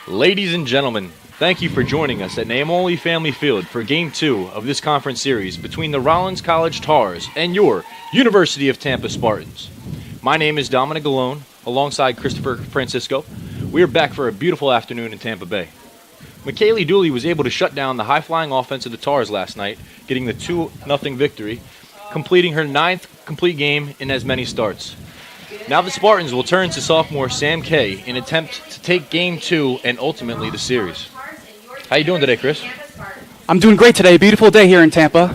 Ladies and gentlemen, thank you for joining us at Naimoli Family Field for Game 2 of this conference series between the Rollins College Tars and your University of Tampa Spartans. My name is Dominic Galone, alongside Christopher Francisco. We are back for a beautiful afternoon in Tampa Bay. McKaylee Dooley was able to shut down the high-flying offense of the Tars last night, getting the 2-0 victory, completing her 9th complete game in as many starts. Now the Spartans will turn to sophomore Sam Kay in attempt to take Game 2 and ultimately the series. How you doing today, Chris? I'm doing great today. Beautiful day here in Tampa.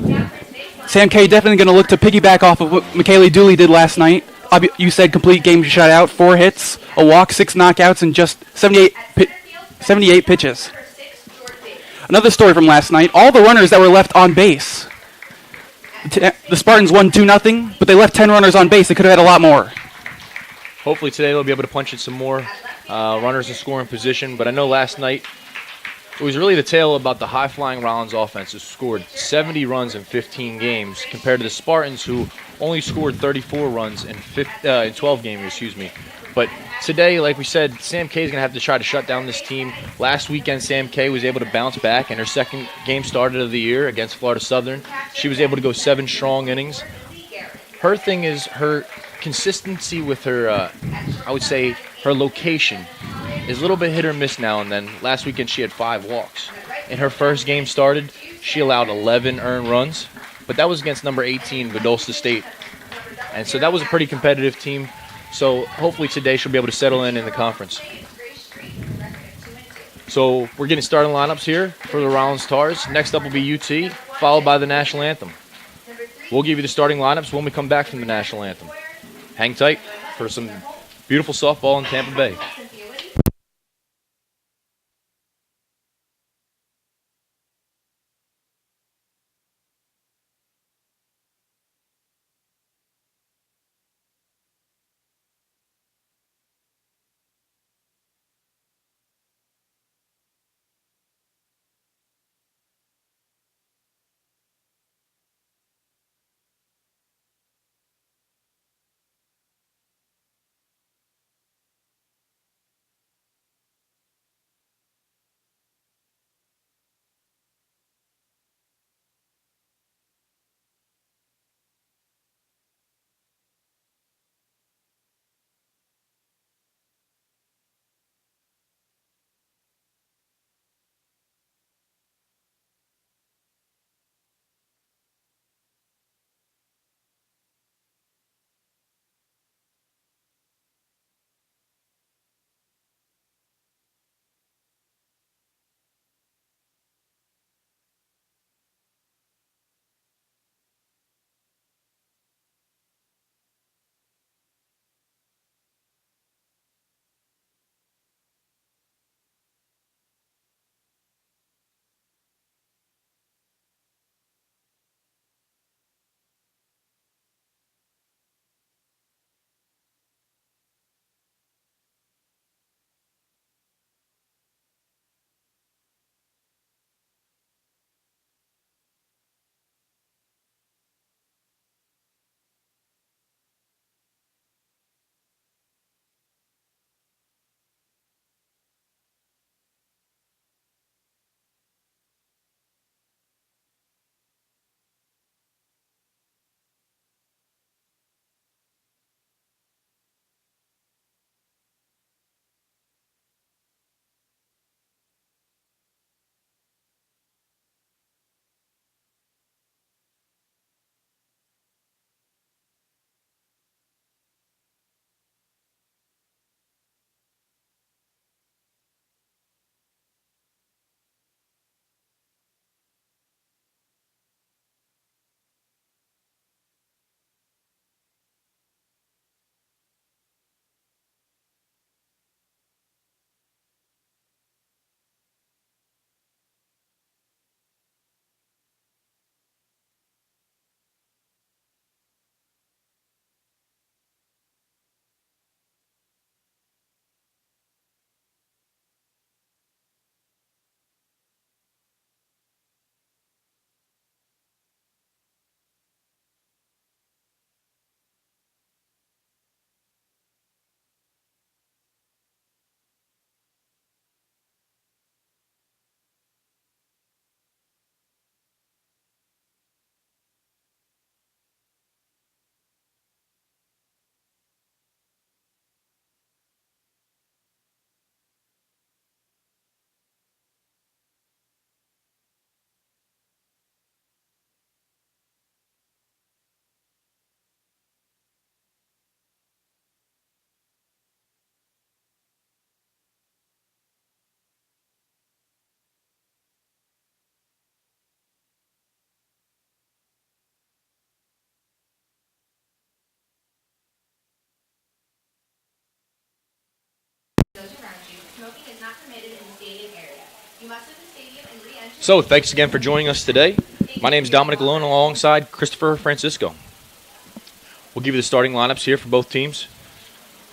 Sam Kay definitely going to look to piggyback off of what McKaylee Dooley did last night. You said complete game shutout, 4 hits, a walk, 6 knockouts, and just 78 pitches. Another story from last night, all the runners that were left on base. The Spartans won 2-0, but they left 10 runners on base. They could have had a lot more. Hopefully today they'll be able to punch in some more runners in scoring position. But I know last night it was really the tale about the high-flying Rollins offense who scored 70 runs in 15 games compared to the Spartans who only scored 34 runs in 12 games, But today, like we said, Sam Kay is going to have to try to shut down this team. Last weekend, Sam Kay was able to bounce back, and her second game started of the year against Florida Southern. She was able to go 7 strong innings. Her thing is her consistency with her, I would say, her location is a little bit hit or miss now and then. Last weekend, she had 5 walks. In her first game started, she allowed 11 earned runs, but that was against number 18, Valdosta State. And so that was a pretty competitive team. So hopefully today she'll be able to settle in the conference. So we're getting starting lineups here for the Rollins Tars. Next up will be UT, followed by the National Anthem. We'll give you the starting lineups when we come back from the National Anthem. Hang tight for some beautiful softball in Tampa Bay. So, thanks again for joining us today. My name is Dominic Malone alongside Christopher Francisco. We'll give you the starting lineups here for both teams.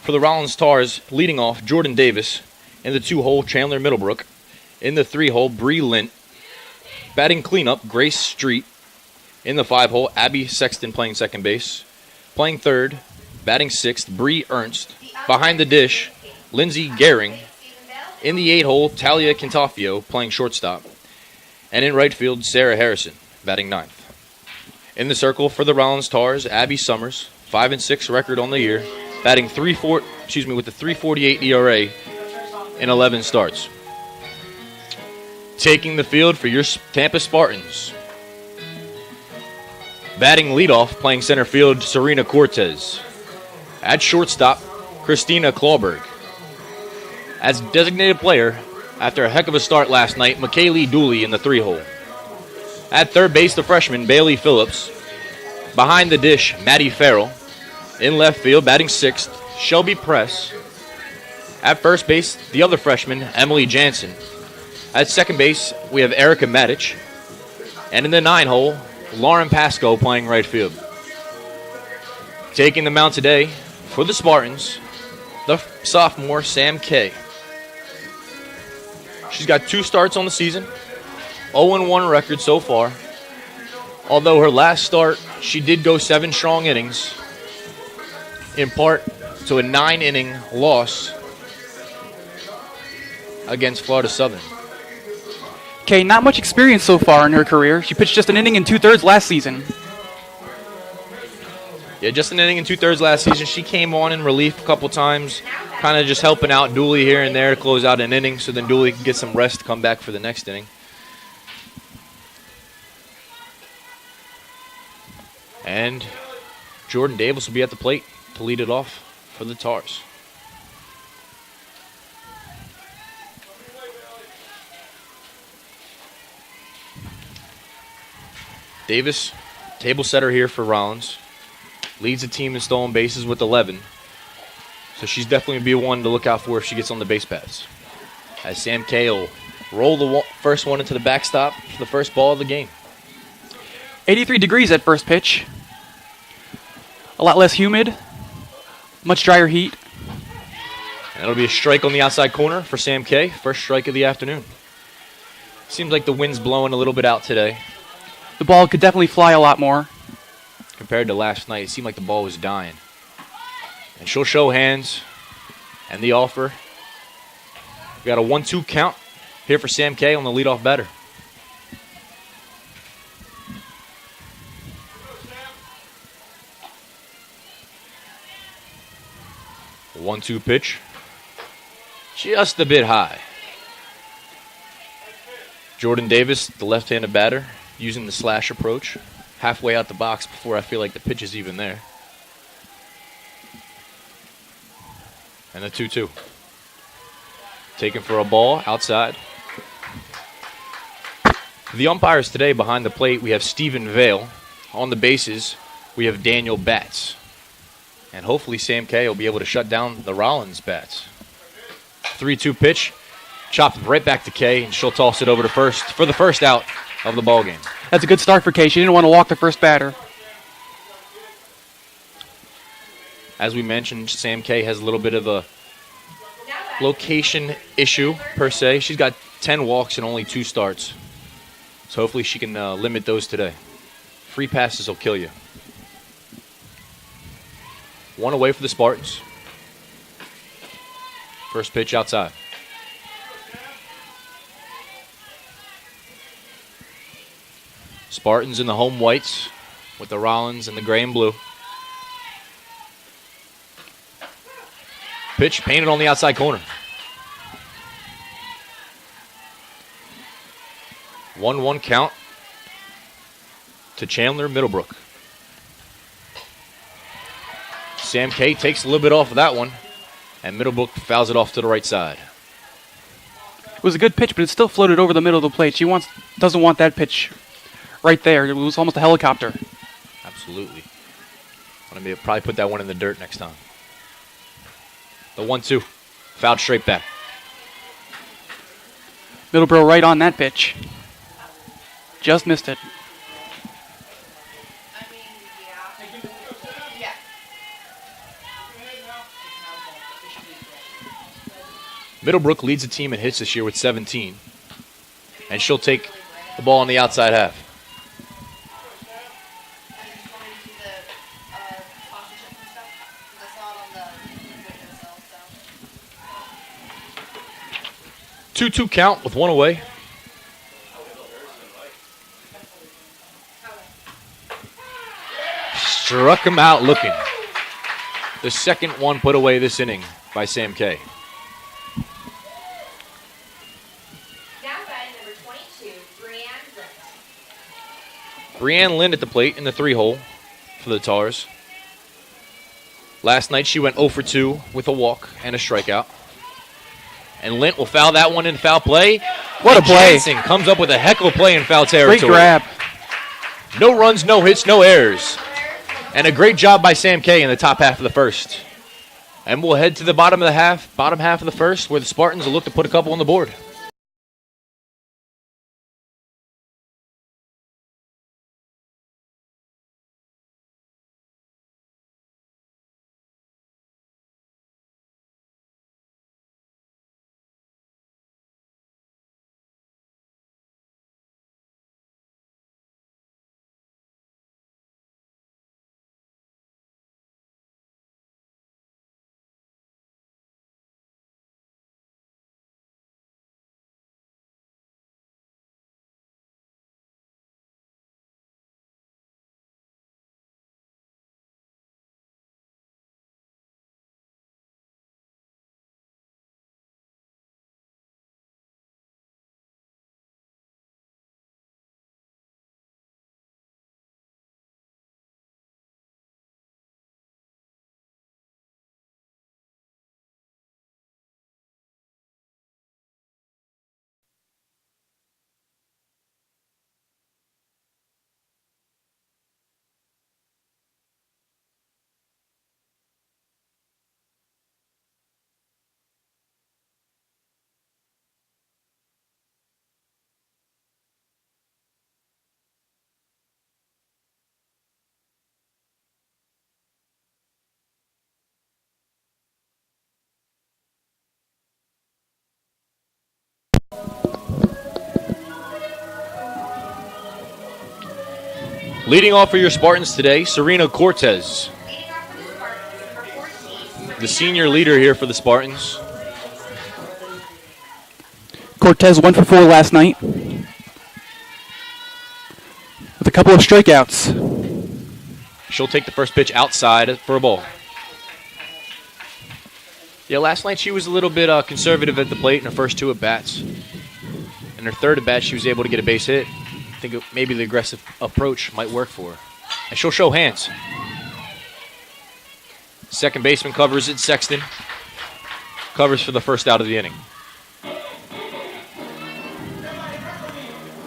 For the Rollins Tars, leading off, Jordan Davis. In the 2-hole, Chandler Middlebrook. In the 3-hole, Bree Lint. Batting cleanup, Grace Street. In the 5-hole, Abby Sexton playing second base. Playing third, batting sixth, Bree Ernst. Behind the dish, Lindsay Gehring. In the 8-hole, Talia Quintafio playing shortstop. And in right field, Sarah Harrison, batting ninth. In the circle for the Rollins Tars, Abby Summers, 5-6 record on the year, batting with a 3.48 ERA in 11 starts. Taking the field for your Tampa Spartans. Batting leadoff, playing center field, Serena Cortez. At shortstop, Christina Clawberg. As designated player, after a heck of a start last night, McKaylee Dooley in the 3-hole. At third base, the freshman, Bailey Phillips. Behind the dish, Maddie Farrell. In left field, batting sixth, Shelby Press. At first base, the other freshman, Emily Jansen. At second base, we have Erica Matic. And in the 9-hole, Lauren Pasco playing right field. Taking the mound today for the Spartans, the sophomore, Sam Kay. She's got 2 starts on the season, 0-1 record so far. Although her last start, she did go 7 strong innings, in part to a 9-inning loss against Florida Southern. Okay, not much experience so far in her career. She pitched just an inning and 2/3 last season. Yeah, just an inning and 2/3 last season. She came on in relief a couple times, kind of just helping out Dooley here and there to close out an inning so then Dooley can get some rest to come back for the next inning. And Jordan Davis will be at the plate to lead it off for the Tars. Davis, table setter here for Rollins. Leads the team in stolen bases with 11. So she's definitely going to be one to look out for if she gets on the base paths. As Sam Kay will roll the first one into the backstop for the first ball of the game. 83 degrees at first pitch. A lot less humid. Much drier heat. And it'll be a strike on the outside corner for Sam Kay. First strike of the afternoon. Seems like the wind's blowing a little bit out today. The ball could definitely fly a lot more. Compared to last night, it seemed like the ball was dying. And she'll show hands and the offer. We got a 1-2 count here for Sam Kay on the leadoff batter. A 1-2 pitch. Just a bit high. Jordan Davis, the left-handed batter, using the slash approach. Halfway out the box before I feel like the pitch is even there. And the 2-2. Taken for a ball outside. The umpires today behind the plate, we have Stephen Vale. On the bases, we have Daniel Batts. And hopefully Sam Kay will be able to shut down the Rollins bats. 3-2 pitch. Chopped right back to Kay, and she'll toss it over to first for the first out of the ball game. That's a good start for Kay. She didn't want to walk the first batter. As we mentioned, Sam Kay has a little bit of a location issue, per se. She's got 10 walks and only 2 starts. So hopefully she can limit those today. Free passes will kill you. 1 away for the Spartans. First pitch outside. Spartans in the home whites with the Rollins in the gray and blue. Pitch painted on the outside corner. 1-1 count to Chandler Middlebrook. Sam Kay takes a little bit off of that one, and Middlebrook fouls it off to the right side. It was a good pitch, but it still floated over the middle of the plate. She doesn't want that pitch right there. It was almost a helicopter. Absolutely. I'm going to probably put that one in the dirt next time. The 1-2. Fouled straight back. Middleborough right on that pitch. Just missed it. Middlebrook leads the team in hits this year with 17. And she'll take the ball on the outside half. Two count with one away. Struck him out looking. The second one put away this inning by Sam K. Brianne Lind at the plate in the 3-hole for the Tars. Last night she went 0 for 2 with a walk and a strikeout. And Lint will foul that one in foul play. What a play. Jansen comes up with a heck of a play in foul territory. Great grab. No runs, no hits, no errors. And a great job by Sam K in the top half of the first. And we'll head to the bottom half of the first, where the Spartans will look to put a couple on the board. Leading off for your Spartans today, Serena Cortez. The senior leader here for the Spartans. Cortez 1 for 4 last night with a couple of strikeouts. She'll take the first pitch outside for a ball. Yeah, last night she was a little bit conservative at the plate in her first 2 at-bats. In her third at-bat, she was able to get a base hit. I think maybe the aggressive approach might work for her. And she'll show hands. Second baseman covers it. Sexton covers for the first out of the inning.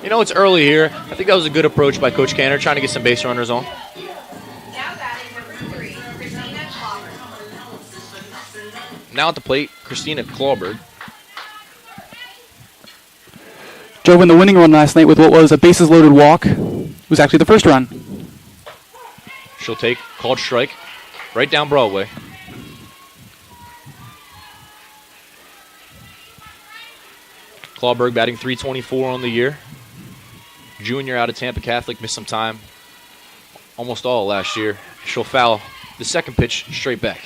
You know, it's early here. I think that was a good approach by Coach Canner, trying to get some base runners on. Now at the plate, Christina Clawberg. Drove in the winning run last night with what was a bases-loaded walk. It was actually the first run. She'll take called strike right down Broadway. Clawberg batting .324 on the year. Junior out of Tampa Catholic, missed some time. Almost all last year. She'll foul the second pitch straight back.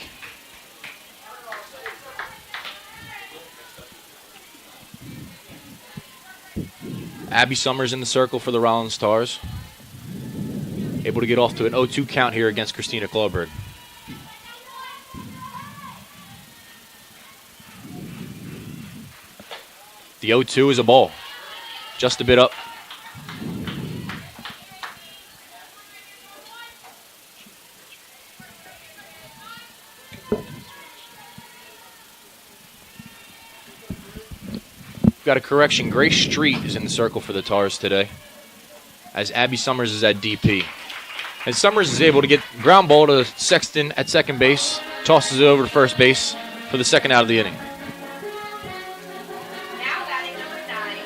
Abby Summers in the circle for the Rollins Stars. Able to get off to an 0-2 count here against Christina Clawberg. The 0-2 is a ball. Just a bit up. Got a correction. Grace Street is in the circle for the Tars today, as Abby Summers is at DP. And Summers is able to get ground ball to Sexton at second base, tosses it over to first base for the second out of the inning. Now batting number 9,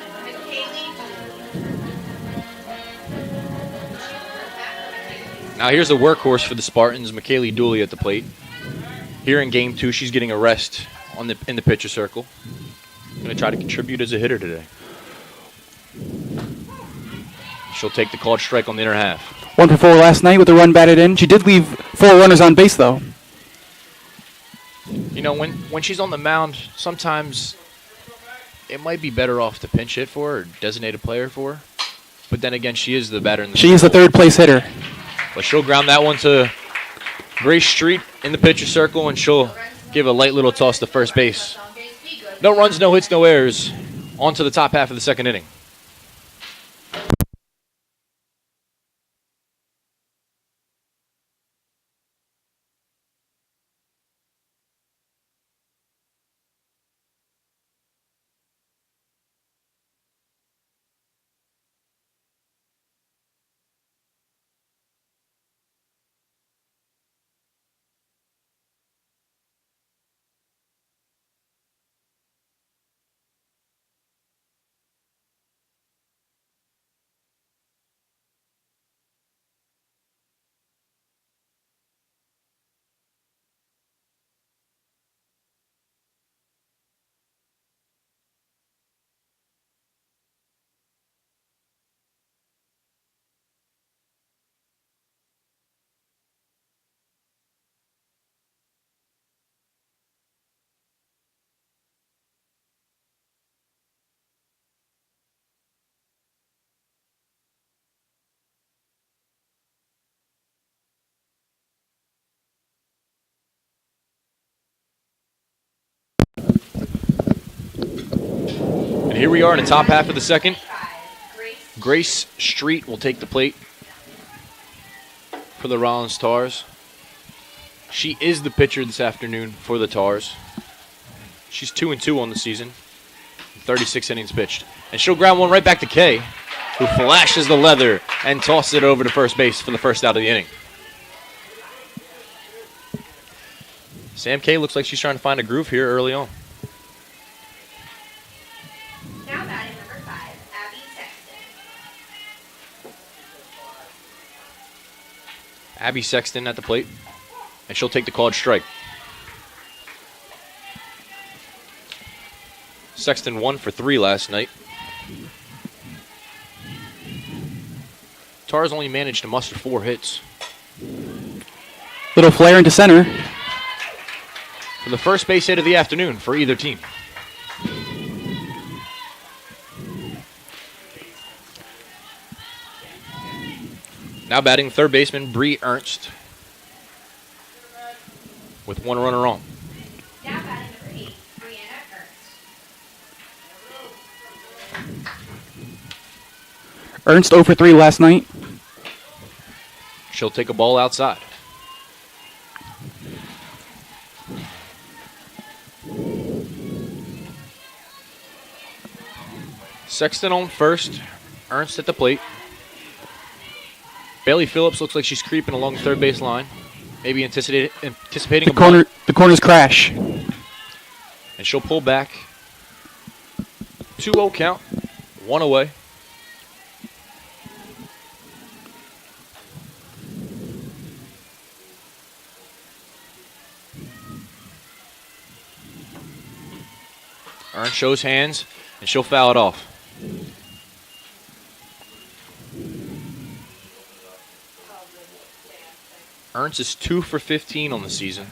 Now here's the workhorse for the Spartans, McKaylee Dooley at the plate. Here in game 2, she's getting a rest in the pitcher circle. Going to try to contribute as a hitter today. She'll take the called strike on the inner half. 1 for 4 last night with a run batted in. She did leave 4 runners on base, though. You know, when she's on the mound, sometimes it might be better off to pinch hit for her or designate a player for her. But then again, she is the batter in the She is the third place hitter. But she'll ground that one to Grace Street in the pitcher circle, and she'll give a light little toss to first base. No runs, no hits, no errors. On to the top half of the second inning. And here we are in the top half of the second. Grace Street will take the plate for the Rollins Tars. She is the pitcher this afternoon for the Tars. She's 2-2 on the season, 36 innings pitched. And she'll ground one right back to Kay, who flashes the leather and tosses it over to first base for the first out of the inning. Sam Kay looks like she's trying to find a groove here early on. Now batting number 5, Abby Sexton. Abby Sexton at the plate, and she'll take the called strike. Sexton 1 for 3 last night. Tars only managed to muster 4 hits. Little flare into center. For the first base hit of the afternoon for either team. Now batting third baseman Bree Ernst with 1 runner on. Now batting number 8, Brianna Ernst. Ernst 0 for 3 last night. She'll take a ball outside. Sexton on first. Ernst at the plate. Bailey Phillips looks like she's creeping along the third base line. Maybe anticipating a bunt. The corners crash. And she'll pull back. 2-0 count. 1 away. Ernst shows hands, and she'll foul it off. Ernst is 2 for 15 on the season.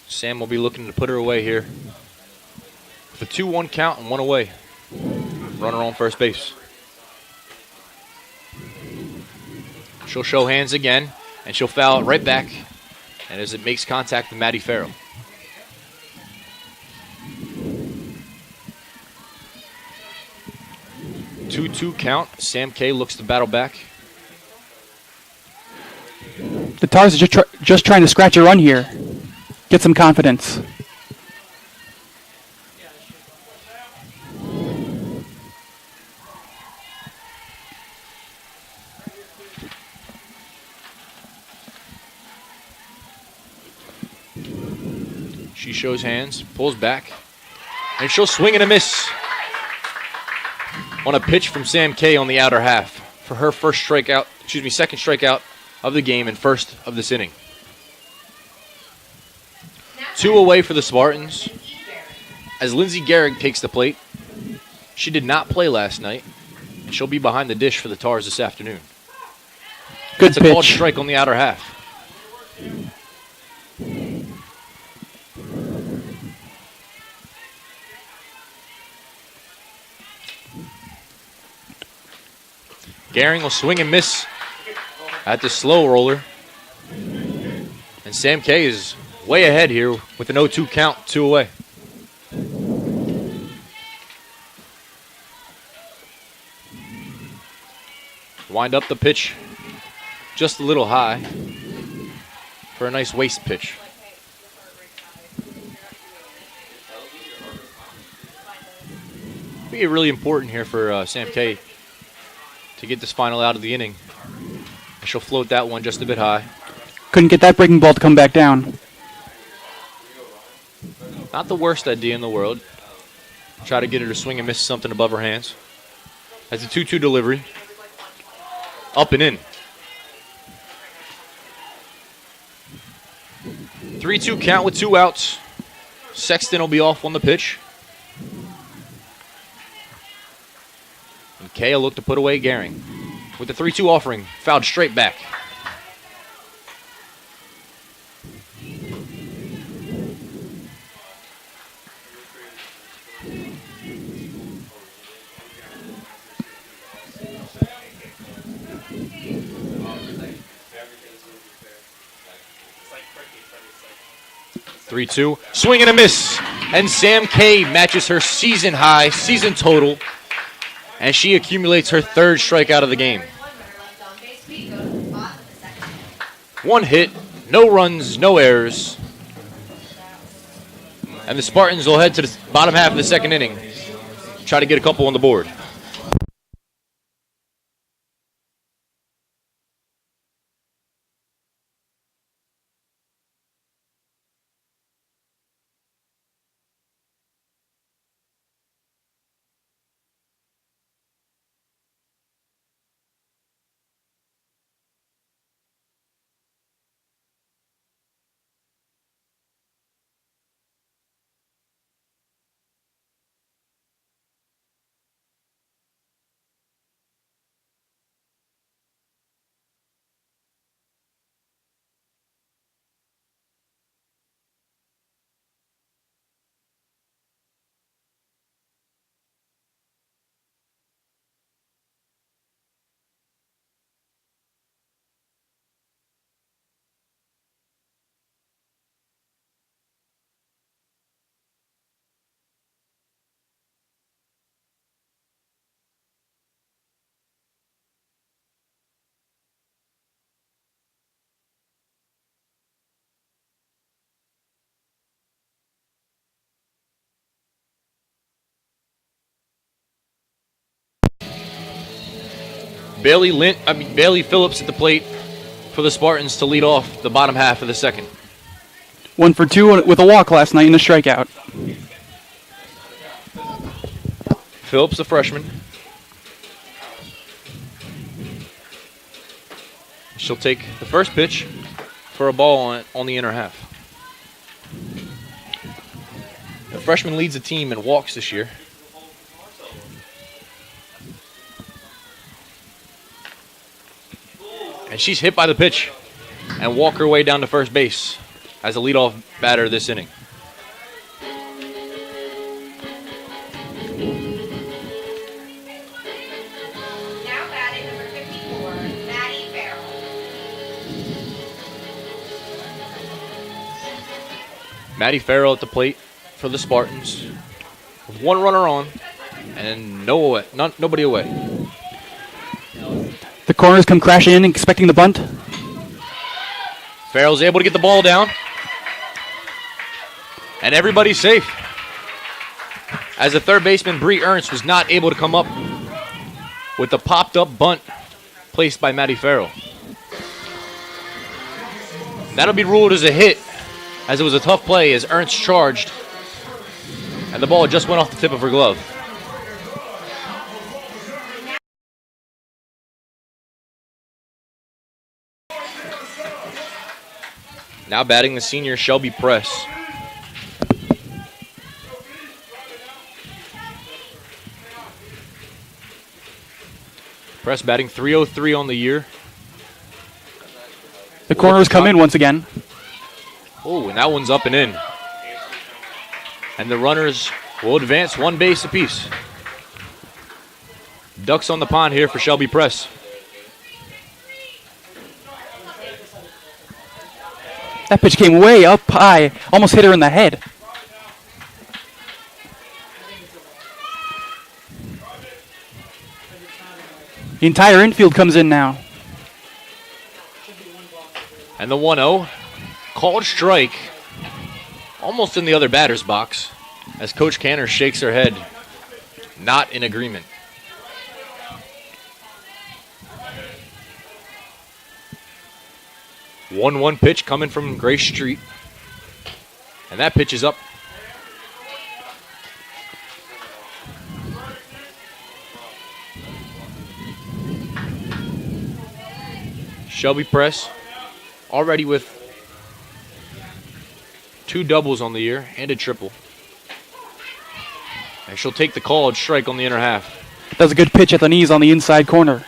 Sam will be looking to put her away here. With a 2-1 count and 1 away. Runner on first base. She'll show hands again, and she'll foul it right back. And as it makes contact with Maddie Farrell. Two count. Sam Kay looks to battle back. The Tars are just trying to scratch a run here. Get some confidence. She shows hands, pulls back, and she'll swing and a miss on a pitch from Sam Kay on the outer half. for her second strikeout of the game and first of this inning. 2 away for the Spartans as Lindsey Gehrig takes the plate. She did not play last night, and she'll be behind the dish for the Tars this afternoon. Good That's a called pitch. strike on the outer half. Gehrig will swing and miss at the slow roller. And Sam K is way ahead here with an 0-2 count, 2 away. Wind up the pitch just a little high for a nice waist pitch. Be really important here for Sam K to get this final out of the inning. She'll float that one just a bit high. Couldn't get that breaking ball to come back down. Not the worst idea in the world. Try to get her to swing and miss something above her hands. That's a 2-2 delivery. Up and in. 3-2 count with 2 outs. Sexton will be off on the pitch. And Kay will look to put away Gehrig. With the 3-2 offering, fouled straight back. Three-two, swing and a miss, and Sam K matches her season high, season total, and she accumulates her 3rd strikeout of the game. 1 hit, no runs, no errors, and the Spartans will head to the bottom half of the 2nd inning, try to get a couple on the board. Bailey Phillips at the plate for the Spartans to lead off the bottom half of the 2nd. 1 for 2 with a walk last night and a strikeout. Phillips, the freshman. She'll take the first pitch for a ball on the inner half. The freshman leads the team in walks this year. And she's hit by the pitch and walk her way down to first base as a leadoff batter this inning. Now batting number 54, Maddie Farrell. Maddie Farrell at the plate for the Spartans with 1 runner on and nobody away. The corners come crashing in, expecting the bunt. Farrell's able to get the ball down. And everybody's safe. As the third baseman, Bree Ernst, was not able to come up with the popped-up bunt placed by Maddie Farrell. That'll be ruled as a hit, as it was a tough play as Ernst charged. And the ball just went off the tip of her glove. Now batting the senior Shelby Press. Press batting .303 on the year. The corners come in once again. Oh, and that one's up and in. And the runners will advance one base apiece. Ducks on the pond here for Shelby Press. That pitch came way up high, almost hit her in the head. The entire infield comes in now. And the 1-0, called strike, almost in the other batter's box, as Coach Canner shakes her head, not in agreement. One pitch coming from Grace Street. And that pitch is up. Shelby Press already with 2 doubles on the year and a triple. And she'll take the called strike on the inner half. That's a good pitch at the knees on the inside corner.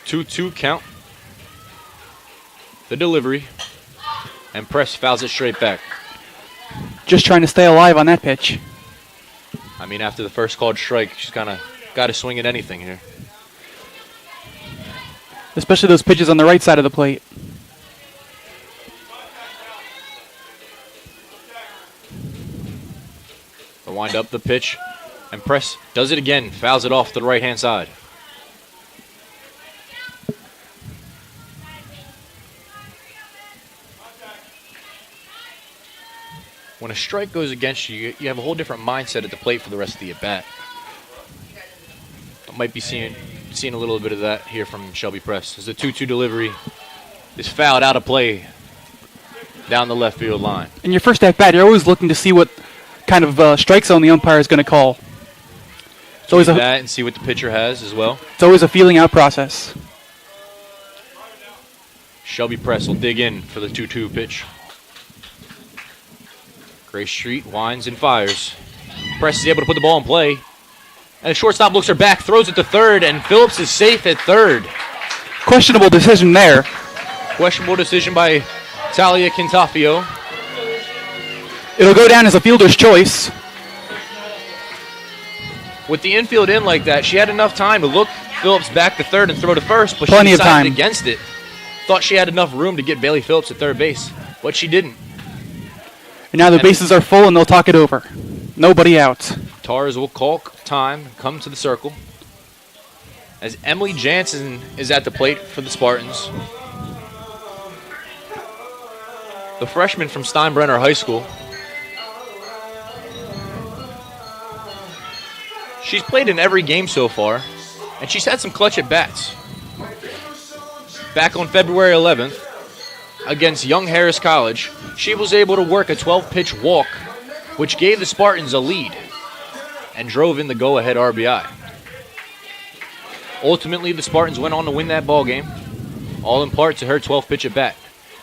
Two count. The delivery. And Press fouls it straight back. Just trying to stay alive on that pitch. I mean, after the first called strike, she's kind of got to swing at anything here. Especially those pitches on the right side of the plate. They'll wind up the pitch. And Press does it again. Fouls it off to the right-hand side. When a strike goes against you, you have a whole different mindset at the plate for the rest of the at-bat. I might be seeing a little bit of that here from Shelby Press, as the 2-2 delivery is fouled out of play down the left field line. In your first at-bat, you're always looking to see what kind of strike zone the umpire is going to call. It's always that and see what the pitcher has as well. It's always a feeling out process. Shelby Press will dig in for the 2-2 pitch. Grace Street winds and fires. Press is able to put the ball in play. And the shortstop looks her back, throws it to third, and Phillips is safe at third. Questionable decision there. Questionable decision by Talia Quintafio. It'll go down as a fielder's choice. With the infield in like that, she had enough time to look Phillips back to third and throw to first, but Plenty she of time. decided against it. Thought she had enough room to get Bailey Phillips at third base, but she didn't. And now the bases are full and they'll talk it over. Nobody out. Tars will call time, come to the circle. As Emily Jansen is at the plate for the Spartans. The freshman from Steinbrenner High School. She's played in every game so far, and she's had some clutch at bats. Back on February 11th, against Young Harris College, she was able to work a 12-pitch walk, which gave the Spartans a lead and drove in the go-ahead RBI. Ultimately, the Spartans went on to win that ball game, all in part to her 12-pitch at-bat.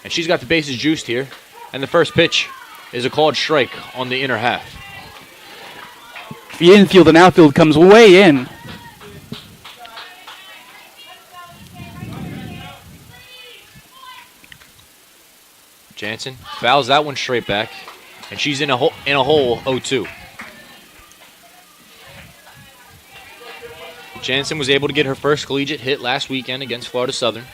And she's got the bases juiced here, and the first pitch is a called strike on the inner half. The infield and outfield comes way in. Jansen fouls that one straight back, and she's in a hole 0-2. Jansen was able to get her first collegiate hit last weekend against Florida Southern.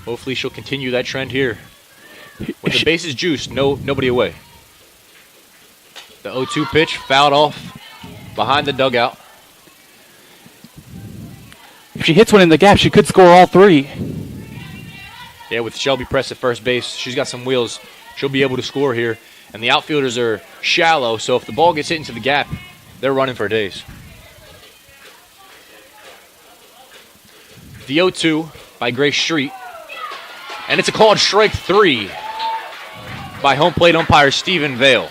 Hopefully she'll continue that trend here. With the bases juiced, nobody away. The 0-2 pitch fouled off behind the dugout. If she hits one in the gap, she could score all three. Yeah, with Shelby Press at first base, she's got some wheels. She'll be able to score here. And the outfielders are shallow, so if the ball gets hit into the gap, they're running for days. The 0-2 by Grace Street. And it's a called strike 3 by home plate umpire Stephen Vale.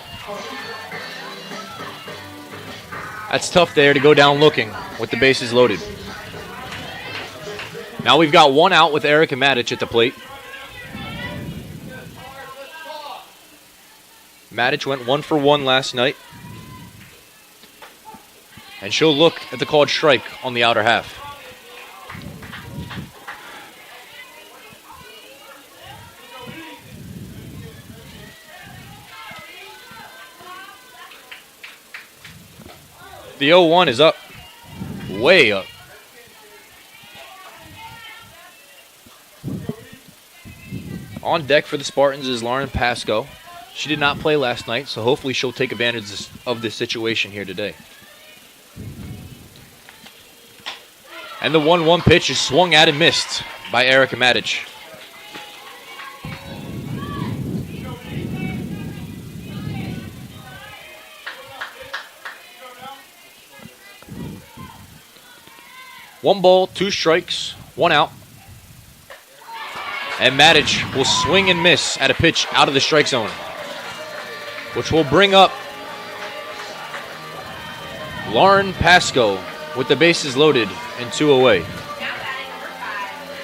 That's tough there to go down looking with the bases loaded. Now we've got one out with Erica Matic at the plate. Matic went 1 for 1 last night. And she'll look at the called strike on the outer half. The 0-1 is up. Way up. On deck for the Spartans is Lauren Pasco. She did not play last night, so hopefully she'll take advantage of this situation here today. And the 1-1 pitch is swung at and missed by Erica Matic. One ball, 2 strikes, 1 out. And Matic will swing and miss at a pitch out of the strike zone, which will bring up Lauren Pasco with the bases loaded and 2 away.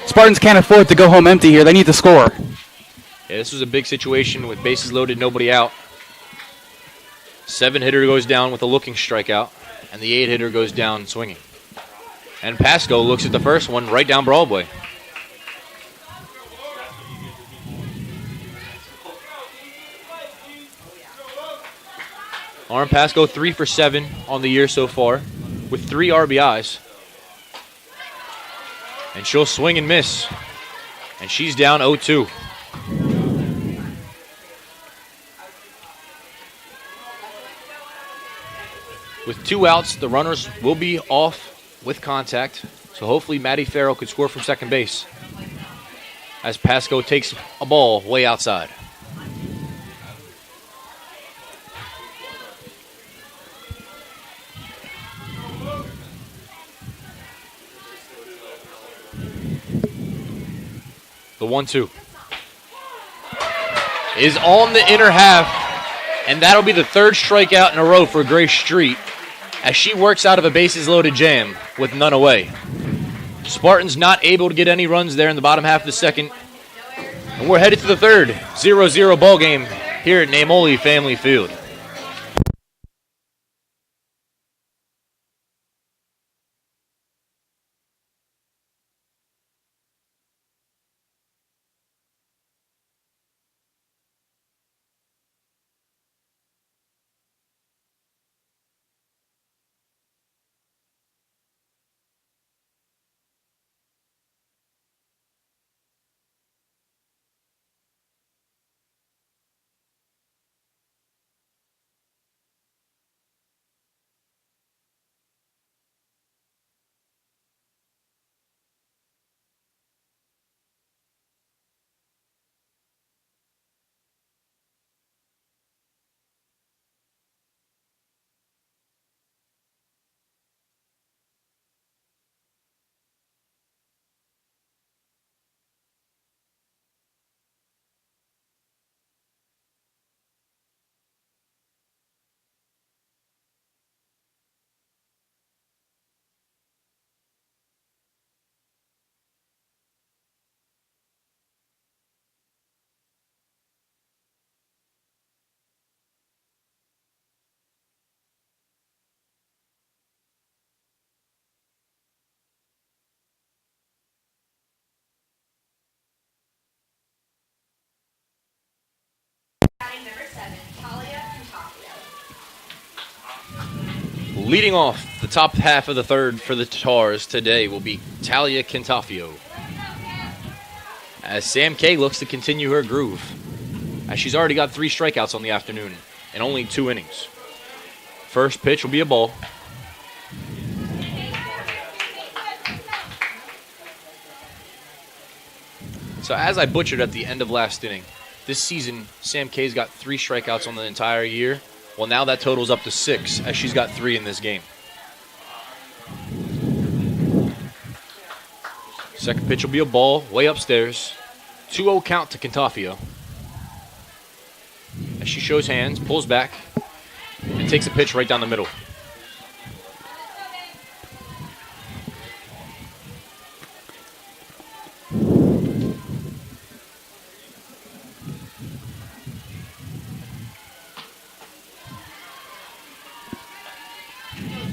Spartans can't afford to go home empty here. They need to score. Yeah, this was a big situation with bases loaded, nobody out. 7-hitter goes down with a looking strikeout, and the 8-hitter goes down swinging. And Pasco looks at the first one right down Broadway. Lauren Pasco 3 for 7 on the year so far with 3 RBIs. And she'll swing and miss. And she's down 0-2. With 2 outs, the runners will be off with contact. So hopefully Maddie Farrell could score from second base as Pasco takes a ball way outside. The 1-2 is on the inner half, and that'll be the 3rd strikeout in a row for Grace Street as she works out of a bases-loaded jam with none away. Spartans not able to get any runs there in the bottom half of the second, and we're headed to the 3rd 0-0 ball game here at Namoli Family Field. Leading off the top half of the 3rd for the Tars today will be Talia Quintafio, as Sam K looks to continue her groove, as she's already got 3 strikeouts on the afternoon in only 2 innings. First pitch will be a ball. So as I butchered at the end of last inning, this season Sam K's got 3 strikeouts on the entire year. Well, now that totals up to 6, as she's got 3 in this game. Second pitch will be a ball, way upstairs. 2-0 count to Quintafio. As she shows hands, pulls back, and takes a pitch right down the middle.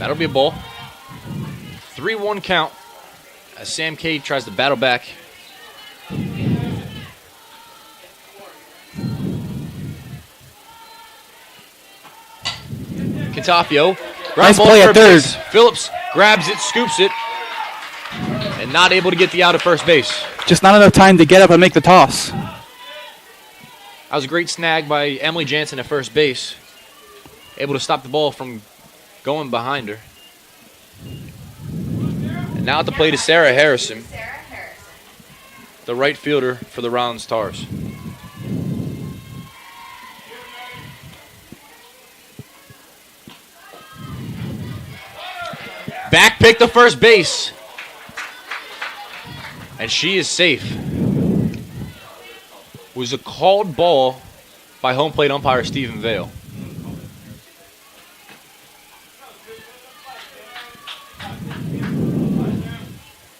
That'll be a ball. 3-1 count as Sam K tries to battle back. Catafio. Nice play at third. Phillips grabs it, scoops it, and not able to get the out at first base. Just not enough time to get up and make the toss. That was a great snag by Emily Jansen at first base. Able to stop the ball from going behind her. And now at the plate is Sarah Harrison, the right fielder for the Rollins Tars. Back pick to first base. And she is safe. It was a called ball by home plate umpire Stephen Vale.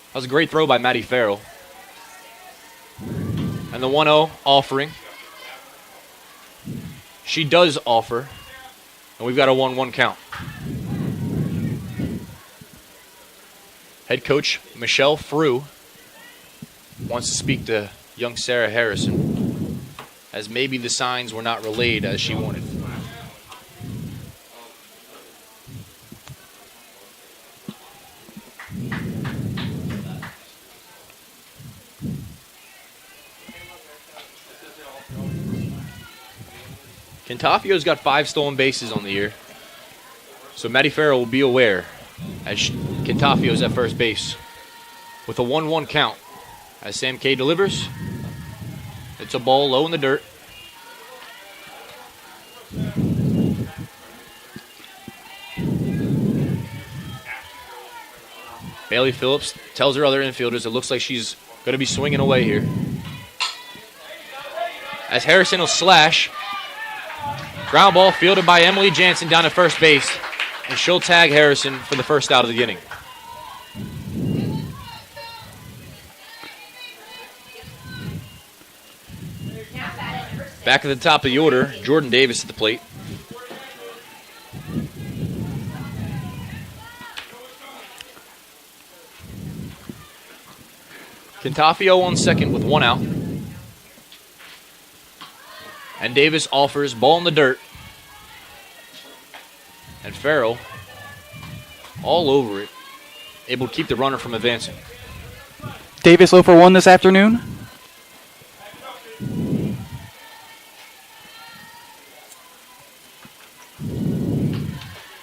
That was a great throw by Maddie Farrell. And the 1-0 offering. She does offer. And we've got a 1-1 count. Head coach Michelle Frew wants to speak to young Sarah Harrison, as maybe the signs were not relayed as she wanted. Cantafio's got 5 stolen bases on the year, so Maddie Farrell will be aware as Cantafio's at first base with a 1-1 count as Sam K delivers. It's a ball low in the dirt. Bailey Phillips tells her other infielders it looks like she's going to be swinging away here. As Harrison will slash. Ground ball fielded by Emily Jansen down at first base. And she'll tag Harrison for the first out of the inning. Back at the top of the order, Jordan Davis at the plate. Cantafio on second with 1 out. And Davis offers, ball in the dirt. And Farrell, all over it, able to keep the runner from advancing. Davis 0 for 1 this afternoon.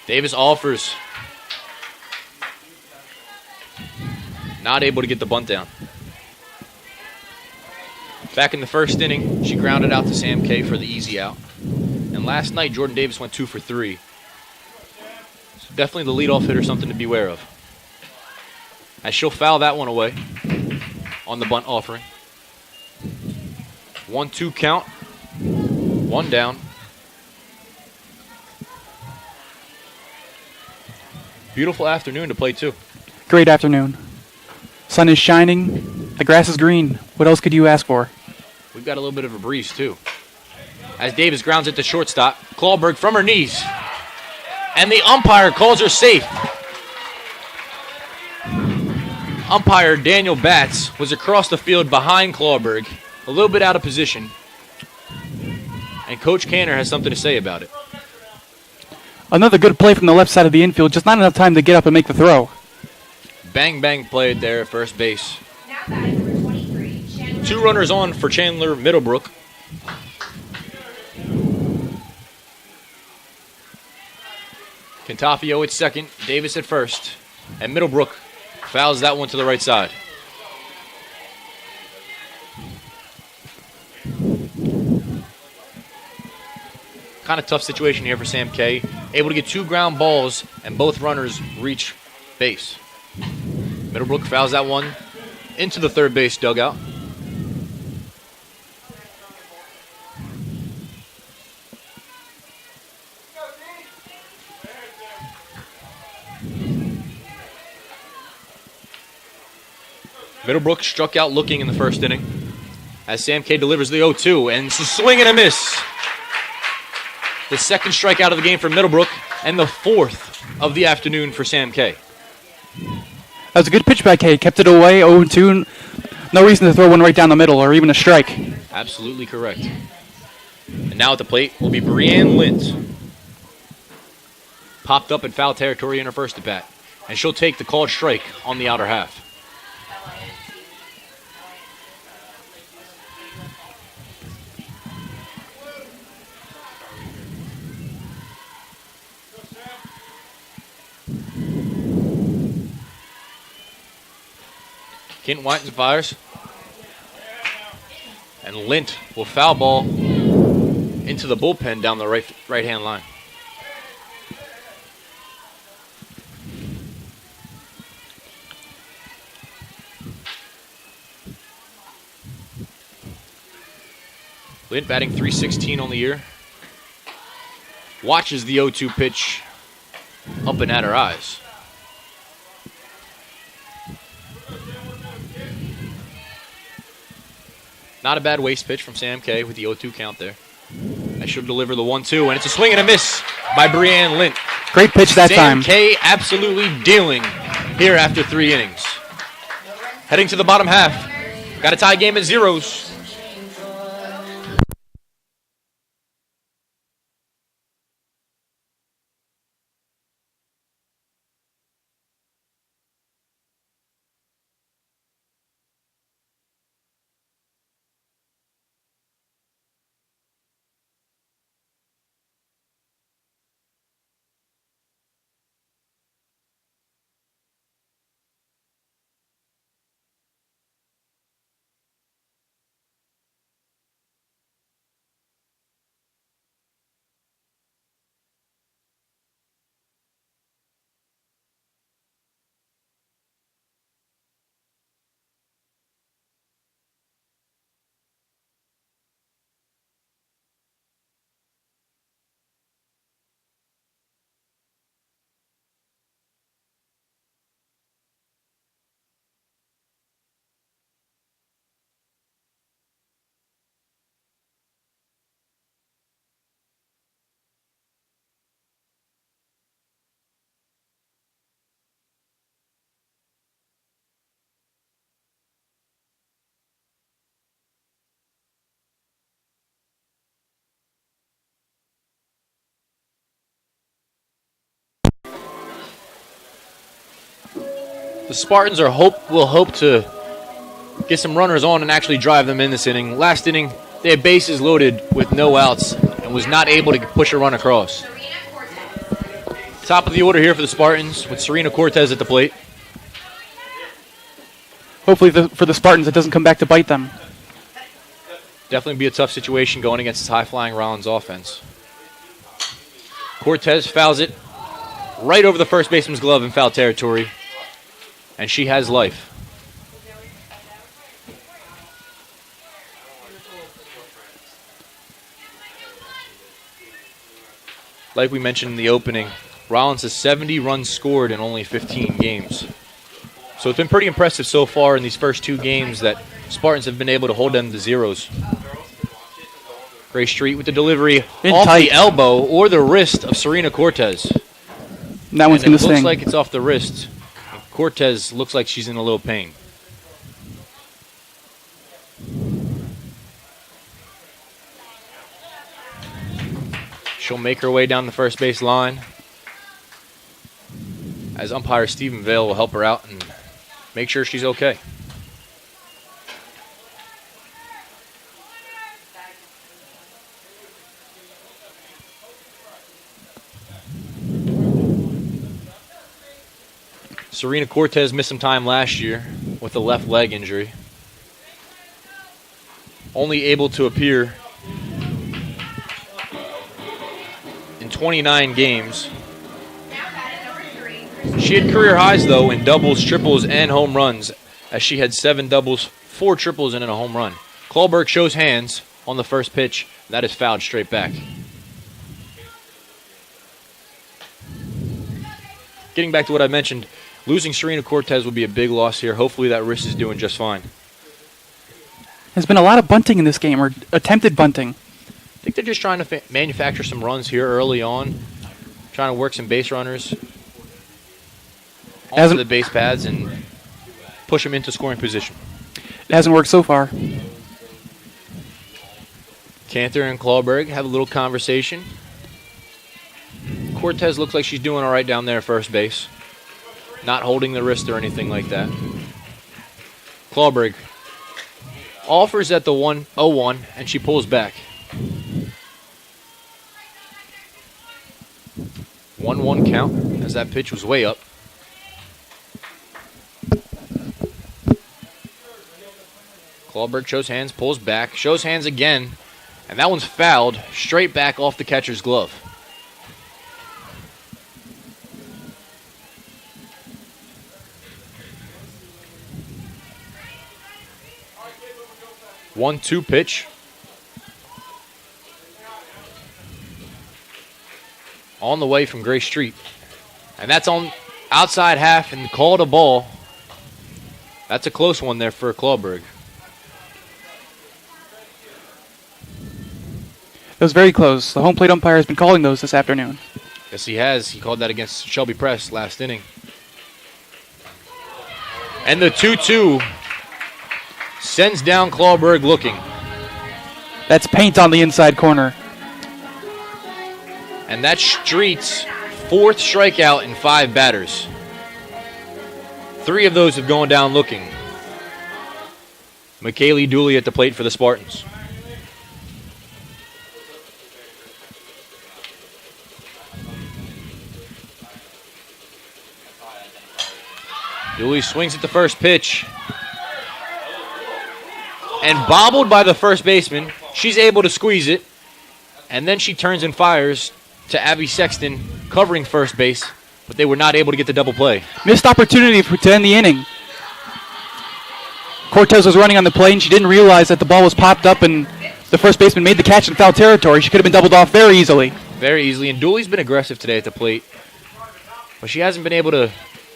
Davis offers. Not able to get the bunt down. Back in the first inning, she grounded out to Sam K for the easy out. And last night, Jordan Davis went 2 for 3. So definitely the leadoff hitter, something to beware of. As she'll foul that one away on the bunt offering. 1-2 count. 1 down. Beautiful afternoon to play, too. Great afternoon. Sun is shining. The grass is green. What else could you ask for? We've got a little bit of a breeze, too. As Davis grounds it to shortstop. Clawberg from her knees. And the umpire calls her safe. Umpire Daniel Batts was across the field behind Clawberg, a little bit out of position. And Coach Canner has something to say about it. Another good play from the left side of the infield. Just not enough time to get up and make the throw. Bang, bang played there at first base. 2 runners on for Chandler Middlebrook. Cantafio at second, Davis at first. And Middlebrook fouls that one to the right side. Kind of tough situation here for Sam K. Able to get 2 ground balls and both runners reach base. Middlebrook fouls that one into the third base dugout. Middlebrook struck out looking in the first inning as Sam K delivers the 0-2, and it's a swing and a miss. The second strikeout of the game for Middlebrook, and the 4th of the afternoon for Sam K. That was a good pitch by K. Kept it away, 0-2. No reason to throw one right down the middle or even a strike. Absolutely correct. And now at the plate will be Brianne Lint. Popped up in foul territory in her first at bat. And she'll take the called strike on the outer half. Kent Whiten fires. And Lint will foul ball into the bullpen down the right-hand line. Lint batting .316 on the year. Watches the 0-2 pitch up and at her eyes. Not a bad waste pitch from Sam K with the 0-2 count there. That should deliver the 1-2, and it's a swing and a miss by Brianne Lint. Great pitch that time. Sam K absolutely dealing here after 3 innings. Heading to the bottom half. Got a tie game at 0s. The Spartans will hope to get some runners on and actually drive them in this inning. Last inning, they had bases loaded with no outs and was not able to push a run across. Top of the order here for the Spartans with Serena Cortez at the plate. Hopefully for the Spartans it doesn't come back to bite them. Definitely be a tough situation going against this high-flying Rollins offense. Cortez fouls it right over the first baseman's glove in foul territory. And she has life. Like we mentioned in the opening, Rollins has 70 runs scored in only 15 games. So it's been pretty impressive so far in these first 2 games that Spartans have been able to hold them to 0s. Gray Street with the delivery off tight. The elbow or the wrist of Serena Cortez. That one's going to sting. Looks like it's off the wrist. Cortez looks like she's in a little pain. She'll make her way down the first base line as umpire Stephen Vale will help her out and make sure she's okay. Serena Cortez missed some time last year with a left leg injury. Only able to appear in 29 games. She had career highs, though, in doubles, triples, and home runs, as she had 7 doubles, 4 triples, and a home run. Klallberg shows hands on the first pitch. That is fouled straight back. Getting back to what I mentioned, losing Serena Cortez will be a big loss here. Hopefully that wrist is doing just fine. There's been a lot of bunting in this game, or attempted bunting. I think they're just trying to manufacture some runs here early on. trying to work some base runners onto Hasn't- the base paths and push them into scoring position. It hasn't worked so far. Cantor and Clawberg have a little conversation. Cortez looks like she's doing all right down there at first base. Not holding the wrist or anything like that. Clawberg offers at the 1-0-1, and she pulls back. 1-1 count as that pitch was way up. Clawberg shows hands, pulls back, shows hands again, and that one's fouled straight back off the catcher's glove. One-two pitch. On the way from Gray Street. And that's on outside half and called a ball. That's a close one there for Clawberg. It was very close. The home plate umpire has been calling those this afternoon. Yes, he has. He called that against Shelby Press last inning. And the 2-2 sends down Clawberg looking. That's paint on the inside corner. And that's Street's fourth strikeout in 5 batters. 3 of those have gone down looking. McKaylee Dooley at the plate for the Spartans. Dooley swings at the first pitch. And bobbled by the first baseman. She's able to squeeze it. And then she turns and fires to Abby Sexton covering first base. But they were not able to get the double play. Missed opportunity to end the inning. Cortez was running on the plate, and she didn't realize that the ball was popped up, and the first baseman made the catch in foul territory. She could have been doubled off very easily. Very easily. And Dooley's been aggressive today at the plate. But she hasn't been able to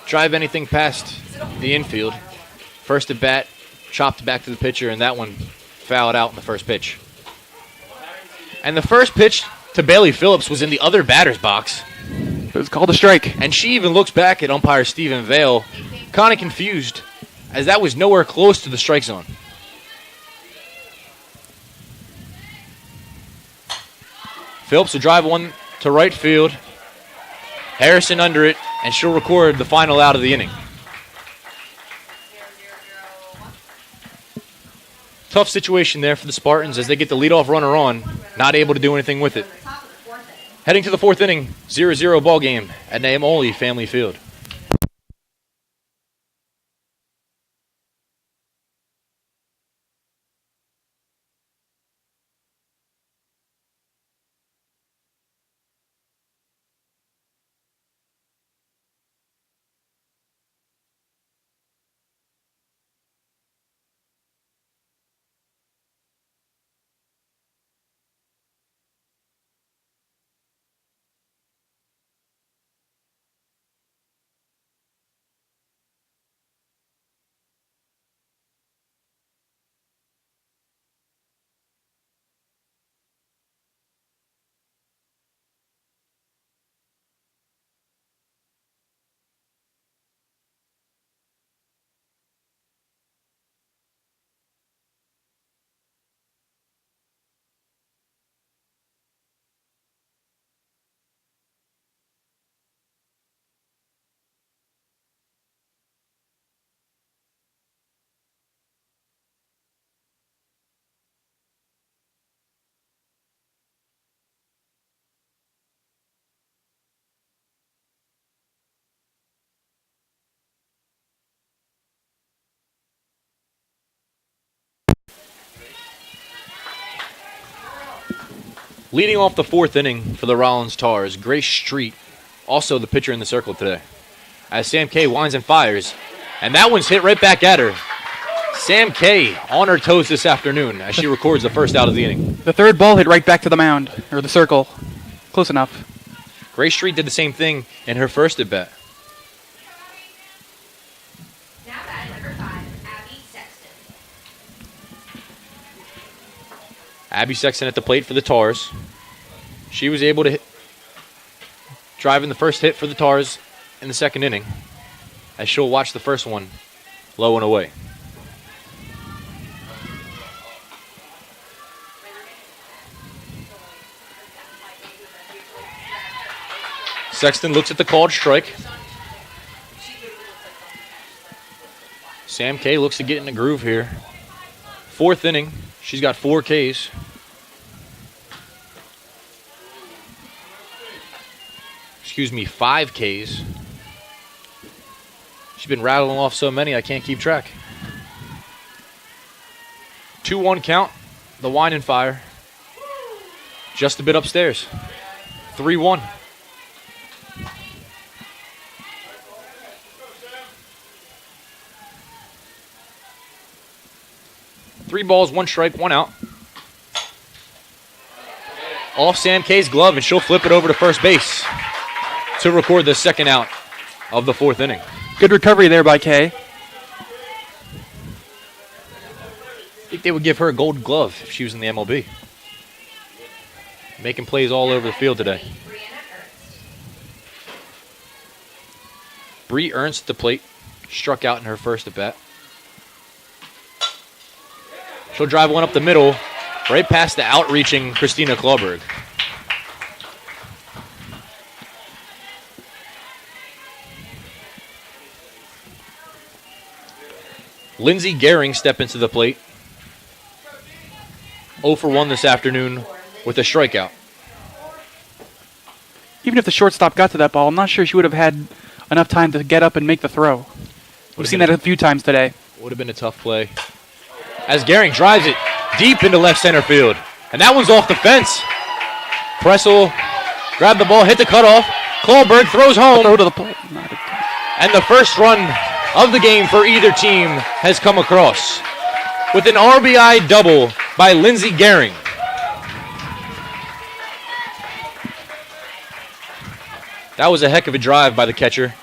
drive anything past the infield. First at bat, chopped back to the pitcher, and that one fouled out in the first pitch. And the first pitch to Bailey Phillips was in the other batter's box. It was called a strike. And she even looks back at umpire Stephen Vale, kind of confused, as that was nowhere close to the strike zone. Phillips will drive one to right field. Harrison under it, and she'll record the final out of the inning. Tough situation there for the Spartans as they get the leadoff runner on, not able to do anything with it. Heading to the 4th inning, 0-0 ball game at Naimoli Family Field. Leading off the 4th inning for the Rollins Tars, Grace Street, also the pitcher in the circle today. As Sam Kay winds and fires, and that one's hit right back at her. Sam Kay on her toes this afternoon as she records the first out of the inning. The third ball hit right back to the mound, or the circle. Close enough. Grace Street did the same thing in her first at bat. Now batting number 5, Abby Sexton. Abby Sexton at the plate for the Tars. She was able to driving the first hit for the Tars in the second inning, as she'll watch the first one low and away. Sexton looks at the called strike. Sam K looks to get in the groove here. Fourth inning, she's got 4 Ks. Excuse me, 5 Ks. She's been rattling off so many I can't keep track. 2-1 count, the wine and fire. Just a bit upstairs. 3-1. Three balls, 1 strike, 1 out. Off Sam K's glove, and she'll flip it over to first base to record the second out of the 4th inning. Good recovery there by Kay. I think they would give her a gold glove if she was in the MLB. Making plays all over the field today. Bree Ernst at the plate. Struck out in her first at bat. She'll drive one up the middle, right past the outreaching Christina Klauberg. Lindsey Gehring step into the plate. 0 for 1 this afternoon with a strikeout. Even if the shortstop got to that ball, I'm not sure she would have had enough time to get up and make the throw. We've seen that a few times today. Would have been a tough play. As Gehring drives it deep into left center field. And that one's off the fence. Pressel grabbed the ball, hit the cutoff. Klauberg throws home. Throw to the plate. And the first run of the game for either team has come across with an RBI double by Lindsey Gehring. That was a heck of a drive by the catcher.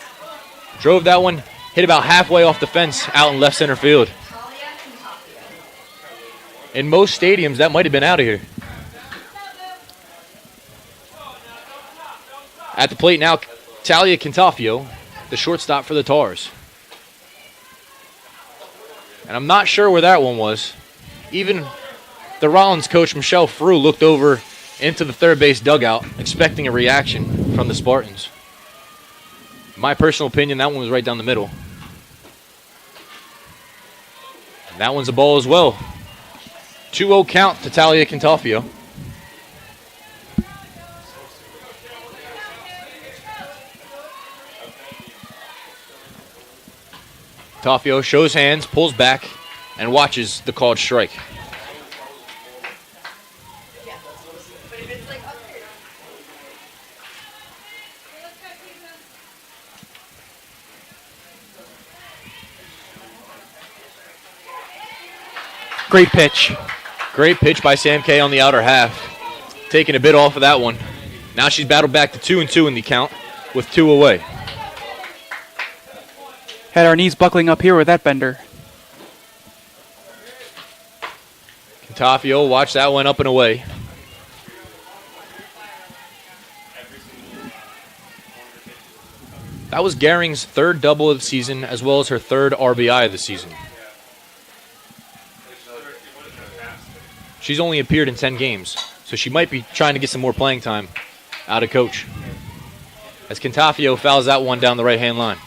Drove that one, hit about halfway off the fence out in left center field. In most stadiums, that might have been out of here. At the plate now, Talia Cantafio, the shortstop for the Tars. And I'm not sure where that one was. Even the Rollins coach, Michelle Frew, looked over into the third base dugout, expecting a reaction from the Spartans. In my personal opinion, that one was right down the middle. And that one's a ball as well. 2-0 count to Talia Cantafio. Cantafio shows hands, pulls back, and watches the called strike. Great pitch. Great pitch by Sam K on the outer half. Taking a bit off of that one. Now she's battled back to 2-2 in the count with 2 away. Had our knees buckling up here with that bender. Cantafio, watch that one up and away. That was Gehring's 3rd double of the season, as well as her 3rd RBI of the season. She's only appeared in 10 games, so she might be trying to get some more playing time out of coach. As Cantafio fouls that one down the right-hand line.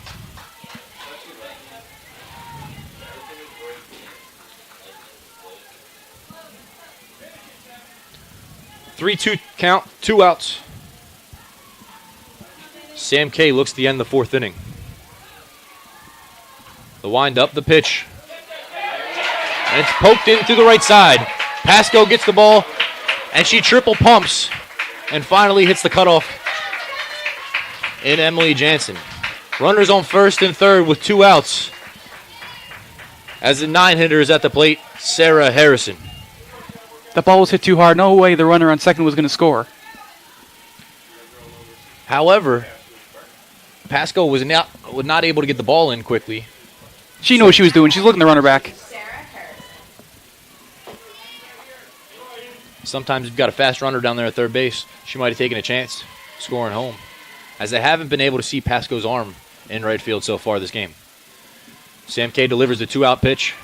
Three-two count, 2 outs. Sam K looks to end the 4th inning. The wind-up, the pitch. And it's poked in through the right side. Pasco gets the ball, and she triple pumps and finally hits the cutoff in Emily Jansen. Runners on first and third with 2 outs. As the 9-hitter is at the plate, Sarah Harrison. The ball was hit too hard. No way the runner on second was going to score. However, Pasco was not able to get the ball in quickly. She knew what she was doing. She's looking the runner back. Sometimes you've got a fast runner down there at third base. She might have taken a chance scoring home. as they haven't been able to see Pasco's arm in right field so far this game. Sam K delivers the 2-out pitch,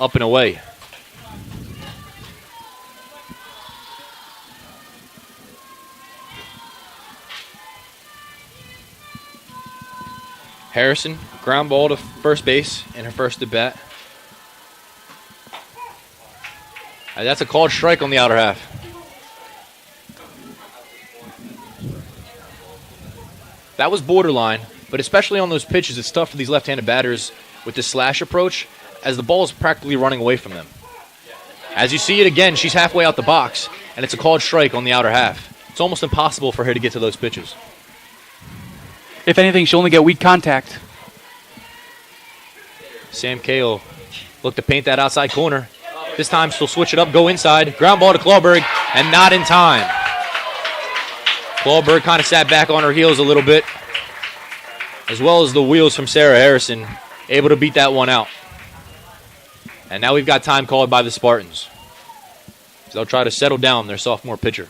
up and away. Harrison, ground ball to first base in her first at bat. And that's a called strike on the outer half. That was borderline, but especially on those pitches, it's tough for these left-handed batters with this slash approach, as the ball is practically running away from them. As you see it again, she's halfway out the box, and it's a called strike on the outer half. It's almost impossible for her to get to those pitches. If anything, she'll only get weak contact. Sam K will look to paint that outside corner. This time she'll switch it up, go inside. Ground ball to Clawberg, and not in time. Clawberg kind of sat back on her heels a little bit, as well as the wheels from Sarah Harrison, able to beat that one out. And now we've got time called by the Spartans. So they'll try to settle down their sophomore pitcher.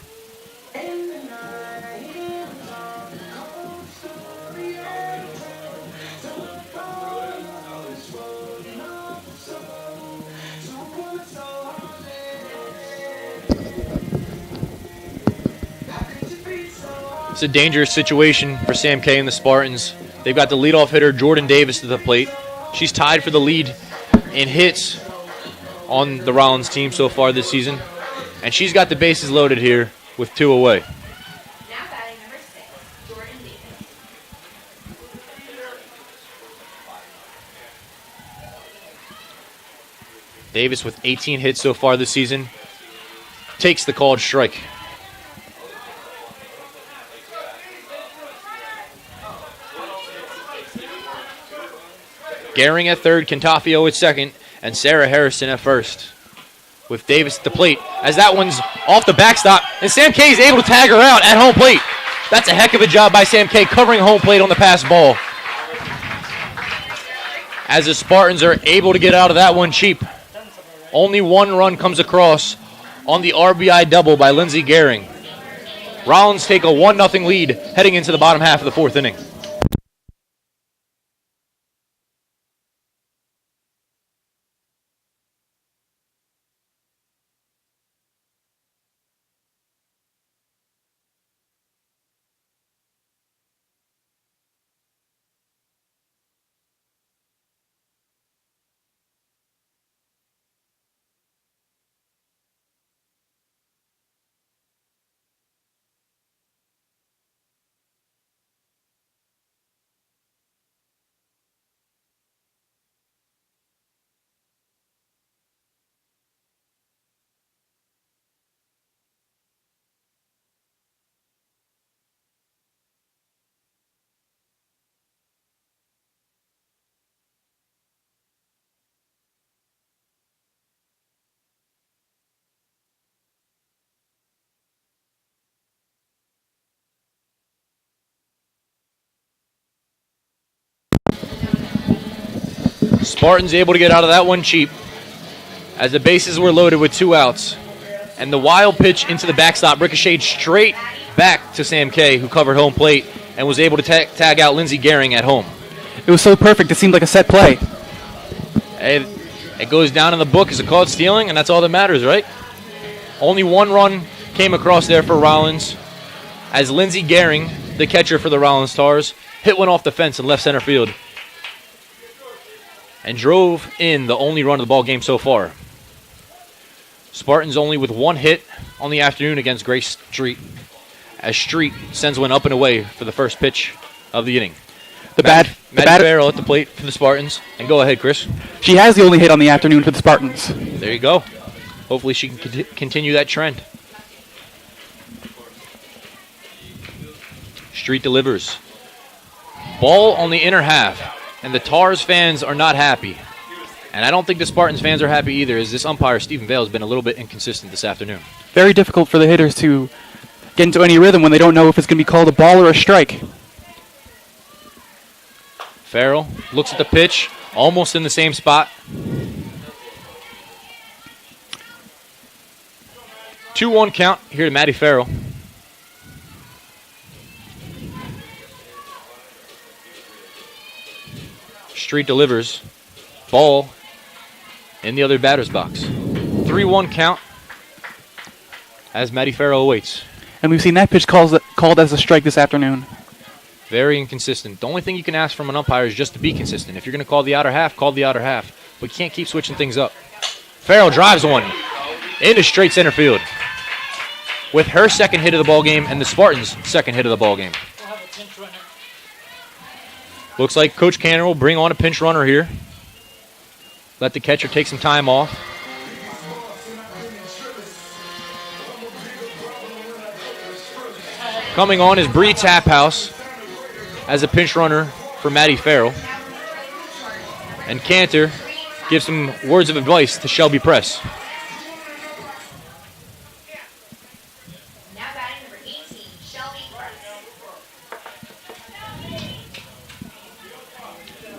It's a dangerous situation for Sam K and the Spartans. They've got the leadoff hitter, Jordan Davis, to the plate. She's tied for the lead in hits on the Rollins team so far this season. And she's got the bases loaded here with 2 away. Now batting number 6, Jordan Davis. Davis with 18 hits so far this season takes the called strike. Gehring at third, Cantafio at second, and Sarah Harrison at first. With Davis at the plate, as that one's off the backstop, and Sam K is able to tag her out at home plate. That's a heck of a job by Sam K covering home plate on the pass ball. As the Spartans are able to get out of that one cheap. Only 1 run comes across on the RBI double by Lindsey Gehring. Rollins take a 1-0 lead heading into the bottom half of the 4th inning. Spartans able to get out of that one cheap as the bases were loaded with 2 outs. And the wild pitch into the backstop ricocheted straight back to Sam K, who covered home plate and was able to tag out Lindsey Gehring at home. It was so perfect, it seemed like a set play. It goes down in the book as a called stealing, and that's all that matters, right? Only 1 run came across there for Rollins as Lindsey Gehring, the catcher for the Rollins Stars, hit one off the fence in left center field and drove in the only run of the ball game so far. Spartans only with 1 hit on the afternoon against Grace Street, as Street sends one up and away for the first pitch of the inning. Maddie Farrell at the plate for the Spartans. And go ahead, Chris. She has the only hit on the afternoon for the Spartans. There you go. Hopefully she can continue that trend. Street delivers. Ball on the inner half. And the Tars fans are not happy. And I don't think the Spartans fans are happy either, as this umpire, Stephen Vale, has been a little bit inconsistent this afternoon. Very difficult for the hitters to get into any rhythm when they don't know if it's going to be called a ball or a strike. Farrell looks at the pitch, almost in the same spot. 2-1 count here to Maddie Farrell. Street delivers. Ball in the other batter's box. 3-1 count as Matty Farrell awaits. And we've seen that pitch called as a strike this afternoon. Very inconsistent. The only thing you can ask from an umpire is just to be consistent. If you're going to call the outer half, call the outer half. But you can't keep switching things up. Farrell drives one into straight center field with her second hit of the ball game and the Spartans' second hit of the ball game. Looks like Coach Canner will bring on a pinch runner here. Let the catcher take some time off. Coming on is Bree Taphouse as a pinch runner for Matty Farrell. And Cantor gives some words of advice to Shelby Press. Now batting number 18, Shelby Press.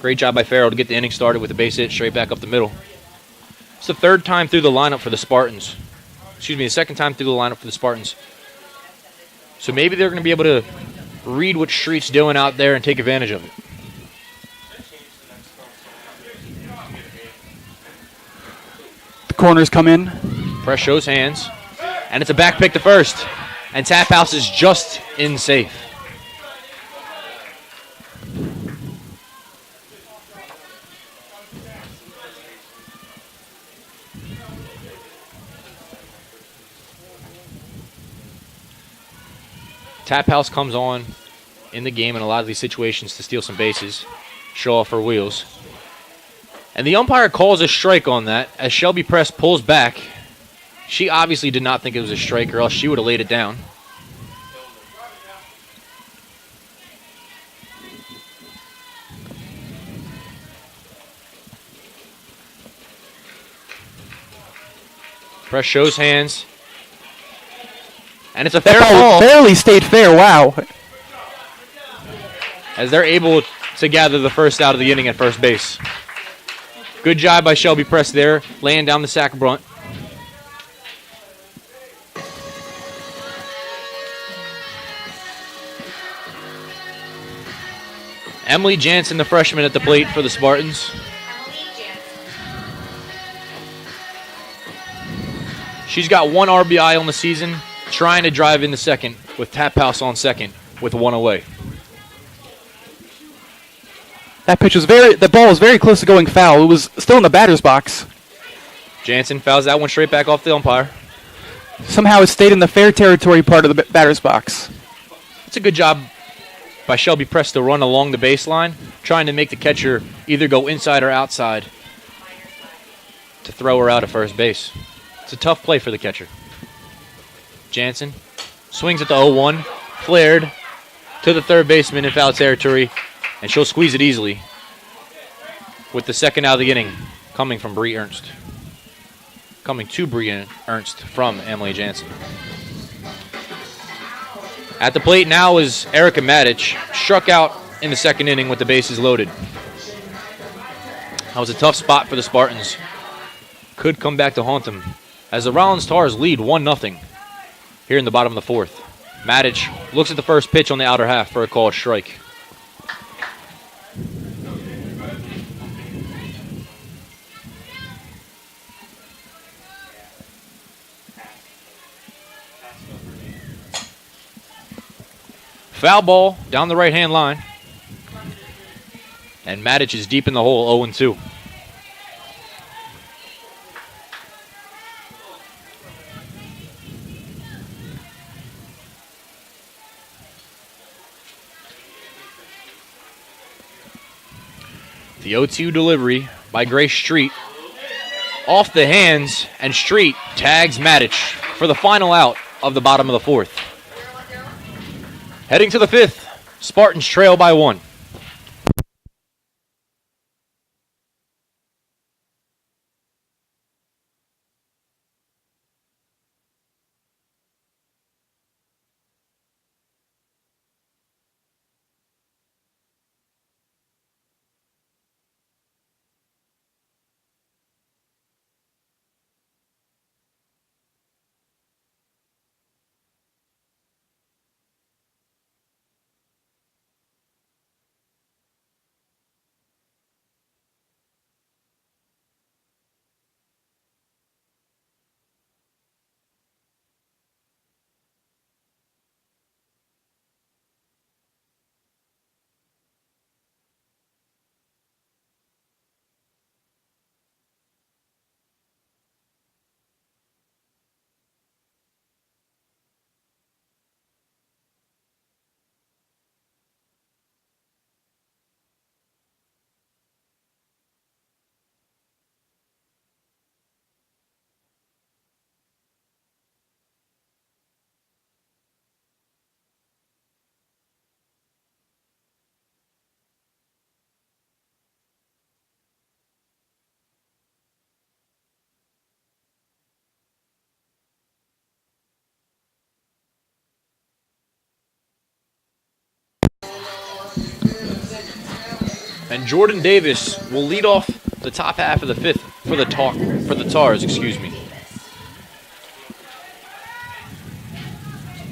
Great job by Farrell to get the inning started with a base hit straight back up the middle. It's the third time through the lineup for the Spartans. Excuse me, the second time through the lineup for the Spartans. So maybe they're going to be able to read what Street's doing out there and take advantage of it. The corners come in. Press shows hands. And it's a back pick to first. And Taphouse is just in safe. Taphouse comes on in the game in a lot of these situations to steal some bases, show off her wheels. And the umpire calls a strike on that as Shelby Press pulls back. She obviously did not think it was a strike or else she would have laid it down. Press shows hands. And it's a fair ball. Barely stayed fair, wow. As they're able to gather the first out of the inning at first base. Good job by Shelby Press there, laying down the sack bunt. Emily Jansen, the freshman at the plate for the Spartans. Emily Jansen. She's got one RBI on the season, trying to drive in the second with Taphouse on second with one away. That pitch was the ball was very close to going foul. It was still in the batter's box. Jansen fouls that one straight back off the umpire. Somehow it stayed in the fair territory part of the batter's box. It's a good job by Shelby Press to run along the baseline, trying to make the catcher either go inside or outside to throw her out at first base. It's a tough play for the catcher. Jansen swings at the 0-1, flared to the third baseman in foul territory, and she'll squeeze it easily with the second out of the inning coming from Bree Ernst. Coming to Bree Ernst from Emily Jansen. At the plate now is Erica Matic, struck out in the second inning with the bases loaded. That was a tough spot for the Spartans. Could come back to haunt them as the Rollins Tars lead 1-0 here in the bottom of the fourth. Matic looks at the first pitch on the outer half for a called strike. Foul ball down the right-hand line. And Matic is deep in the hole, 0-2. The 0-2 delivery by Grace Street. Off the hands, and Street tags Matic for the final out of the bottom of the fourth. Heading to the fifth, Spartans trail by 1. And Jordan Davis will lead off the top half of the fifth for the Tars, excuse me.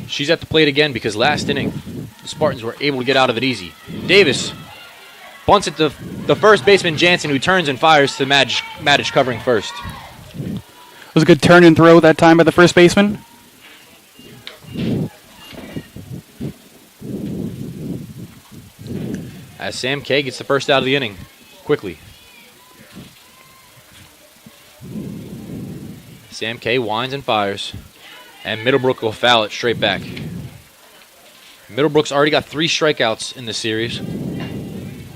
She's at the plate again because last inning, the Spartans were able to get out of it easy. Davis bunts it to the first baseman, Jansen, who turns and fires to Maddich covering first. It was a good turn and throw that time by the first baseman. As Sam K gets the first out of the inning quickly. Sam K winds and fires, and Middlebrook will foul it straight back. Middlebrook's already got 3 strikeouts in the series,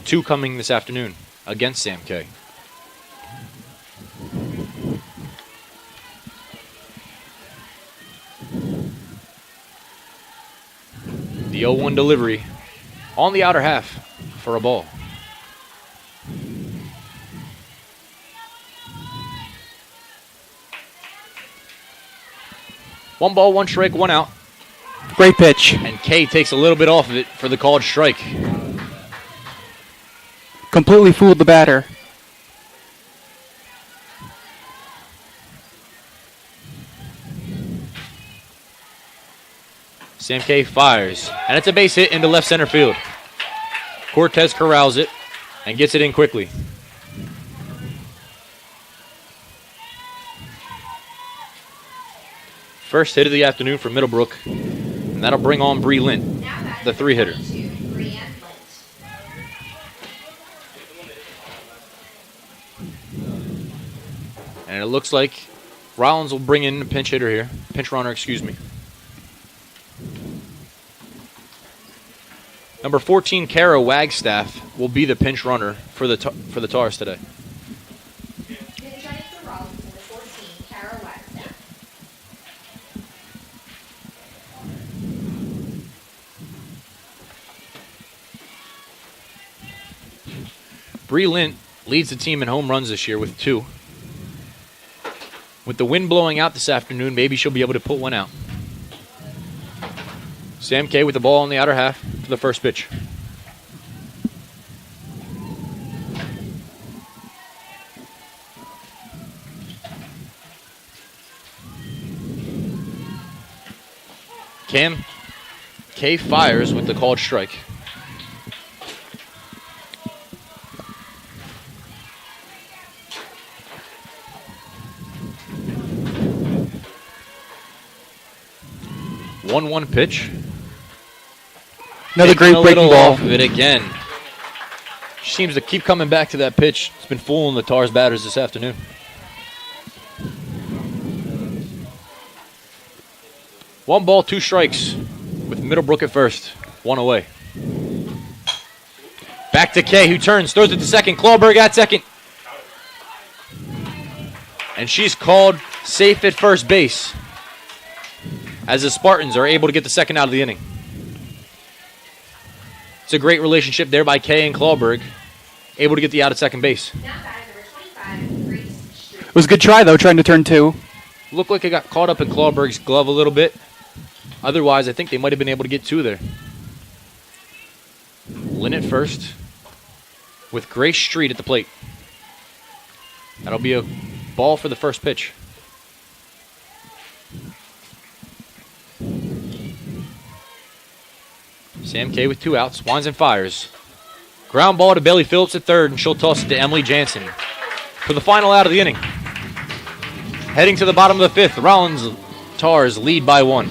2 coming this afternoon against Sam K. The 0-1 delivery on the outer half for a ball. One ball, 1 strike, 1 out. Great pitch. And K takes a little bit off of it for the called strike. Completely fooled the batter. Sam K fires, and it's a base hit into left center field. Cortez corrals it and gets it in quickly. First hit of the afternoon for Middlebrook, and that'll bring on Bree Lint, the 3-hitter. And it looks like Rollins will bring in a pinch hitter here, pinch runner, excuse me. Number 14, Kara Wagstaff, will be the pinch runner for the Tars today. Pinch running for Rollins, number 14, Kara Wagstaff. Bree Lint leads the team in home runs this year with 2. With the wind blowing out this afternoon, maybe she'll be able to put one out. Sam K with the ball on the outer half for the first pitch. Cam K fires with the called strike. One pitch. Another great Taking a breaking little ball. off of it again. She seems to keep coming back to that pitch. It's been fooling the Tars batters this afternoon. One ball, 2 strikes with Middlebrook at first. 1 away. Back to Kay, who turns, throws it to second. Clawberg at second. And she's called safe at first base as the Spartans are able to get the second out of the inning. It's a great relationship there by Kay and Clawberg, able to get the out at second base. Now batting number 25, Grace Street. It was a good try, though, trying to turn 2. Looked like it got caught up in Clawberg's glove a little bit. Otherwise, I think they might have been able to get 2 there. Lynn at first with Grace Street at the plate. That'll be a ball for the first pitch. Sam K with 2 outs, winds and fires. Ground ball to Bailey Phillips at third, and she'll toss it to Emily Jansen for the final out of the inning. Heading to the bottom of the 5th, Rollins Tars lead by 1.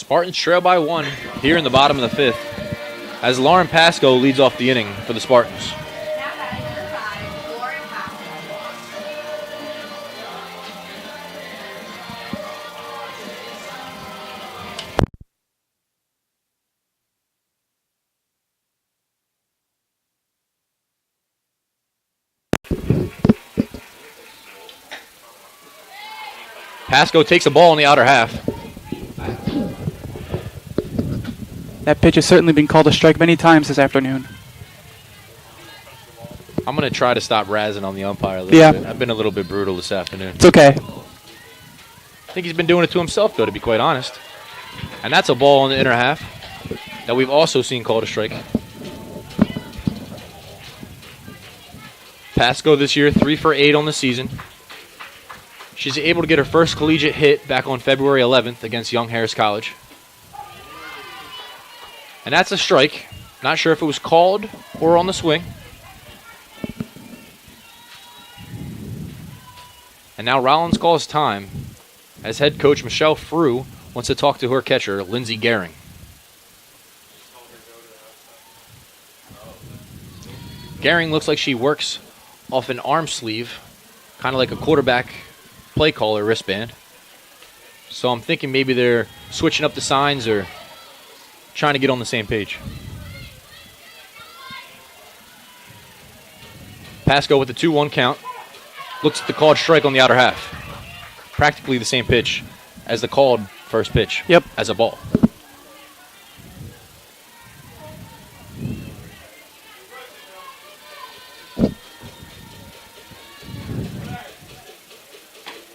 Spartans trail by 1 here in the bottom of the 5th as Lauren Pasco leads off the inning for the Spartans. Now batting number 5, Lauren Pasco. Pasco takes a ball in the outer half. That pitch has certainly been called a strike many times this afternoon. I'm going to try to stop razzing on the umpire a little Yeah. bit. I've been a little bit brutal this afternoon. It's okay. I think he's been doing it to himself, though, to be quite honest. And that's a ball in the inner half that we've also seen called a strike. Pasco this year, 3 for 8 on the season. She's able to get her first collegiate hit back on February 11th against Young Harris College. And that's a strike. Not sure if it was called or on the swing. And now Rollins calls time as head coach Michelle Frew wants to talk to her catcher, Lindsey Gehring. Gehring looks like she works off an arm sleeve, kind of like a quarterback play caller wristband. So I'm thinking maybe they're switching up the signs or trying to get on the same page. Pasco with the 2-1 count. Looks at the called strike on the outer half. Practically the same pitch as the called first pitch. Yep. As a ball.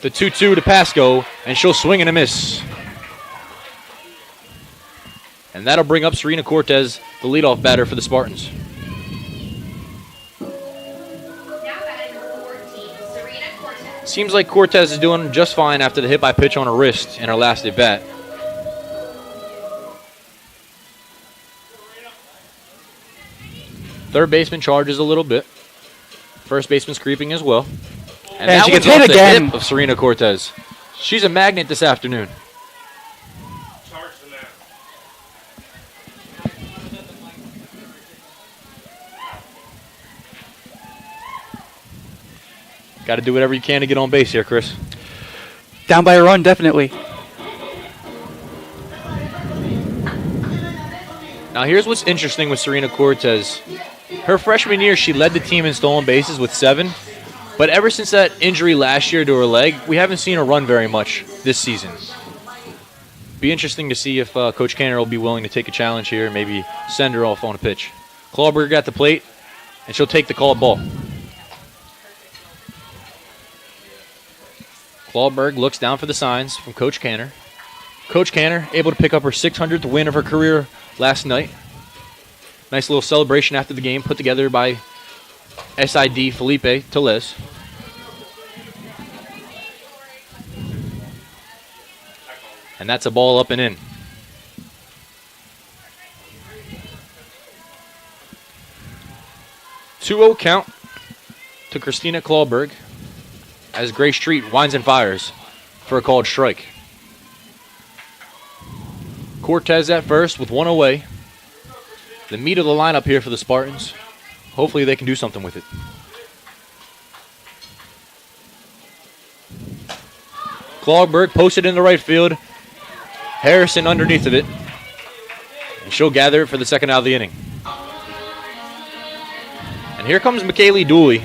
The 2-2 to Pasco, and she'll swing and a miss. And that'll bring up Serena Cortez, the leadoff batter for the Spartans. Now batting number 14, Serena Cortez. Seems like Cortez is doing just fine after the hit by pitch on her wrist in her last at bat. Third baseman charges a little bit. First baseman's creeping as well. And that she one's gets hit off the again. hip of Serena Cortez. She's a magnet this afternoon. Got to do whatever you can to get on base here, Chris. Down by a run, definitely. Now here's what's interesting with Serena Cortez. Her freshman year, she led the team in stolen bases with 7. But ever since that injury last year to her leg, we haven't seen her run very much this season. Be interesting to see if Coach Canner will be willing to take a challenge here and maybe send her off on a pitch. Clawberger at the plate, and she'll take the called ball. Clawberg looks down for the signs from Coach Canner. Coach Canner able to pick up her 600th win of her career last night. Nice little celebration after the game put together by SID Felipe Telez. And that's a ball up and in. Two-0 count to Christina Clawberg as Gray Street winds and fires for a called strike. Cortez at first with 1 away. The meat of the lineup here for the Spartans. Hopefully they can do something with it. Clawberg posted in the right field. Harrison underneath of it. And she'll gather it for the second out of the inning. And here comes McKaylee Dooley.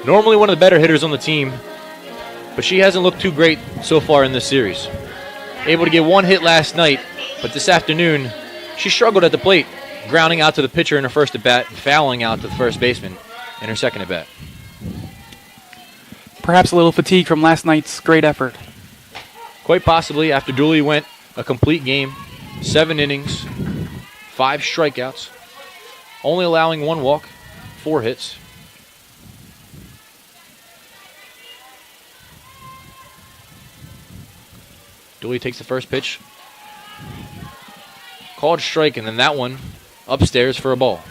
Normally one of the better hitters on the team, but she hasn't looked too great so far in this series. Able to get 1 hit last night, but this afternoon she struggled at the plate, grounding out to the pitcher in her first at-bat and fouling out to the first baseman in her second at-bat. Perhaps a little fatigue from last night's great effort. Quite possibly after Dooley went a complete game, 7 innings, 5 strikeouts, only allowing 1 walk, 4 hits. Dooley takes the first pitch. Called strike, and then that one upstairs for a ball.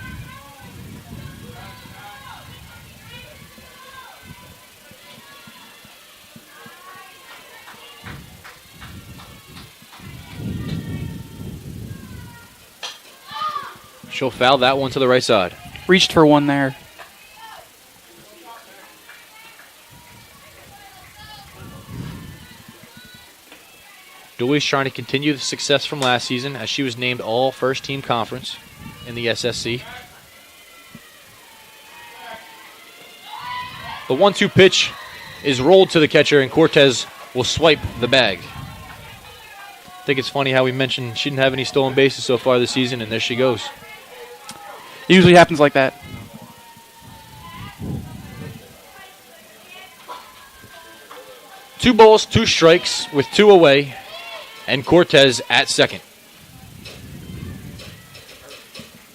She'll foul that one to the right side. Reached for one there. Dooley's trying to continue the success from last season as she was named all first-team conference in the SSC. The 1-2 pitch is rolled to the catcher, and Cortez will swipe the bag. I think it's funny how we mentioned she didn't have any stolen bases so far this season, and there she goes. It usually happens like that. Two balls, two strikes with two away, and Cortez at second.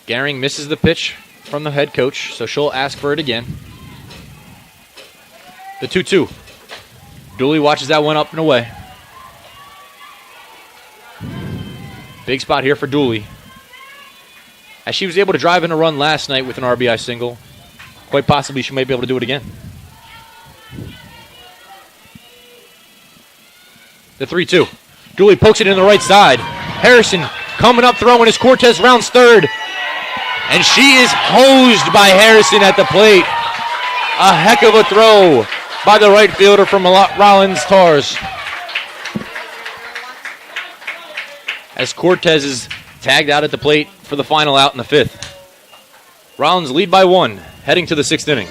Gehring misses the pitch from the head coach, so she'll ask for it again. The 2-2. Dooley watches that one up and away. Big spot here for Dooley. As she was able to drive in a run last night with an RBI single, quite possibly she might be able to do it again. The 3-2. Dooley pokes it in the right side. Harrison coming up throwing as Cortez rounds third. And she is hosed by Harrison at the plate. A heck of a throw by the right fielder from Rollins Tars. As Cortez is tagged out at the plate for the final out in the fifth. Rollins lead by one, heading to the sixth inning.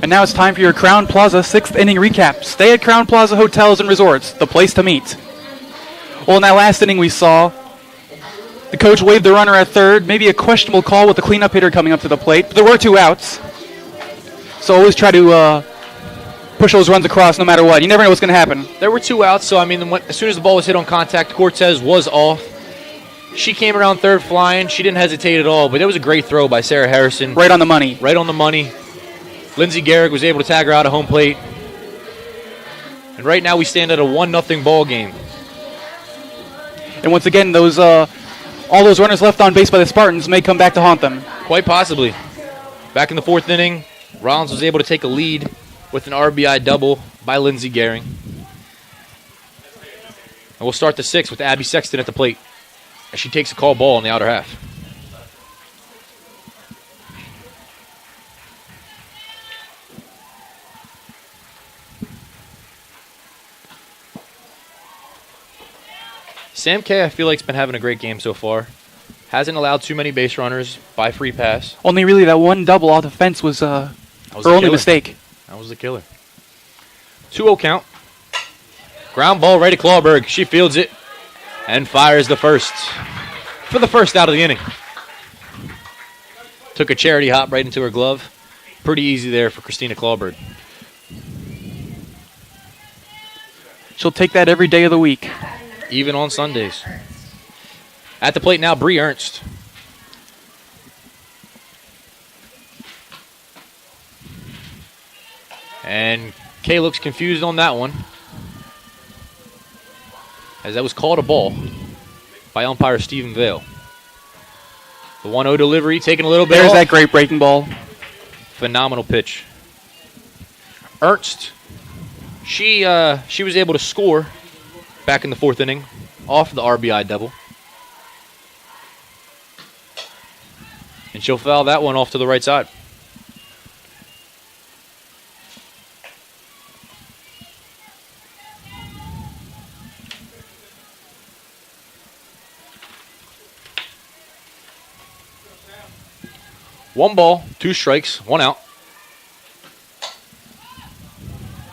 And now it's time for your Crown Plaza 6th inning recap. Stay at Crown Plaza Hotels and Resorts, the place to meet. Well, in that last inning we saw the coach waved the runner at third, maybe a questionable call with the cleanup hitter coming up to the plate, but there were two outs. So always try to push those runs across no matter what. You never know what's going to happen. There were two outs, so I mean, as soon as the ball was hit on contact, Cortez was off. She came around third flying. She didn't hesitate at all, but it was a great throw by Sarah Harrison. Right on the money. Right on the money. Lindsey Gehrig was able to tag her out of home plate. And right now we stand at a 1-0 ball game. And once again, those all those runners left on base by the Spartans may come back to haunt them. Quite possibly. Back in the fourth inning, Rollins was able to take a lead with an RBI double by Lindsey Gehrig. And we'll start the sixth with Abby Sexton at the plate as she takes a call ball in the outer half. Sam K, I feel like, has been having a great game so far. Hasn't allowed too many base runners by free pass. Only really that one double off the fence was her only mistake. That was the killer. 2-0 count. Ground ball right at Clawberg. She fields it and fires the first for the first out of the inning. Took a charity hop right into her glove. Pretty easy there for Christina Clawberg. She'll take that every day of the week. Even on Sundays. At the plate now, Bree Ernst. And Kay looks confused on that one, as that was called a ball by umpire Stephen Vale. The 1-0 delivery, taking a little bit There's off. that great breaking ball. Phenomenal pitch. Ernst, she was able to score back in the fourth inning off the RBI double. And she'll foul that one off to the right side. One ball, two strikes, one out.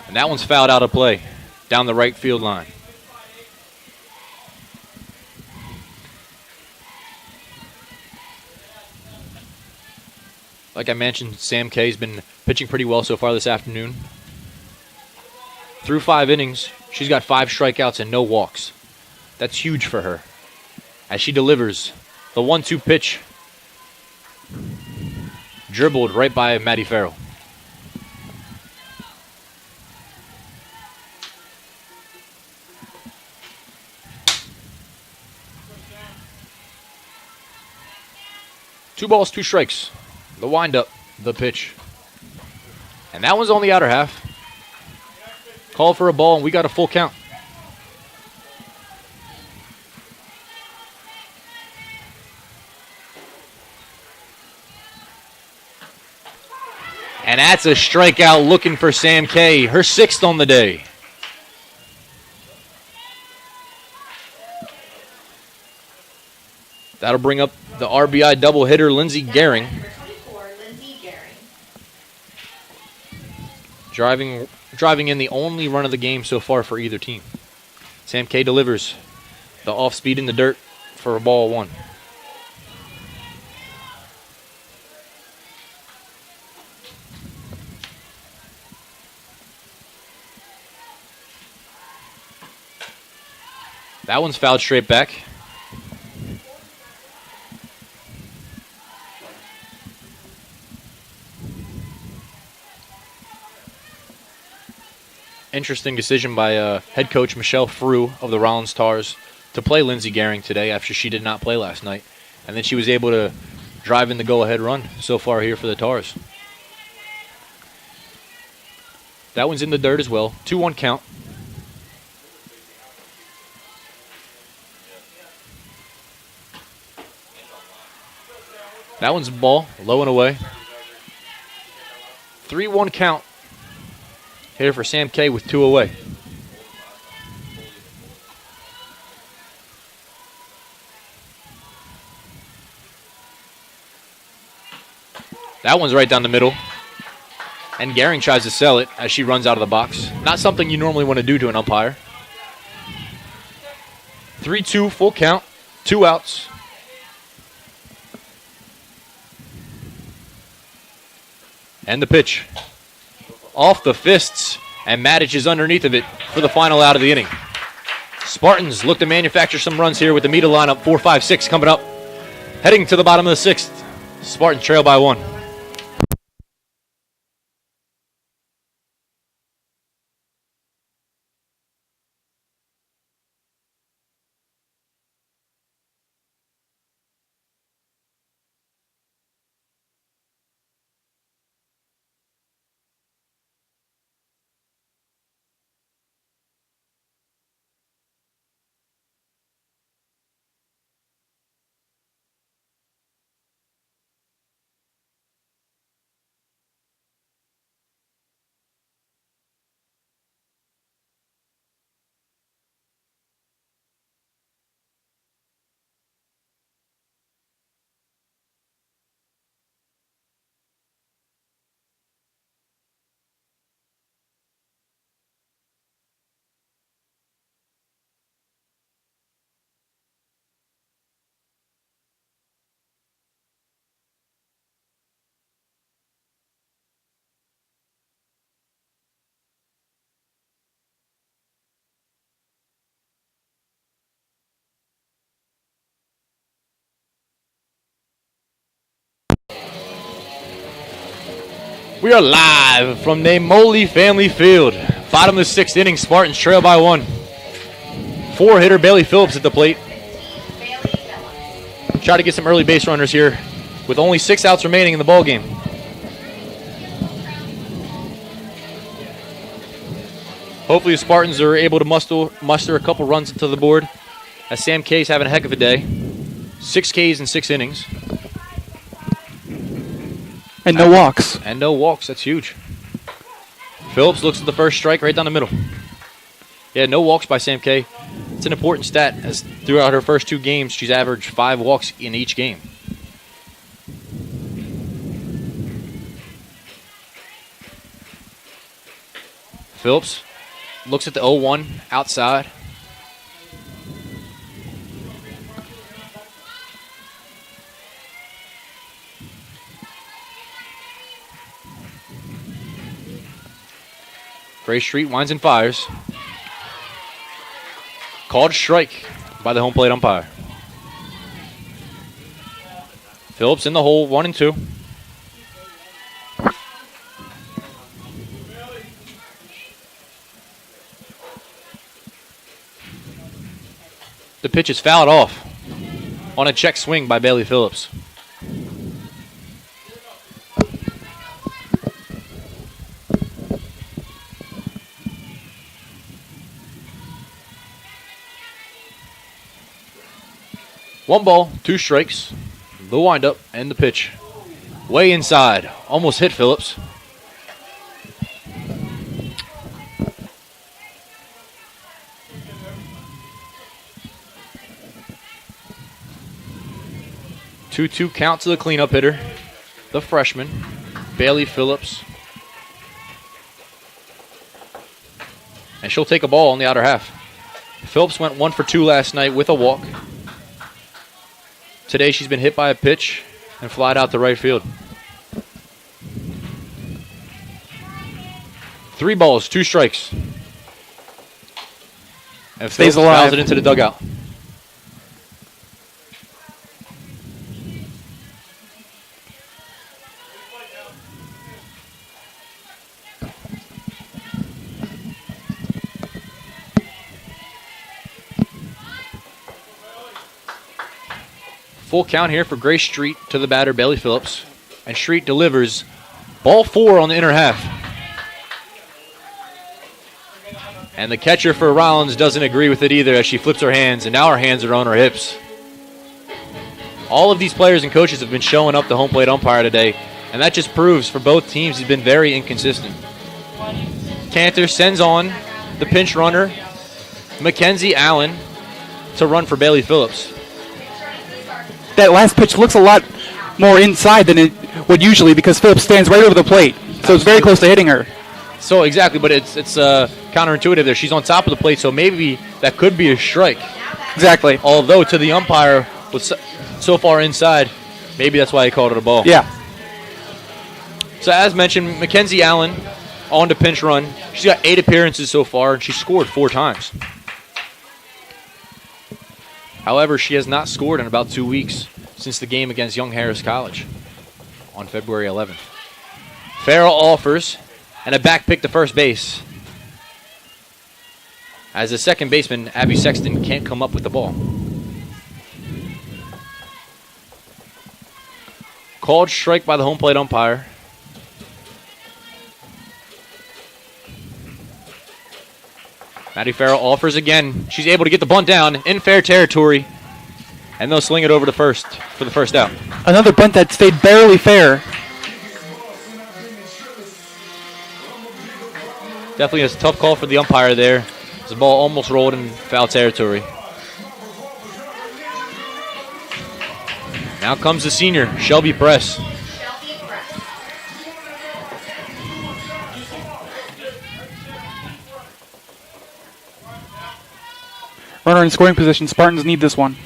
And that one's fouled out of play down the right field line. Like I mentioned, Sam Kay's been pitching pretty well so far this afternoon. Through 5 innings, she's got 5 strikeouts and no walks. That's huge for her. As she delivers the 1-2 pitch, dribbled right by Maddie Farrell. Two balls, 2 strikes. The windup, the pitch. And that one's on the outer half. Called for a ball, and we got a full count. And that's a strikeout looking for Sam Kay, her 6th on the day. That'll bring up the RBI double hitter, Lindsey Gehring. Number 24, Lindsey Gehring. Driving in the only run of the game so far for either team. Sam Kay delivers the off speed in the dirt for a ball 1. That one's fouled straight back. Interesting decision by head coach Michelle Frew of the Rollins Tars to play Lindsey Gehring today after she did not play last night. And then she was able to drive in the go-ahead run so far here for the Tars. That one's in the dirt as well. 2-1 count. That one's a ball, low and away. 3-1 count. Here for Sam Kay with 2 away. That one's right down the middle. And Gehring tries to sell it as she runs out of the box. Not something you normally want to do to an umpire. 3-2, full count, 2 outs. And the pitch. Off the fists, and Matic is underneath of it for the final out of the inning. Spartans look to manufacture some runs here with the Meta lineup, 4-5-6 coming up. Heading to the bottom of the 6th. Spartans trail by 1. We are live from Namoli Family Field. Bottom of the 6th inning, Spartans trail by 1. 4-hitter Bailey Phillips at the plate. Bailey Phillips. Try to get some early base runners here with only 6 outs remaining in the ball game. Hopefully the Spartans are able to muster a couple runs into the board as Sam Kay's having a heck of a day. 6 Ks in 6 innings. And no walks. And no walks. That's huge. Phillips looks at the first strike right down the middle. Yeah, no walks by Sam Kay. It's an important stat as throughout her first 2 games, she's averaged 5 walks in each game. Phillips looks at the 0-1 outside. Gray Street winds and fires. Called strike by the home plate umpire. Phillips in the hole, 1-2. The pitch is fouled off on a check swing by Bailey Phillips. One ball, 2 strikes. The windup and the pitch. Way inside. Almost hit Phillips. Two count to the cleanup hitter, the freshman, Bailey Phillips. And she'll take a ball on the outer half. Phillips went 1 for 2 last night with a walk. Today she's been hit by a pitch and flied out to right field. 3 balls, 2 strikes. And Stays Phillips alive. fouls it into the dugout. Full count here for Grace Street to the batter, Bailey Phillips. And Street delivers ball 4 on the inner half. And the catcher for Rollins doesn't agree with it either as she flips her hands, and now her hands are on her hips. All of these players and coaches have been showing up the home plate umpire today, and that just proves for both teams he's been very inconsistent. Cantor sends on the pinch runner, Mackenzie Allen, to run for Bailey Phillips. That last pitch looks a lot more inside than it would usually because Phillips stands right over the plate. So it's very close to hitting her. So exactly, but it's counterintuitive there. She's on top of the plate, so maybe that could be a strike. Exactly. Although to the umpire was so far inside, maybe that's why he called it a ball. Yeah. So as mentioned, Mackenzie Allen on to pinch run. She's got 8 appearances so far, and she scored 4 times. However, she has not scored in about 2 weeks since the game against Young Harris College on February 11th. Farrell offers, and a back pick to first base, as the second baseman, Abby Sexton, can't come up with the ball. Called strike by the home plate umpire. Maddie Farrell offers again. She's able to get the bunt down in fair territory, and they'll sling it over to first for the first out. Another bunt that stayed barely fair. Definitely a tough call for the umpire there. The ball almost rolled in foul territory. Now comes the senior, Shelby Press. Runner in scoring position. Spartans need this one.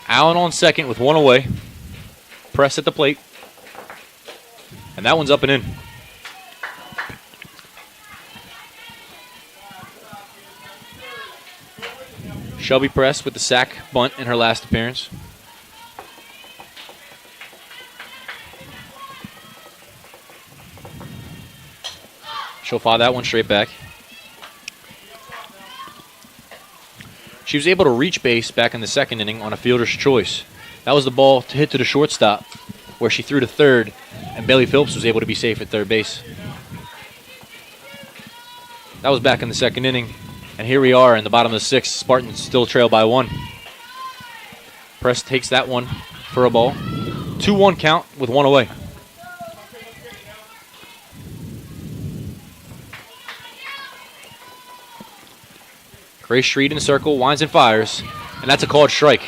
Allen on second with 1 away. Press at the plate. And that one's up and in. Shelby Press with the sack bunt in her last appearance. She'll fire that one straight back. She was able to reach base back in the second inning on a fielder's choice. That was the ball to hit to the shortstop, where she threw to third, and Bailey Phillips was able to be safe at third base. That was back in the second inning, and here we are in the bottom of the 6th. Spartans still trail by 1. Press takes that one for a ball. 2-1 count with 1 away. Grace Street in the circle, winds and fires, and that's a called strike.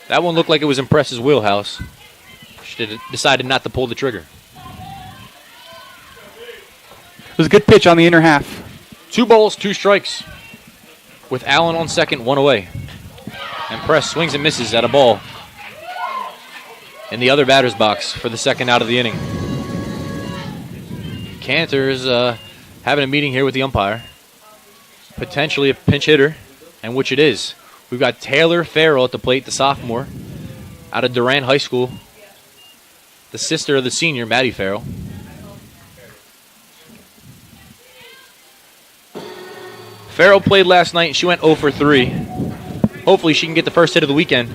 That one looked like it was in Press's wheelhouse. She decided not to pull the trigger. It was a good pitch on the inner half. 2 balls, 2 strikes, with Allen on second, 1 away. And Press swings and misses at a ball in the other batter's box for the second out of the inning. Cantor's having a meeting here with the umpire. Potentially a pinch hitter, and which it is. We've got Taylor Farrell at the plate, the sophomore, out of Durant High School. The sister of the senior, Maddie Farrell. Farrell played last night, and she went 0 for 3. Hopefully she can get the first hit of the weekend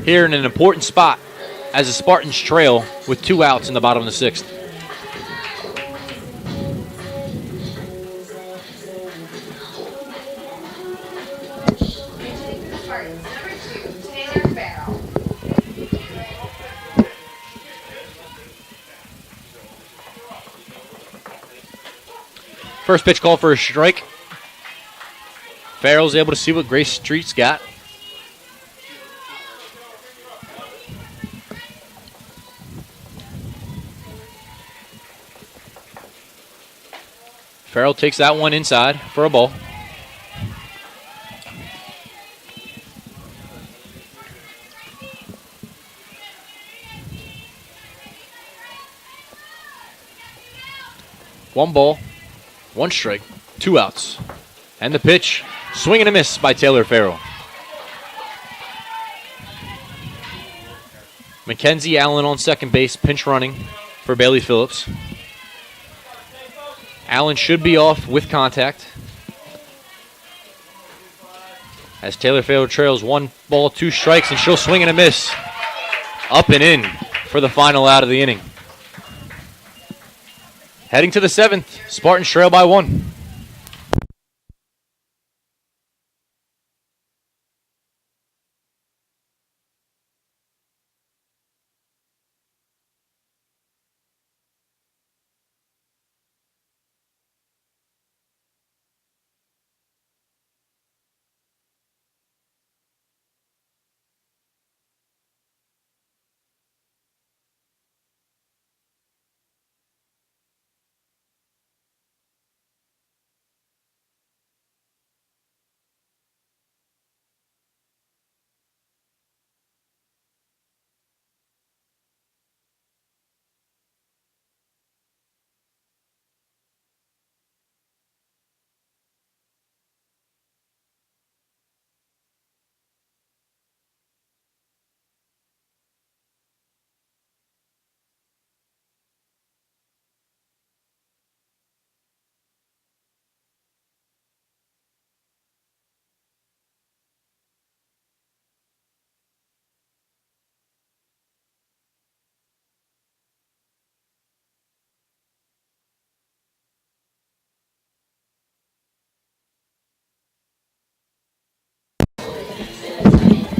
here in an important spot as the Spartans trail with 2 outs in the bottom of the 6th. Pitching for the Spartans, number 2, Taylor Farrell. First pitch called for a strike. Farrell's able to see what Grace Street's got. Farrell takes that one inside for a ball. One ball, 1 strike, 2 outs. And the pitch, swing and a miss by Taylor Farrell. Mackenzie Allen on second base, pinch running for Bailey Phillips. Allen should be off with contact, as Taylor Farrell trails 1 ball, 2 strikes, and she'll swing and a miss. Up and in for the final out of the inning. Heading to the 7th, Spartans trail by 1.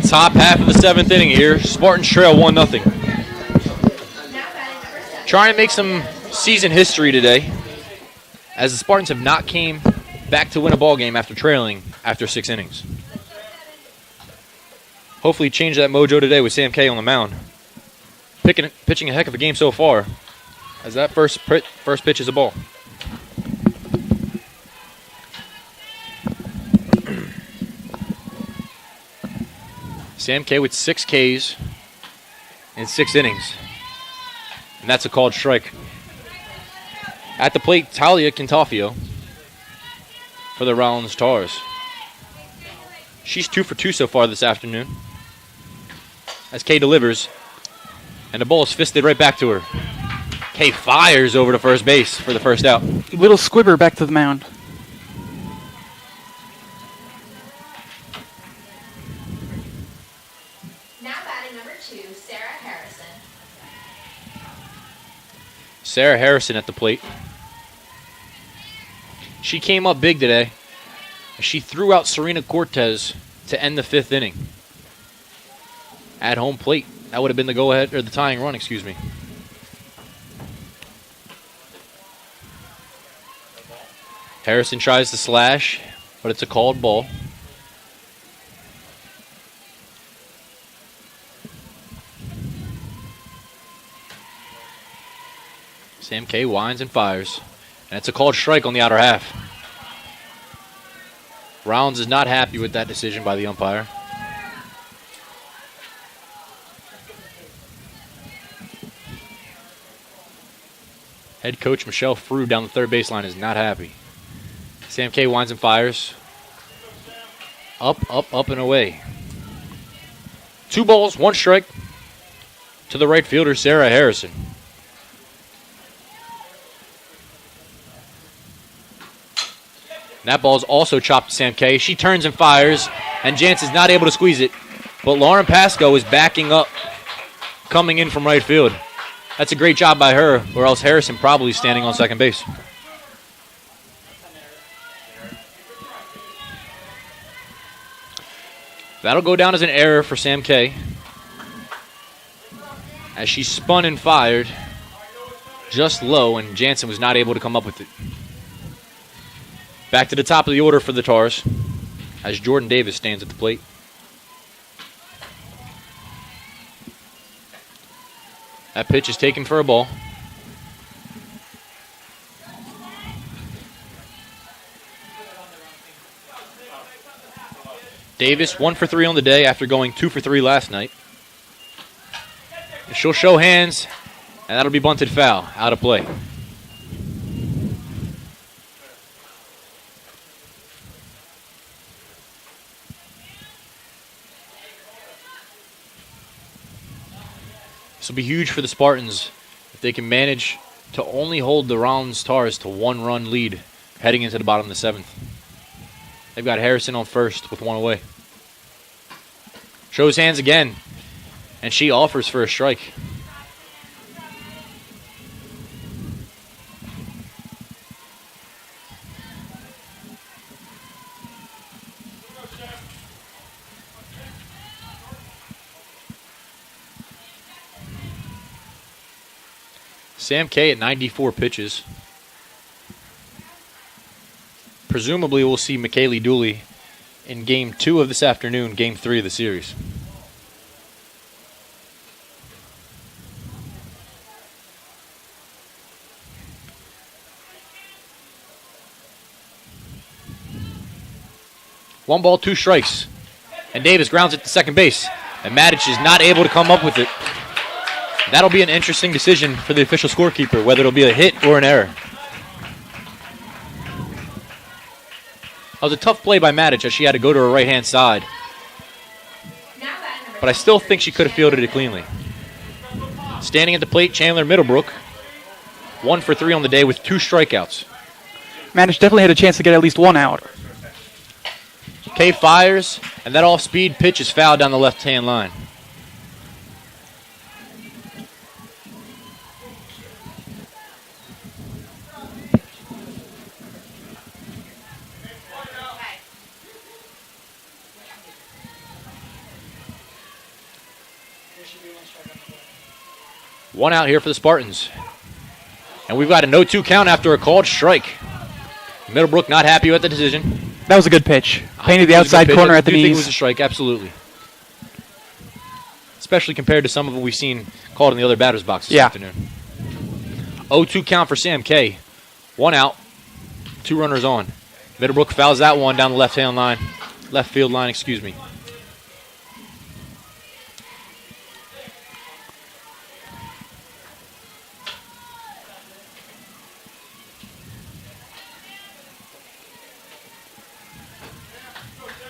Top half of the 7th inning here. Spartans trail 1-0. Now batting number 7. Trying to make some season history today, as the Spartans have not came back to win a ball game after trailing after 6 innings. Hopefully change that mojo today with Sam K on the mound. Pitching a heck of a game so far, as that first pitch is a ball. Sam K with 6 Ks in 6 innings. And that's a called strike. At the plate, Talia Quintafio for the Rollins Tars. She's 2 for 2 so far this afternoon, as K delivers, and the ball is fisted right back to her. K fires over to first base for the first out. Little squibber back to the mound. Now batting number 2, Sarah Harrison. Sarah Harrison at the plate. She came up big today. She threw out Serena Cortez to end the 5th inning. At home plate. That would have been the go-ahead, or the tying run, excuse me. Harrison tries to slash, but it's a called ball. Sam K winds and fires. And it's a called strike on the outer half. Rollins is not happy with that decision by the umpire. Head coach Michelle Frew down the third baseline is not happy. Sam K winds and fires. Up, and away. 2 balls, 1 strike to the right fielder, Sarah Harrison. And that ball is also chopped to Sam K. She turns and fires, and Jansen's not able to squeeze it. But Lauren Pasco is backing up, coming in from right field. That's a great job by her, or else Harrison probably standing on second base. That'll go down as an error for Sam K. As she spun and fired just low, and Jansen was not able to come up with it. Back to the top of the order for the Tars, as Jordan Davis stands at the plate. That pitch is taken for a ball. Davis 1 for 3 on the day after going 2 for 3 last night. She'll show hands, and that'll be bunted foul, out of play. This will be huge for the Spartans if they can manage to only hold the Rollins Tars to 1-run lead heading into the bottom of the 7th. They've got Harrison on first with 1 away. Shows hands again, and she offers for a strike. Sam K at 94 pitches. Presumably we'll see McKaylee Dooley in Game 2 of this afternoon, Game 3 of the series. One ball, 2 strikes. And Davis grounds it to second base. And Matic is not able to come up with it. That'll be an interesting decision for the official scorekeeper, whether it'll be a hit or an error. That was a tough play by Matic as she had to go to her right-hand side. But I still think she could have fielded it cleanly. Standing at the plate, Chandler Middlebrook. 1 for 3 on the day with 2 strikeouts. Matic definitely had a chance to get at least 1 out. K fires, and that off-speed pitch is fouled down the left-hand line. One out here for the Spartans. And we've got a 0-2 count after a called strike. Middlebrook not happy with the decision. That was a good pitch. Painted the outside corner at the I do think it knees. was a strike, absolutely. Especially compared to some of what we've seen called in the other batter's box this afternoon. 0-2 count for Sam K. 1 out, 2 runners on. Middlebrook fouls that one down the left field line, excuse me.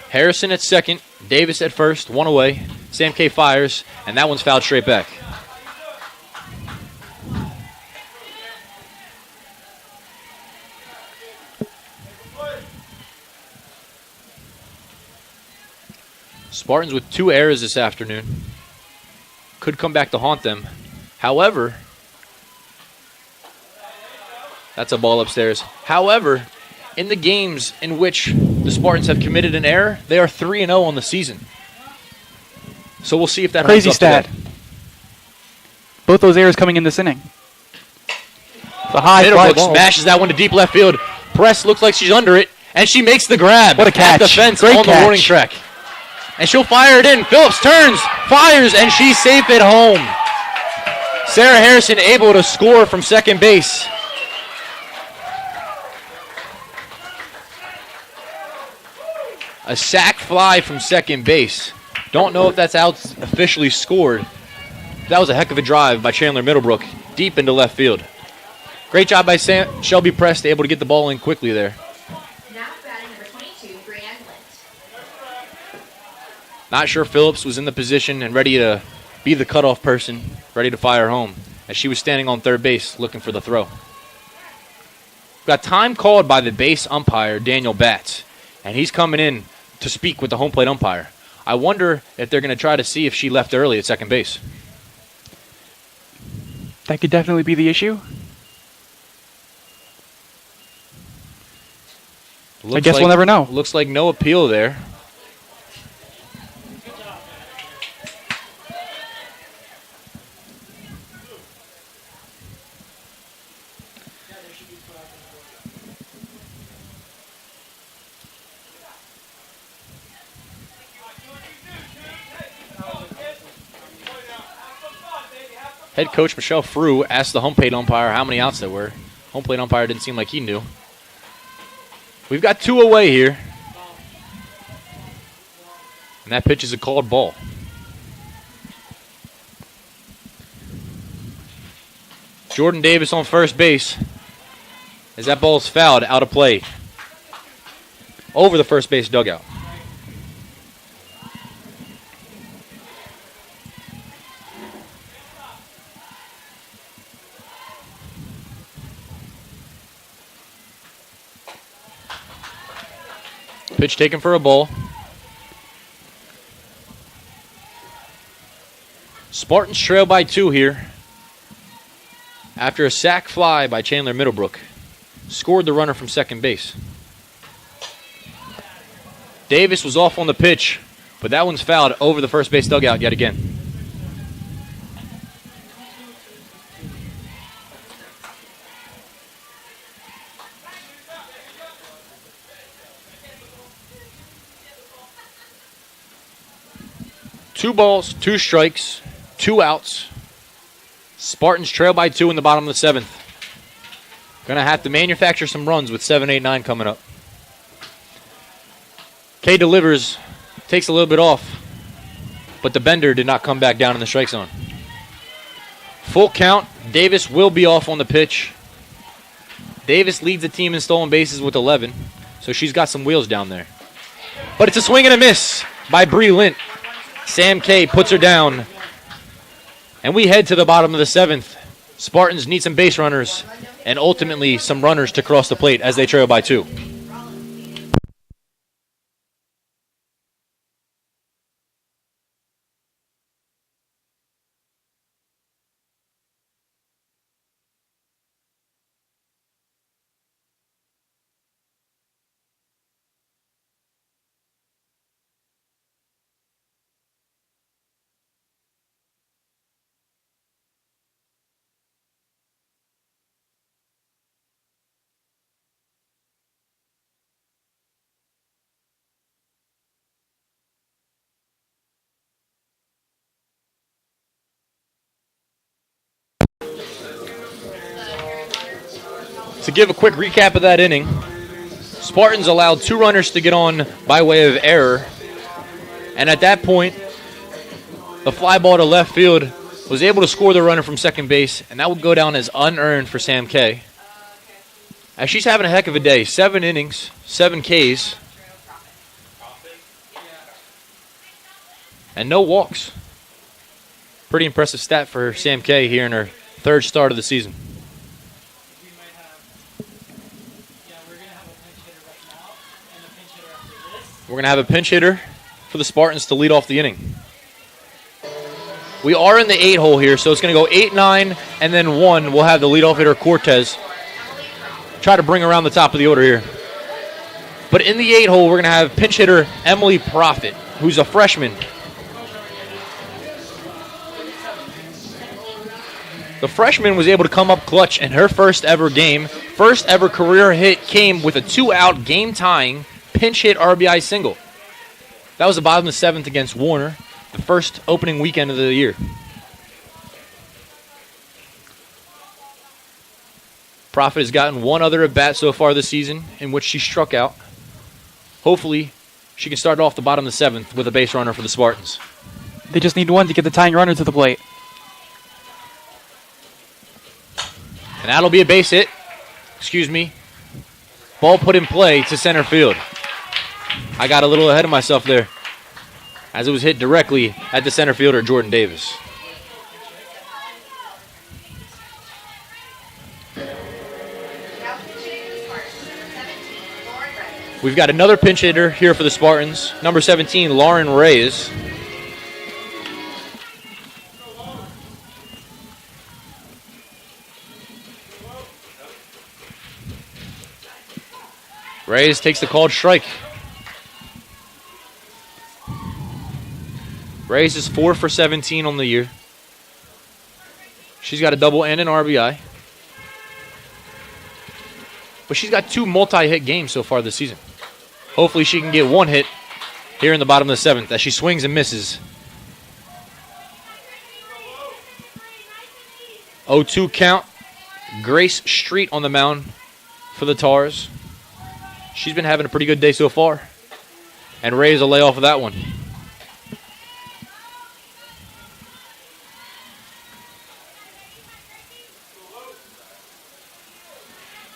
Harrison at second, Davis at first, 1 away. Sam K fires, and that one's fouled straight back. Spartans with 2 errors this afternoon. Could come back to haunt them. However, that's a ball upstairs. However, in the games in which the Spartans have committed an error, they are 3-0 on the season. So we'll see if that crazy holds up stat. today. Both those errors coming in this inning. The high fly Middlebrook ball. smashes that one to deep left field. Press looks like she's under it, and she makes the grab. What a catch. At the fence Great on catch. the warning track. And she'll fire it in. Phillips turns, fires, and she's safe at home. Sarah Harrison able to score from second base. A sac fly from second base. Don't know if that's out officially scored. That was a heck of a drive by Chandler Middlebrook deep into left field. Great job by Shelby Prest, able to get the ball in quickly there. Now batting number 22, Brianne Lint. Not sure Phillips was in the position and ready to be the cutoff person, ready to fire home, as she was standing on third base looking for the throw. Got time called by the base umpire, Daniel Batts, and he's coming in to speak with the home plate umpire. I wonder if they're going to try to see if she left early at second base. That could definitely be the issue. I guess we'll never know. Looks like no appeal there. Head coach Michelle Frew asked the home plate umpire how many outs there were. Home plate umpire didn't seem like he knew. We've got 2 away here. And that pitch is a called ball. Jordan Davis on first base. As that ball is fouled out of play. Over the first base dugout. Pitch taken for a ball. Spartans trail by 2 here. After a sac fly by Chandler Middlebrook. Scored the runner from second base. Davis was off on the pitch, but that one's fouled over the first base dugout yet again. Two balls, 2 strikes, 2 outs. Spartans trail by 2 in the bottom of the 7th. Gonna have to manufacture some runs with 7, 8, 9 coming up. Kay delivers, takes a little bit off, but the bender did not come back down in the strike zone. Full count. Davis will be off on the pitch. Davis leads the team in stolen bases with 11, so she's got some wheels down there. But it's a swing and a miss by Bree Lint. Sam Kay puts her down. And we head to the bottom of the 7th. Spartans need some base runners and ultimately some runners to cross the plate as they trail by 2. To give a quick recap of that inning, Spartans allowed 2 runners to get on by way of error. And at that point, the fly ball to left field was able to score the runner from second base, and that would go down as unearned for Sam Kay. As she's having a heck of a day, 7 innings, 7 Ks, and no walks. Pretty impressive stat for Sam Kay here in her 3rd start of the season. We're going to have a pinch hitter for the Spartans to lead off the inning. We are in the 8 hole here, so it's going to go 8, 9, and then 1. We'll have the leadoff hitter, Cortez, try to bring around the top of the order here. But in the 8 hole, we're going to have pinch hitter Emily Profit, who's a freshman. The freshman was able to come up clutch in her first ever game. First ever career hit came with a 2-out game-tying pinch hit RBI single. That was the bottom of the 7th against Warner, the first opening weekend of the year. Profit has gotten 1 other at bat so far this season in which she struck out. Hopefully, she can start off the bottom of the 7th with a base runner for the Spartans. They just need 1 to get the tying runner to the plate. And that'll be a base hit. Excuse me. Ball put in play to center field. I got a little ahead of myself there as it was hit directly at the center fielder, Jordan Davis. Now pitching the Spartans, number 17, Lauren Reyes. We've got another pinch hitter here for the Spartans, number 17, Lauren Reyes. Reyes takes the called strike. Reyes is 4 for 17 on the year. She's got a double and an RBI. But she's got 2 multi-hit games so far this season. Hopefully she can get 1 hit here in the bottom of the 7th as she swings and misses. 0-2 count. Grace Street on the mound for the Tars. She's been having a pretty good day so far. And Reyes will lay off of that one.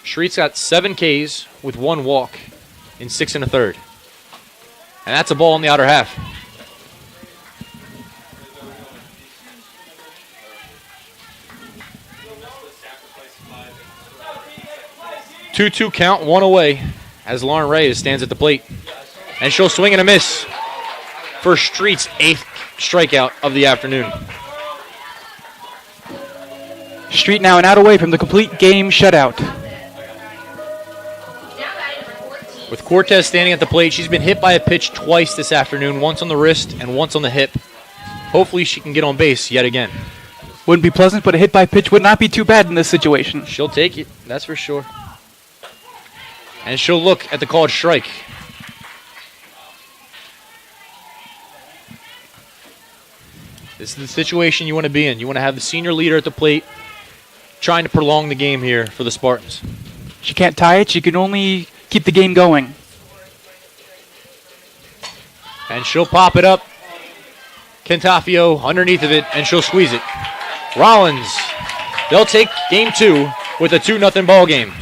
Street's got 7 Ks with 1 walk in 6 1/3. And that's a ball on the outer half. Two count, 1 away as Lauren Reyes stands at the plate. And she'll swing and a miss for Street's 8th strikeout of the afternoon. Street now an out away from the complete game shutout. With Cortez standing at the plate, she's been hit by a pitch twice this afternoon, once on the wrist and once on the hip. Hopefully she can get on base yet again. Wouldn't be pleasant, but a hit by pitch would not be too bad in this situation. She'll take it, that's for sure. And she'll look at the called strike. This is the situation you want to be in. You want to have the senior leader at the plate trying to prolong the game here for the Spartans. She can't tie it. She can only keep the game going. And she'll pop it up. Kentafio underneath of it, and she'll squeeze it. Rollins, they'll take game 2 with a 2-0 ball game.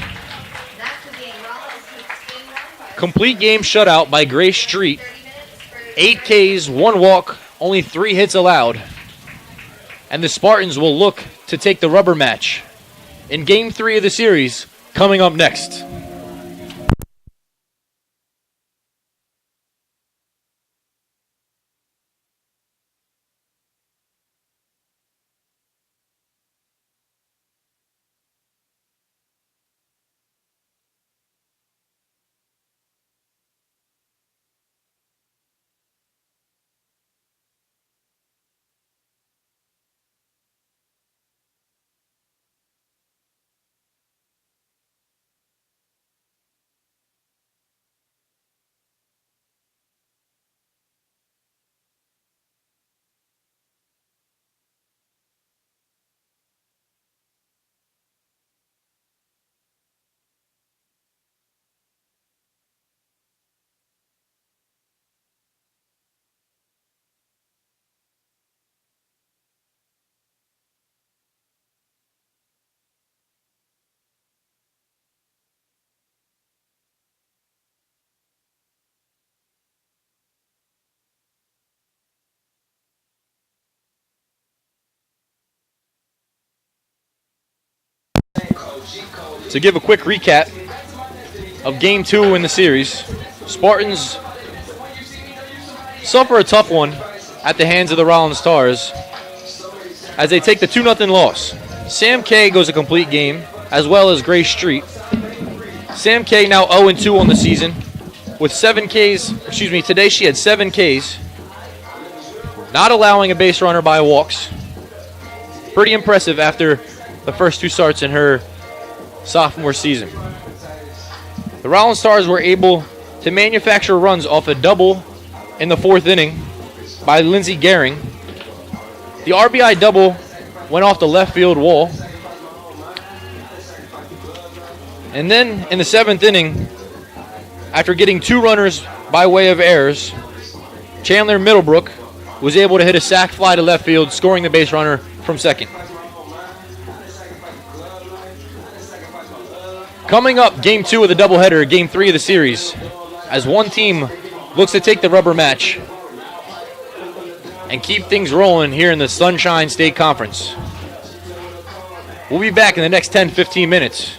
That's the game. Rollins takes game 1 by Complete game shutout by Grace Street. 8 Ks, 1 walk, only 3 hits allowed. And the Spartans will look to take the rubber match in game 3 of the series coming up next. To give a quick recap of game 2 in the series, Spartans suffer a tough one at the hands of the Rollins Stars as they take the 2-0 loss. Sam K goes a complete game, as well as Grace Street. Sam K now 0-2 on the season with 7 Ks. Excuse me, today she had 7 Ks, not allowing a base runner by walks. Pretty impressive after the first 2 starts in her sophomore season. The Rollins Stars were able to manufacture runs off a double in the 4th inning by Lindsey Gehring. The RBI double went off the left field wall. And then in the 7th inning, after getting 2 runners by way of errors, Chandler Middlebrook was able to hit a sac fly to left field, scoring the base runner from second. Coming up, game 2 of the doubleheader, game 3 of the series, as one team looks to take the rubber match and keep things rolling here in the Sunshine State Conference. We'll be back in the next 10-15 minutes.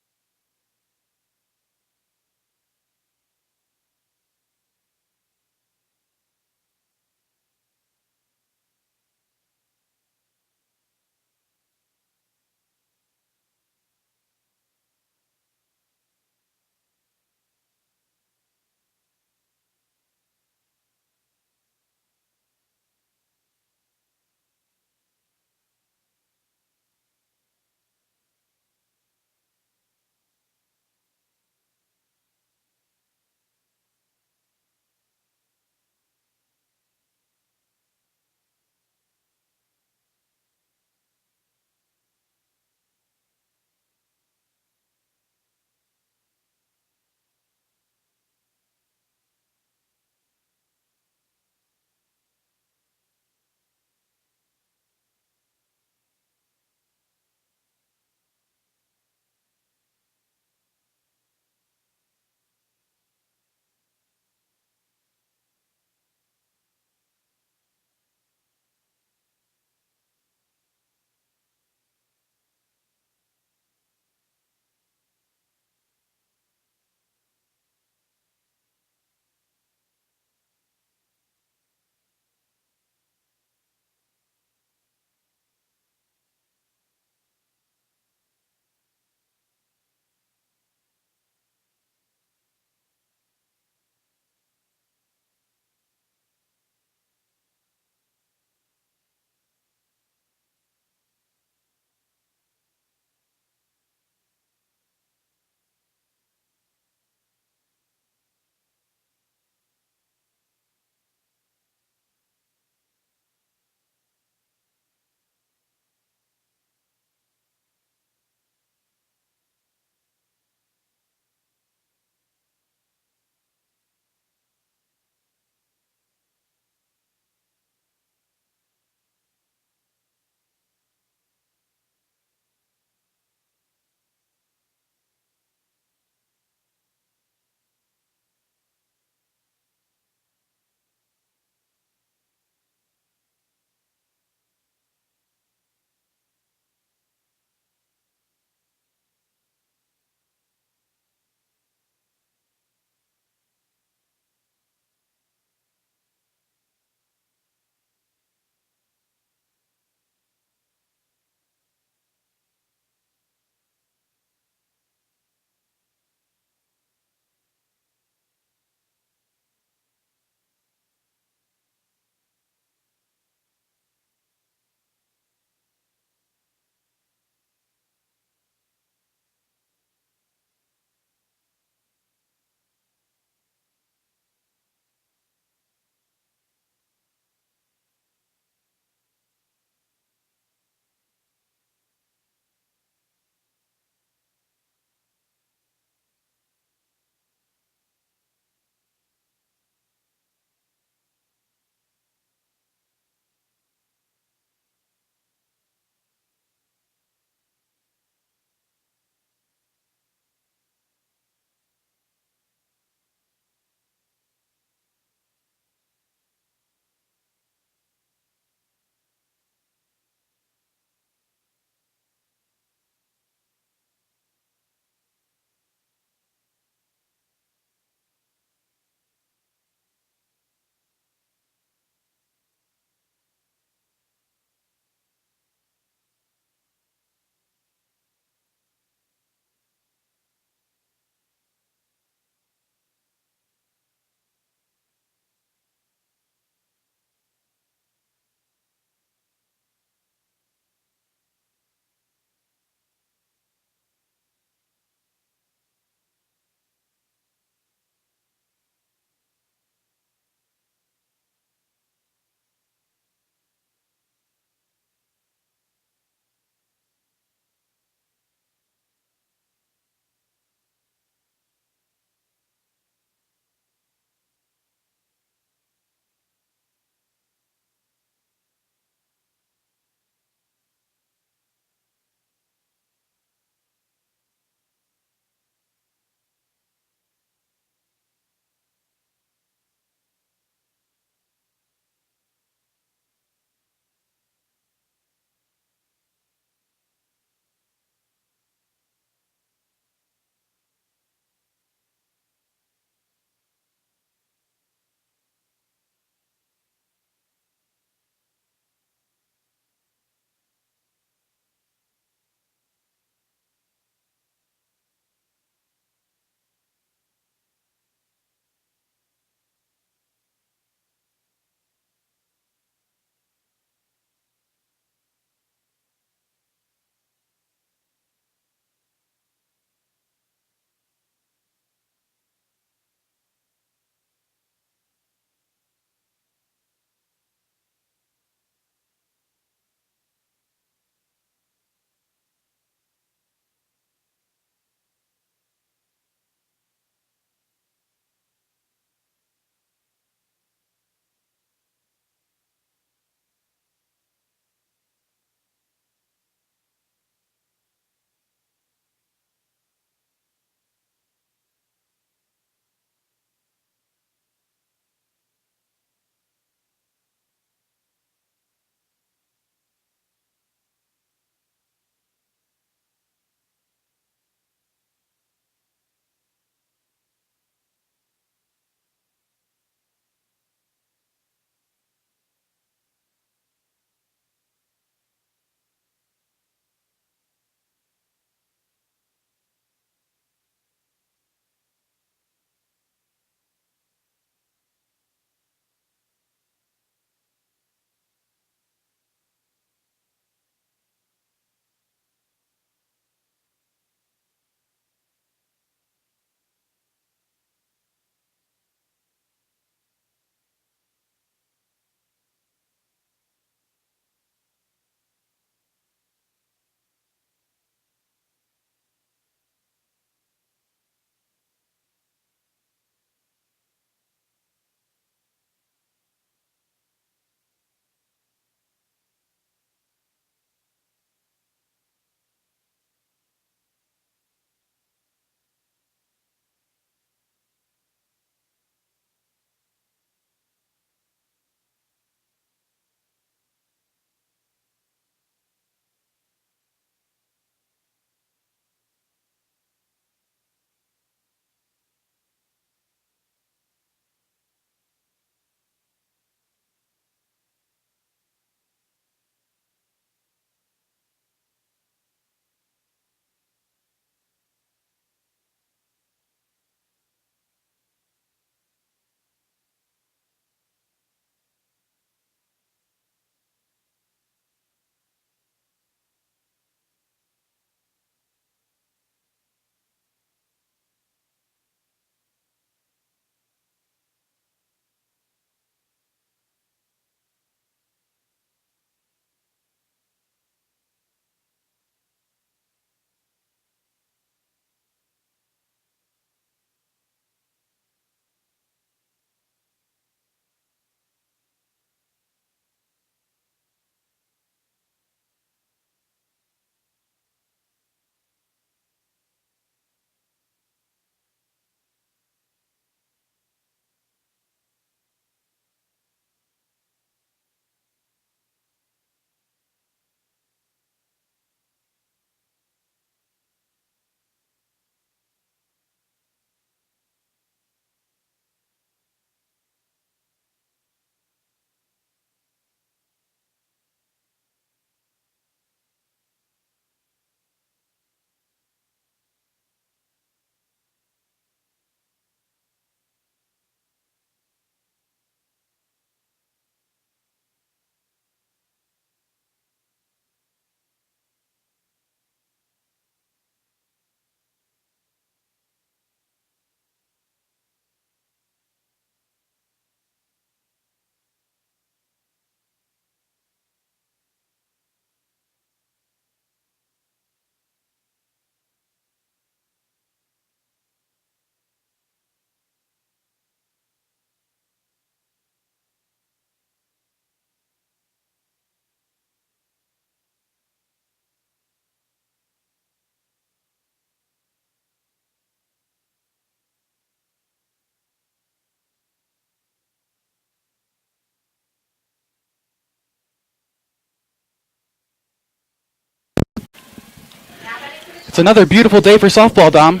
It's another beautiful day for softball, Dom.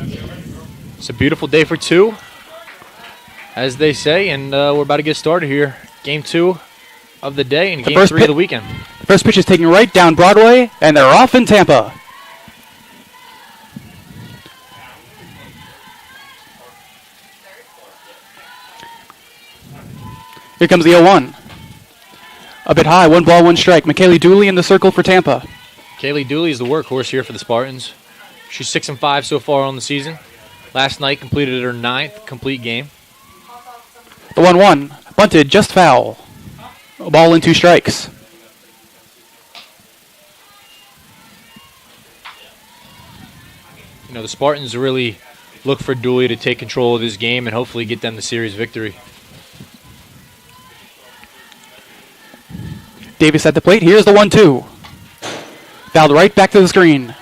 It's a beautiful day for two, as they say, and we're about to get started here. Game 2 of the day and game 3 of the weekend. First pitch is taken right down Broadway, and they're off in Tampa. Here comes the 0-1. A bit high, 1 ball, 1 strike. McKaylee Dooley in the circle for Tampa. Kaylee Dooley is the workhorse here for the Spartans. She's 6-5 so far on the season. Last night completed her 9th complete game. The 1-1, bunted, just foul. A ball and 2 strikes. You know, the Spartans really look for Dooley to take control of this game and hopefully get them the series victory. Davis at the plate. Here's the 1-2. Fouled right back to the screen.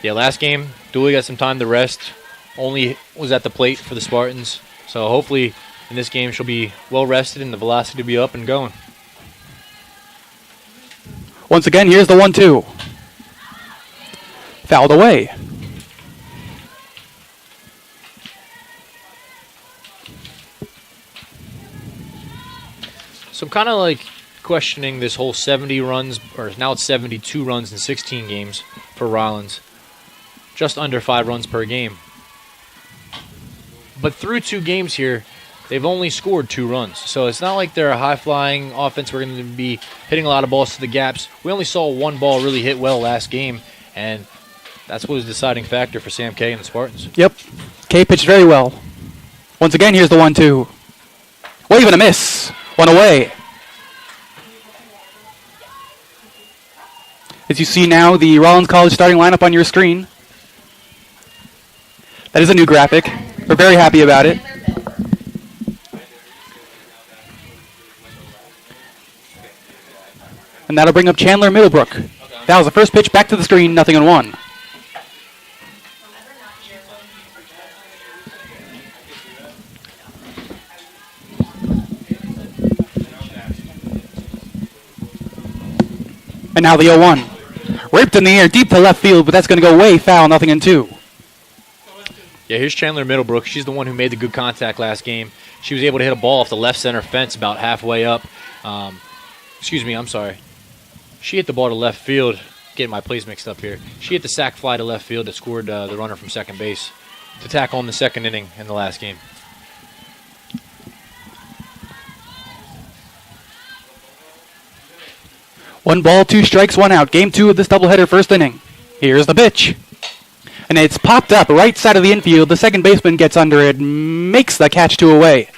Yeah, last game, Dooley got some time to rest. Only was at the plate for the Spartans. So hopefully in this game she'll be well rested and the velocity will be up and going. Once again, here's the 1-2. Fouled away. So I'm kind of like questioning this whole 70 runs, or now it's 72 runs in 16 games for Rollins. Just under 5 runs per game. But through 2 games here, they've only scored 2 runs. So it's not like they're a high-flying offense. We're going to be hitting a lot of balls to the gaps. We only saw 1 ball really hit well last game, and that's what was the deciding factor for Sam K and the Spartans. Yep. K pitched very well. Once again, here's the 1-2. Wave and a miss. 1 away. As you see now, the Rollins College starting lineup on your screen. That is a new graphic. We're very happy about it. And that'll bring up Chandler Middlebrook. That was the first pitch back to the screen, 0-1. And now the 0-1. Raped in the air, deep to left field, but that's going to go way foul, 0-2. Yeah, here's Chandler Middlebrook. She's the one who made the good contact last game. She was able to hit a ball off the left center fence about halfway up. Excuse me, I'm sorry. She hit the ball to left field. Getting my plays mixed up here. She hit the sac fly to left field that scored the runner from second base to tackle in the second inning in the last game. One ball, 2 strikes, 1 out. Game 2 of this doubleheader, first inning. Here's the pitch. And it's popped up right side of the infield. The second baseman gets under it, makes the catch 2 away.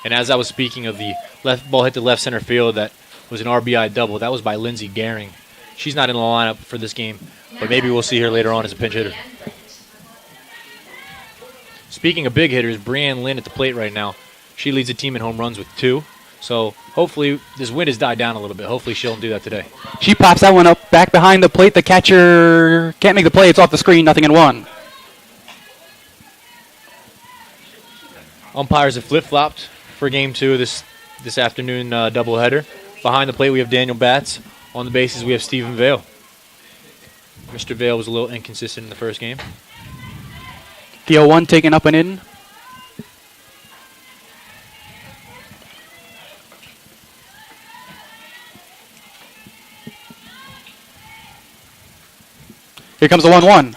And as I was speaking of the left ball hit to left center field, that was an RBI double. That was by Lindsey Gehring. She's not in the lineup for this game, but maybe we'll see her later on as a pinch hitter. Speaking of big hitters, Brianne Lynn at the plate right now. She leads the team in home runs with 2. So hopefully this wind has died down a little bit. Hopefully she'll do that today. She pops that one up back behind the plate. The catcher can't make the play. It's off the screen, 0-1. Umpires have flip-flopped for game 2 of this afternoon doubleheader. Behind the plate we have Daniel Batts. On the bases we have Stephen Vale. Mr. Vale was a little inconsistent in the first game. The 0-1 taken up and in. Here comes the 1-1.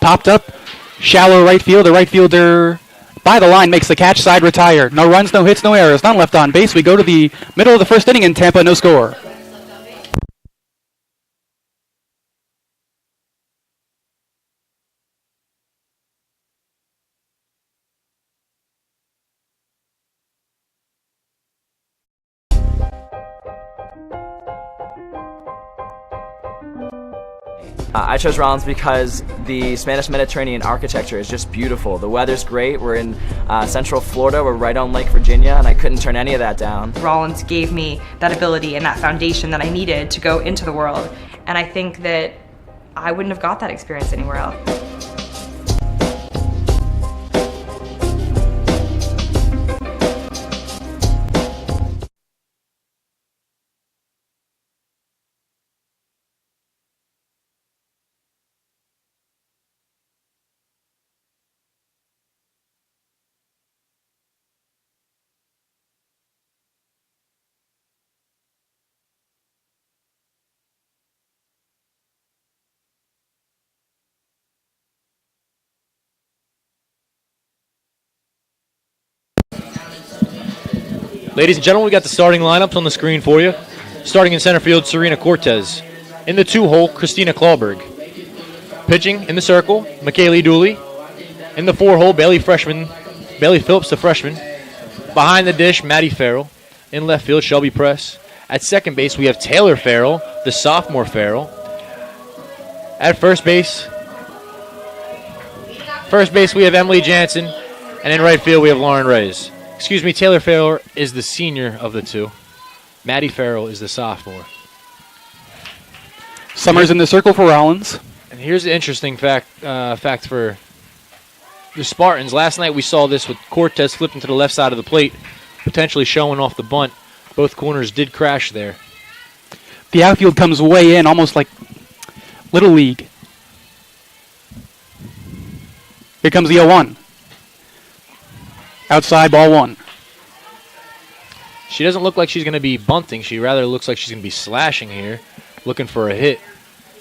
Popped up, shallow right field. The right fielder by the line makes the catch, side retire. No runs, no hits, no errors. None left on base. We go to the middle of the first inning in Tampa, no score. I chose Rollins because the Spanish Mediterranean architecture is just beautiful. The weather's great. We're in Central Florida. We're right on Lake Virginia, and I couldn't turn any of that down. Rollins gave me that ability and that foundation that I needed to go into the world. And I think that I wouldn't have got that experience anywhere else. Ladies and gentlemen, we got the starting lineups on the screen for you. Starting in center field, Serena Cortez. In the 2-hole, Christina Klauberg. Pitching in the circle, McKaylee Dooley. In the 4-hole, Bailey Phillips, the freshman. Behind the dish, Maddie Farrell. In left field, Shelby Press. At second base, we have Taylor Farrell, the sophomore Farrell. At first base, we have Emily Jansen. And in right field, we have Lauren Reyes. Excuse me, Taylor Farrell is the senior of the two. Maddie Farrell is the sophomore. Summers in the circle for Rollins. And here's the interesting fact for the Spartans. Last night we saw this with Cortez flipping to the left side of the plate, potentially showing off the bunt. Both corners did crash there. The outfield comes way in, almost like Little League. Here comes the 0-1. Outside, ball 1. She doesn't look like she's going to be bunting. She rather looks like she's going to be slashing here, looking for a hit.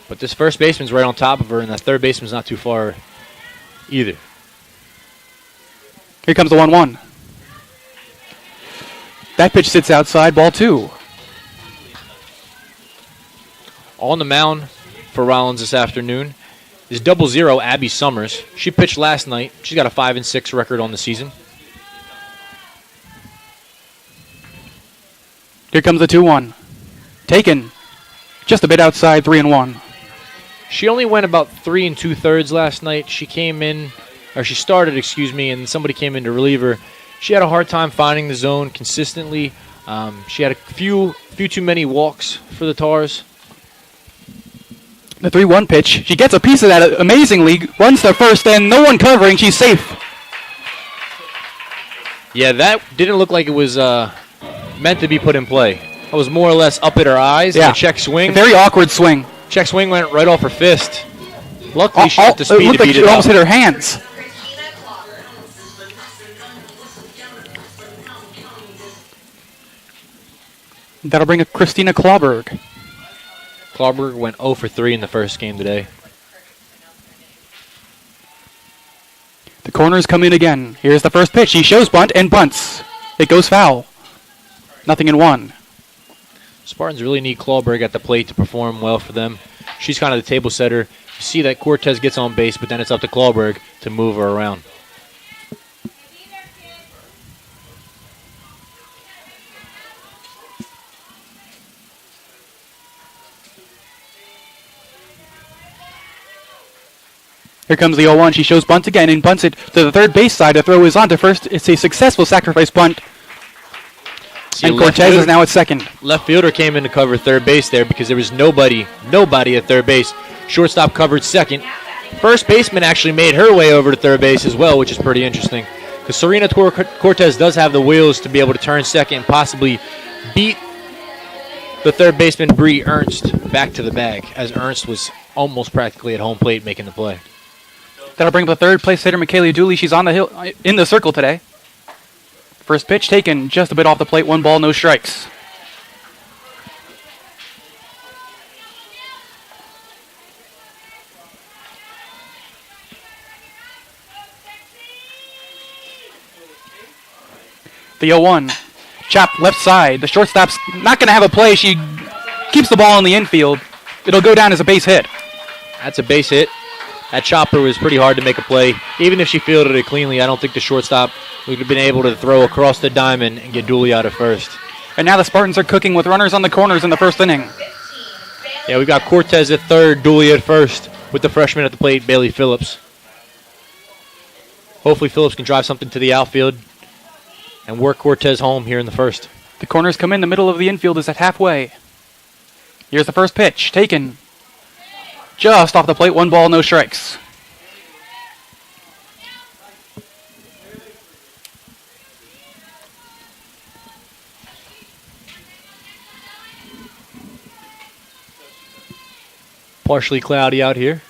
But this first baseman's right on top of her, and that third baseman's not too far either. Here comes the 1-1. That pitch sits outside, ball 2. On the mound for Rollins this afternoon is 00 Abby Summers. She pitched last night. She's got a 5-6 record on the season. Here comes the 2-1. Taken. Just a bit outside, 3-1. She only went about 3 2/3 last night. She started, and somebody came in to relieve her. She had a hard time finding the zone consistently. She had a few too many walks for the Tars. The 3-1 pitch. She gets a piece of that amazingly. Runs to first, and no one covering. She's safe. Yeah, that didn't look like it was meant to be put in play. It was more or less up at her eyes. Yeah. And a check swing. A very awkward swing. Check swing went right off her fist. Luckily, she got the It speed looked to like beat she it almost up. hit her hands. That'll bring up Christina Klauberg. Klauberg went 0 for 3 in the first game today. The corners come in again. Here's the first pitch. He shows bunt and bunts. It goes foul. 0-1. Spartans really need Klauberg at the plate to perform well for them. She's kind of the table setter. You see that Cortez gets on base, but then it's up to Klauberg to move her around. Here comes the 0-1. She shows bunt again and bunts it to the third base side. The throw is on to first. It's a successful sacrifice bunt. And Cortez is now at second. Left fielder came in to cover third base there because there was nobody at third base. Shortstop covered second. First baseman actually made her way over to third base as well, which is pretty interesting. Because Serena Cortez does have the wheels to be able to turn second and possibly beat the third baseman, Bree Ernst, back to the bag, as Ernst was almost practically at home plate making the play. That'll bring up the third place hitter, McKaylee Dooley. She's on the hill in the circle today. First pitch taken just a bit off the plate. 1 ball, no strikes. The 0-1. Chop left side. The shortstop's not going to have a play. She keeps the ball in the infield. It'll go down as a base hit. That's a base hit. That chopper was pretty hard to make a play. Even if she fielded it cleanly, I don't think the shortstop would have been able to throw across the diamond and get Dooley out at first. And now the Spartans are cooking with runners on the corners in the first inning. Yeah, we got Cortez at third, Dooley at first, with the freshman at the plate, Bailey Phillips. Hopefully Phillips can drive something to the outfield and work Cortez home here in the first. The corners come in. The middle of the infield is at halfway. Here's the first pitch. Taken. Just off the plate. 1 ball, no strikes. Partially cloudy out here.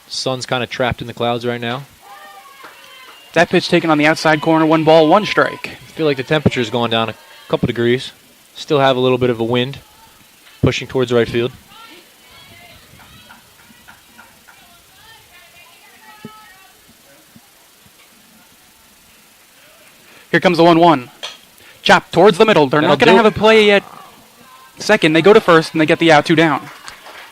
Sun's kind of trapped in the clouds right now. That pitch taken on the outside corner. 1 ball, 1 strike. I feel like the temperature's gone down a couple degrees. Still have a little bit of a wind pushing towards right field. Here comes the 1-1. Chop towards the middle. They're not That'll going to do have a play at second. They go to first, and they get the out, 2 down.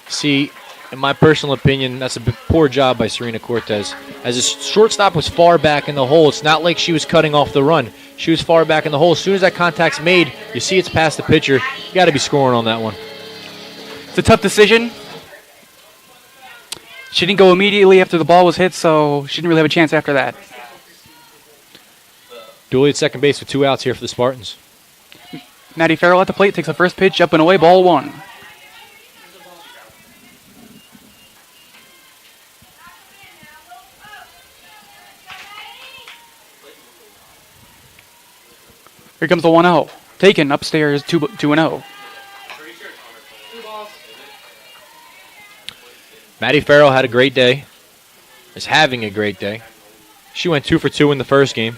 See, in my personal opinion, that's a poor job by Serena Cortez. As the shortstop was far back in the hole, it's not like she was cutting off the run. She was far back in the hole. As soon as that contact's made, you see it's past the pitcher. You got to be scoring on that one. It's a tough decision. She didn't go immediately after the ball was hit, so she didn't really have a chance after that. Dooley at second base with 2 outs here for the Spartans. Maddie Farrell at the plate takes the first pitch, up and away, ball 1. Here comes the 1-0. Taken upstairs, 2-0. Maddie Farrell had a great day. Is having a great day. She went 2 for 2 in the first game,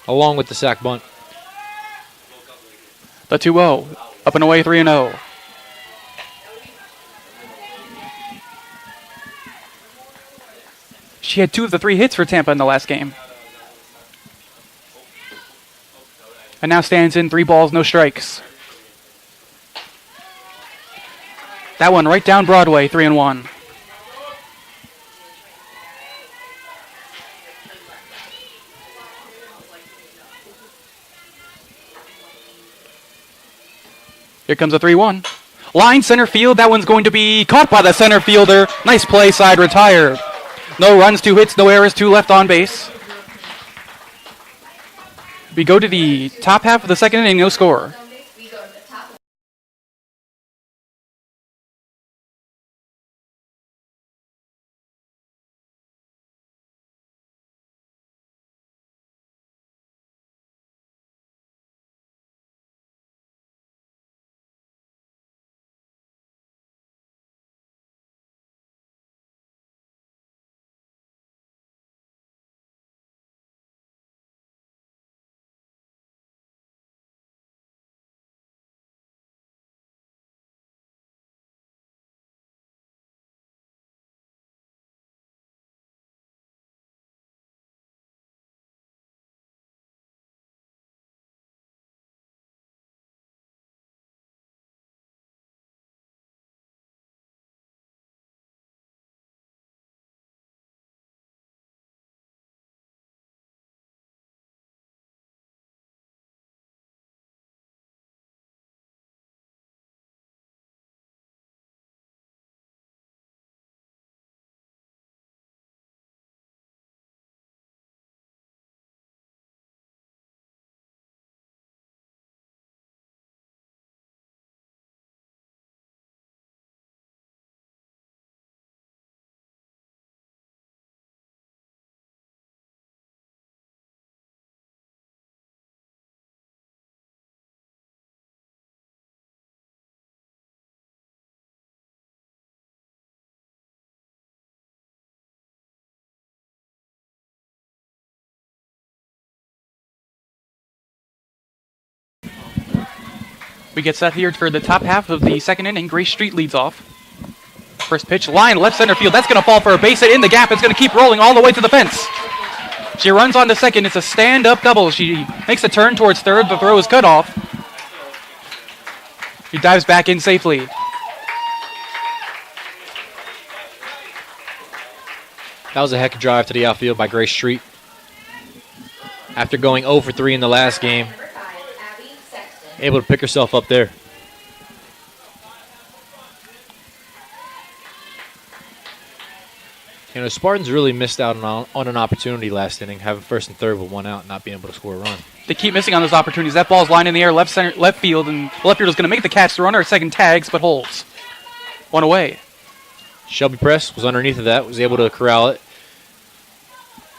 along with the sack bunt. The 2-0. Up and away, 3-0. She had 2 of the 3 hits for Tampa in the last game. And now stands in 3 balls, no strikes. That one right down Broadway, 3-1. Here comes a 3-1. Line center field. That one's going to be caught by the center fielder. Nice play, side retired. No runs, 2 hits, no errors, 2 left on base. We go to the top half of the second inning, no score. We go to the top. We get set here for the top half of the second inning. Grace Street leads off. First pitch, line, left center field. That's going to fall for a base hit in the gap. It's going to keep rolling all the way to the fence. She runs on to second. It's a stand-up double. She makes a turn towards third. The throw is cut off. She dives back in safely. That was a heck of a drive to the outfield by Grace Street. After going 0 for 3 in the last game, Number 5, Abby Sexton. able to pick herself up there. You know, Spartans really missed out on an opportunity last inning, having first and third with 1 out and not being able to score a run. They keep missing on those opportunities. That ball's lined in the air, left field, and the left fielder's going to make the catch. The runner at second tags, but holds. 1 away. Shelby Press was underneath of that, was able to corral it.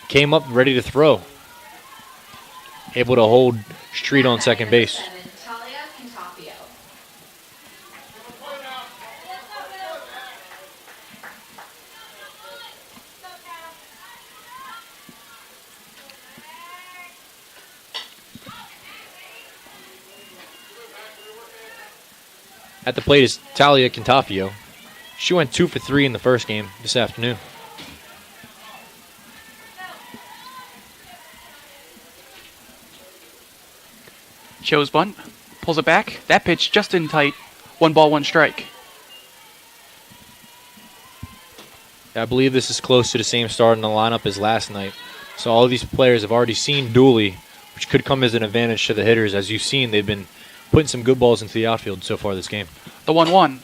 Came up ready to throw. Able to hold Street on second base. 7, Talia Contafio. At the plate is Talia Contafio. She went 2 for 3 in the first game this afternoon. Shows bunt. Pulls it back. That pitch just in tight. 1 ball, 1 strike. I believe this is close to the same start in the lineup as last night. So all of these players have already seen Dooley, which could come as an advantage to the hitters. As you've seen, they've been putting some good balls into the outfield so far this game. The 1-1.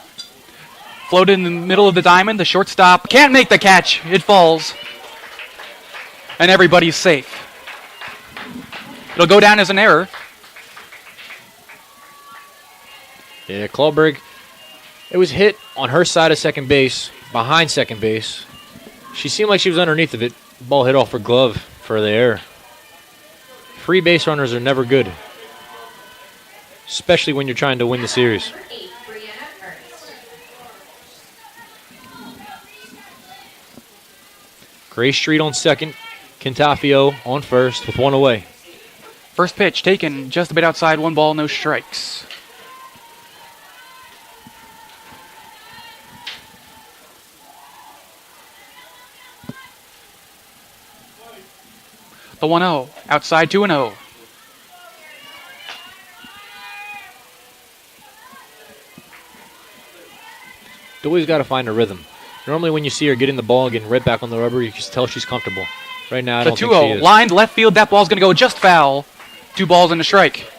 Floated in the middle of the diamond. The shortstop can't make the catch. It falls. And everybody's safe. It'll go down as an error. Yeah, Klubberg, it was hit on her side of second base, behind second base. She seemed like she was underneath of it. Ball hit off her glove for the error. Free base runners are never good, especially when you're trying to win the series. Number 8, Brianna Ernst. Gray Street on second, Quintafio on first with 1 away. First pitch taken just a bit outside. 1 ball, no strikes. The 1-0. Outside 2-0. Dooley's got to find a rhythm. Normally when you see her getting the ball and getting right back on the rubber, you can tell she's comfortable. Right now, I The don't think she 2-0. is. Lined left field. That ball's going to go just foul. 2 balls and a strike.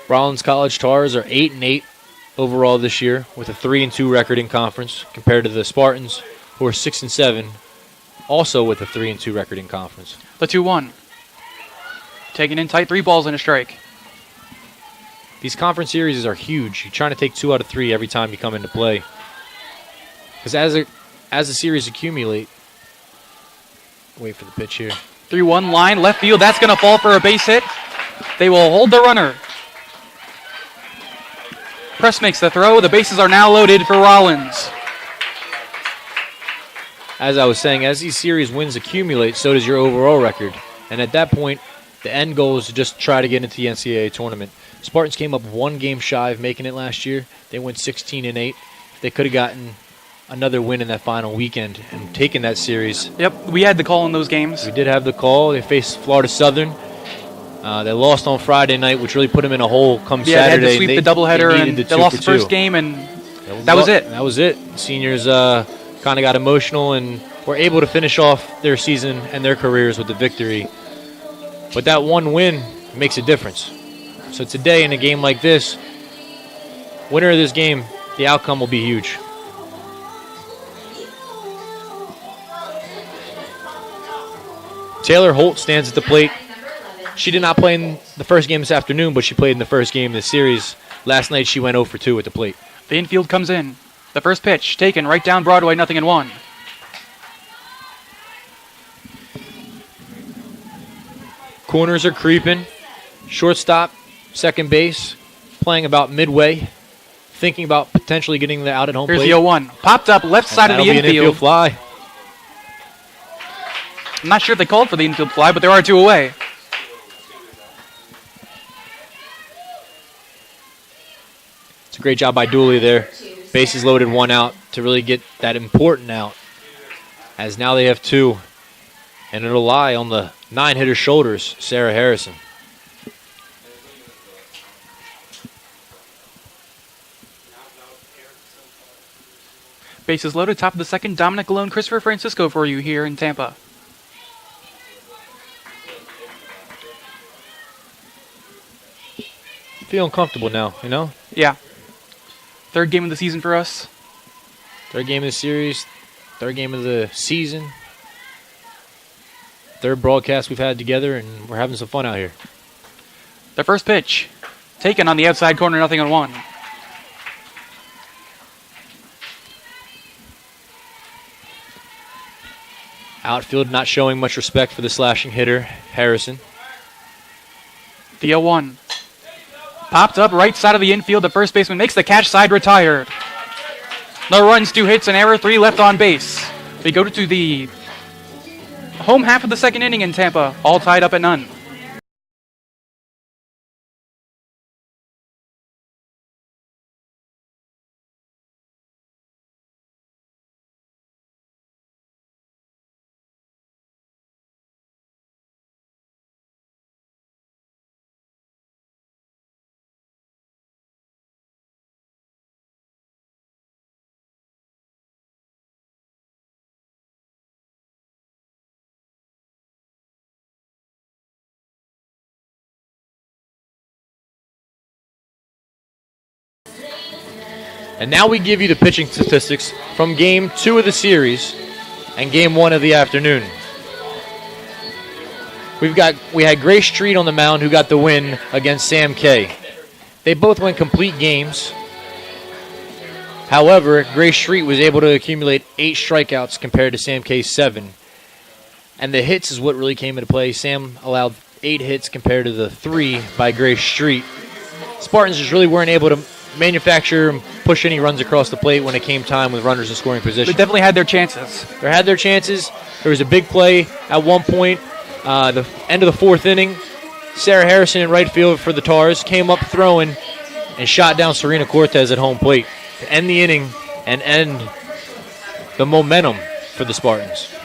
Rollins College Tars are 8-8 overall this year with a 3-2 record in conference compared to the Spartans, who are 6-7, also with a 3-2 record in conference. The 2-1. Taken in tight. 3 balls and a strike. These conference series are huge. You're trying to take 2 out of 3 every time you come into play. Because as the series accumulate, wait for the pitch here. 3-1 line left field. That's going to fall for a base hit. They will hold the runner. Press makes the throw. The bases are now loaded for Rollins. As I was saying, as these series wins accumulate, so does your overall record. And at that point, the end goal is to just try to get into the NCAA tournament. Spartans came up 1 game shy of making it last year. They went 16-8. They could have gotten another win in that final weekend and taken that series. Yep, we had the call in those games. We did have the call. They faced Florida Southern. They lost on Friday night, which really put them in a hole come Yeah, Saturday. they had to sweep the doubleheader, and needed they the lost the 2 first for 2. game, and that was it. That was it. Seniors kind of got emotional and were able to finish off their season and their careers with the victory. But that 1 win makes a difference. So today, in a game like this, winner of this game, the outcome will be huge. Taylor Holt stands at the plate. She did not play in the first game this afternoon, but she played in the first game of the series. Last night, she went 0 for 2 at the plate. The infield comes in. The first pitch taken right down Broadway, 0-1. Corners are creeping. Shortstop, second base, playing about midway, thinking about potentially getting the out at home Here's plate. the 0-1. Popped up left side of the That'll be an infield. fly. I'm not sure if they called for the infield fly, but there are 2 away. It's a great job by Dooley there. Bases loaded, 1 out to really get that important out. As now they have 2. And it'll lie on the 9-hitter's shoulders, Sarah Harrison. Bases loaded, top of the second. Dominic Galone, Christopher Francisco for you here in Tampa. Feeling comfortable now, you know? Yeah. 3rd game of the season for us. 3rd game of the series, 3rd game of the season. 3rd broadcast we've had together, and we're having some fun out here. The first pitch taken on the outside corner, 0-1. Outfield not showing much respect for the slashing hitter, Harrison. The 0-1. Popped up right side of the infield. The first baseman makes the catch, side retired. No runs, 2 hits, an error, 3 left on base. We go to the home half of the 2nd inning in Tampa, all tied up at none. And now we give you the pitching statistics from Game 2 of the series and Game 1 of the afternoon. We had Grace Street on the mound who got the win against Sam K. They both went complete games. However, Grace Street was able to accumulate 8 strikeouts compared to Sam K's 7. And the hits is what really came into play. Sam allowed 8 hits compared to the 3 by Grace Street. Spartans just really weren't able to manufacture and push any runs across the plate when it came time with runners in scoring position. They definitely had their chances. They had their chances. There was a big play at one point, the end of the 4th inning. Sarah Harrison in right field for the Tars came up throwing and shot down Serena Cortez at home plate to end the inning and end the momentum for the Spartans.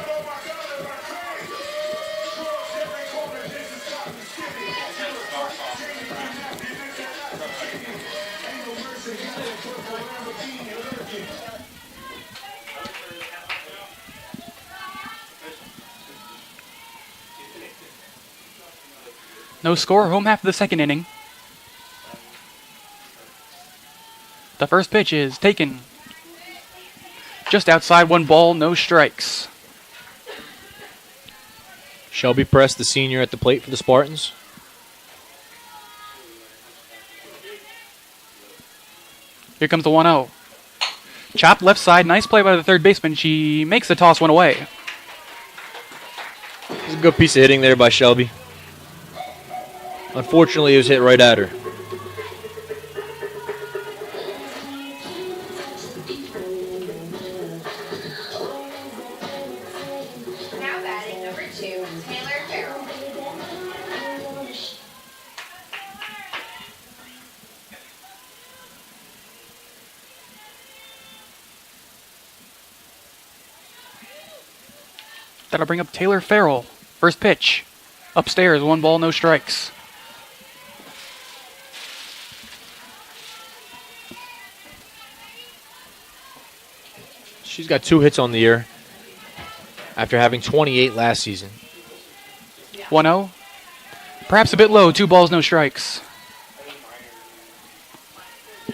No score, home half of the 2nd inning. The first pitch is taken. Just outside, 1 ball, no strikes. Shelby Press, the senior, at the plate for the Spartans. Here comes the 1-0. Chopped left side, nice play by the third baseman. She makes the toss one away. It was a good piece of hitting there by Shelby. Unfortunately, it was hit right at her. Now batting number 2, Taylor Farrell. That'll bring up Taylor Farrell. First pitch. Upstairs, 1 ball, no strikes. She's got 2 hits on the year after having 28 last season. 1-0. Perhaps a bit low, 2 balls, no strikes.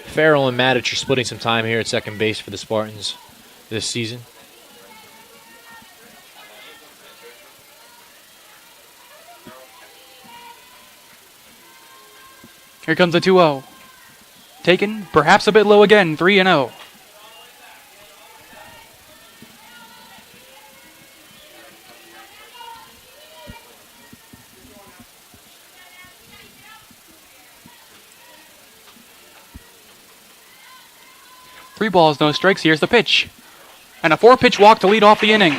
Farrell and Matic are splitting some time here at second base for the Spartans this season. Here comes the 2-0. Taken, perhaps a bit low again, 3-0. Three balls, no strikes. Here's the pitch. And a 4-pitch walk to lead off the inning.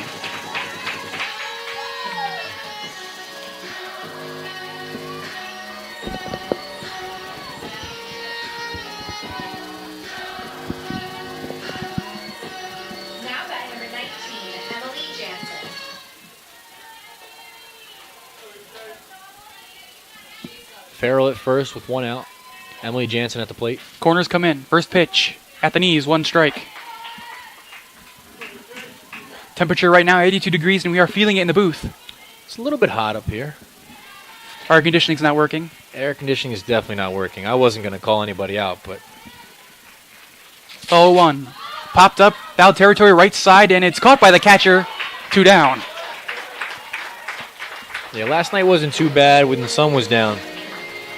Now batting number 19, Emily Jansen. Farrell at first with 1 out. Emily Jansen at the plate. Corners come in. First pitch. At the knees, 1 strike. Temperature right now, 82 degrees, and we are feeling it in the booth. It's a little bit hot up here. Air conditioning's not working. Air conditioning is definitely not working. I wasn't going to call anybody out, but 0-1. Popped up, foul territory right side, and it's caught by the catcher. 2 down. yeah, last night wasn't too bad when the sun was down.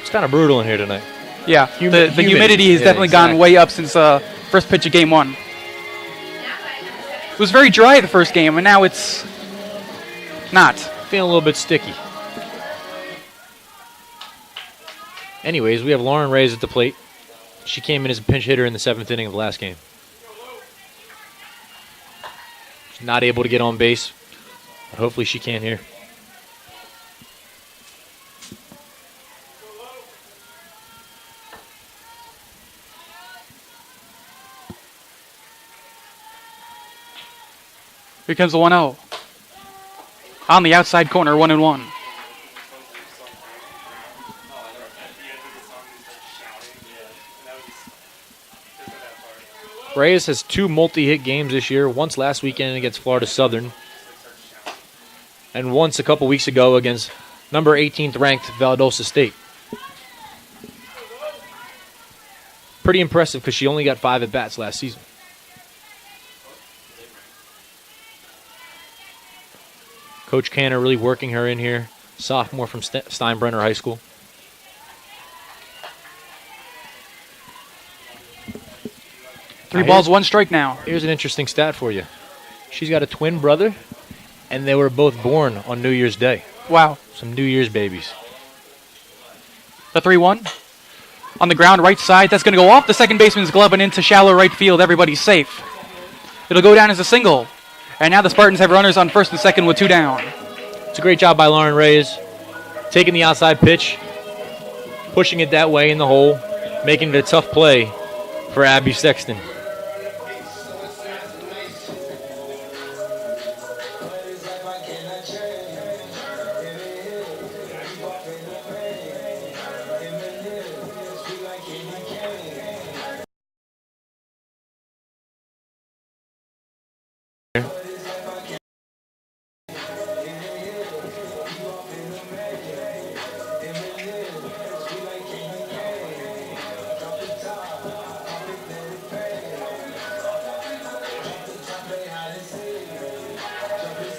It's kind of brutal in here tonight. Yeah, the humidity has definitely gone way up since first pitch of game 1. Now batting number 7, It was very dry the first game, and now it's not. Feeling a little bit sticky. Anyways, we have Lauren Reyes at the plate. She came in as a pinch hitter in the 7th inning of the last game. She's not able to get on base, but hopefully she can here. Here comes the 1-0. On the outside corner, 1-1. Reyes has 2 multi-hit games this year, once last weekend against Florida Southern, and once a couple weeks ago against number 18th ranked Valdosta State. Pretty impressive because she only got 5 at-bats last season. Coach Canner really working her in here. Sophomore from Steinbrenner High School. Three balls, 1 strike now. Here's an interesting stat for you. She's got a twin brother, and they were both born on New Year's Day. Wow. Some New Year's babies. The 3-1. On the ground, right side. That's going to go off the second baseman's glove and into shallow right field. Everybody's safe. It'll go down as a single. And now the Spartans have runners on first and second with 2 down. It's a great job by Lauren Reyes. Taking the outside pitch, pushing it that way in the hole, making it a tough play for Abby Sexton.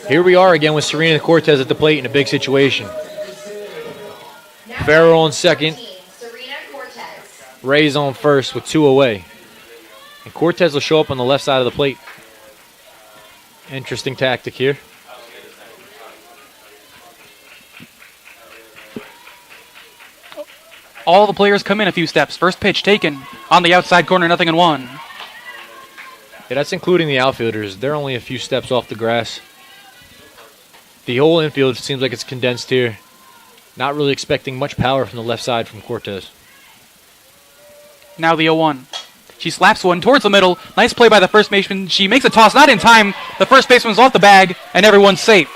Here we are again with Serena Cortez at the plate in a big situation. Farrell on second. Serena Cortez. Ray's on first with 2 away. And Cortez will show up on the left side of the plate. Interesting tactic here. All the players come in a few steps. First pitch taken on the outside corner, 0-1. Yeah, that's including the outfielders. They're only a few steps off the grass. The whole infield seems like it's condensed here. Not really expecting much power from the left side from Cortez. Now the 0-1. She slaps one towards the middle. Nice play by the first baseman. She makes a toss, not in time. The first baseman's off the bag, and everyone's safe.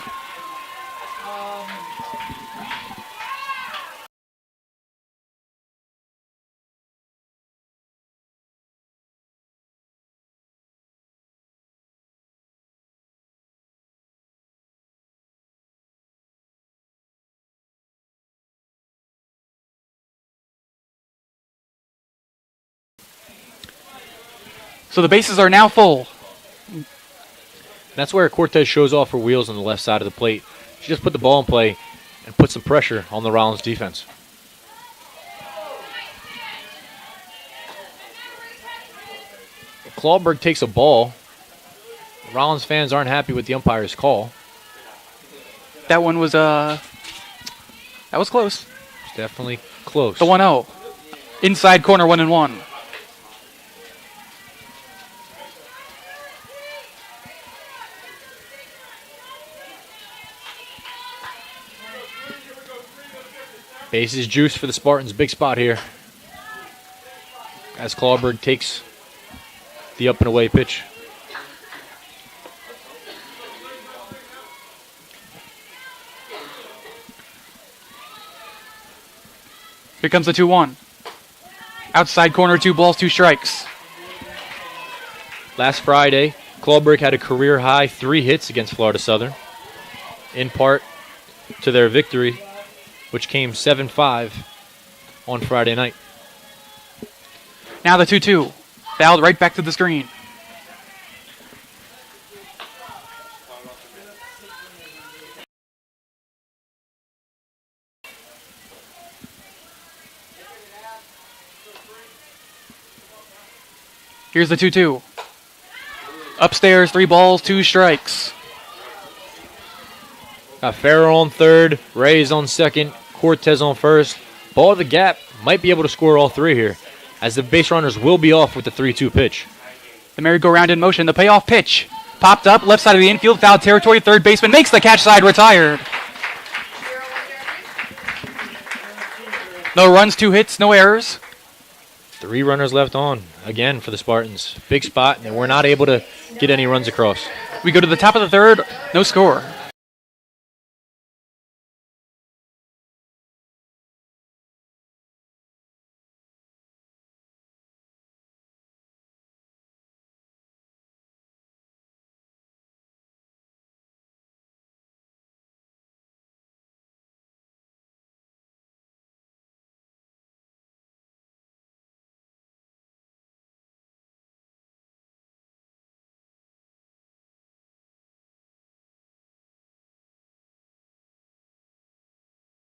So the bases are now full. That's where Cortez shows off her wheels on the left side of the plate. She just put the ball in play and put some pressure on the Rollins defense. Clawberg takes a ball. Rollins fans aren't happy with the umpire's call. That one was that was close. It's definitely close. The 1-0. Inside corner, 1-1. Bases juice for the Spartans. Big spot here. As Clawberg takes the up and away pitch. Here comes the 2-1. Outside corner, 2 balls, 2 strikes. Last Friday, Clawberg had a career high 3 hits against Florida Southern, in part to their victory, which came 7-5 on Friday night. Now the 2-2. Fouled right back to the screen. Here's the 2-2. Upstairs, 3 balls, 2 strikes. Got Farrell on third, Reyes on second, Cortez on first. Ball of the gap, might be able to score all 3 here, as the base runners will be off with the 3-2 pitch. The merry-go-round in motion. The payoff pitch. Popped up, left side of the infield, foul territory. Third baseman makes the catch, side retired. No runs, 2 hits, no errors. 3 runners left on, again for the Spartans. Big spot, and we're not able to get any runs across. We go to the top of the third, no score.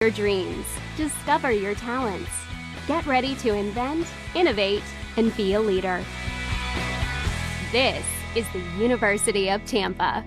your dreams. Discover your talents. Get ready to invent, innovate, and be a leader. This is the University of Tampa.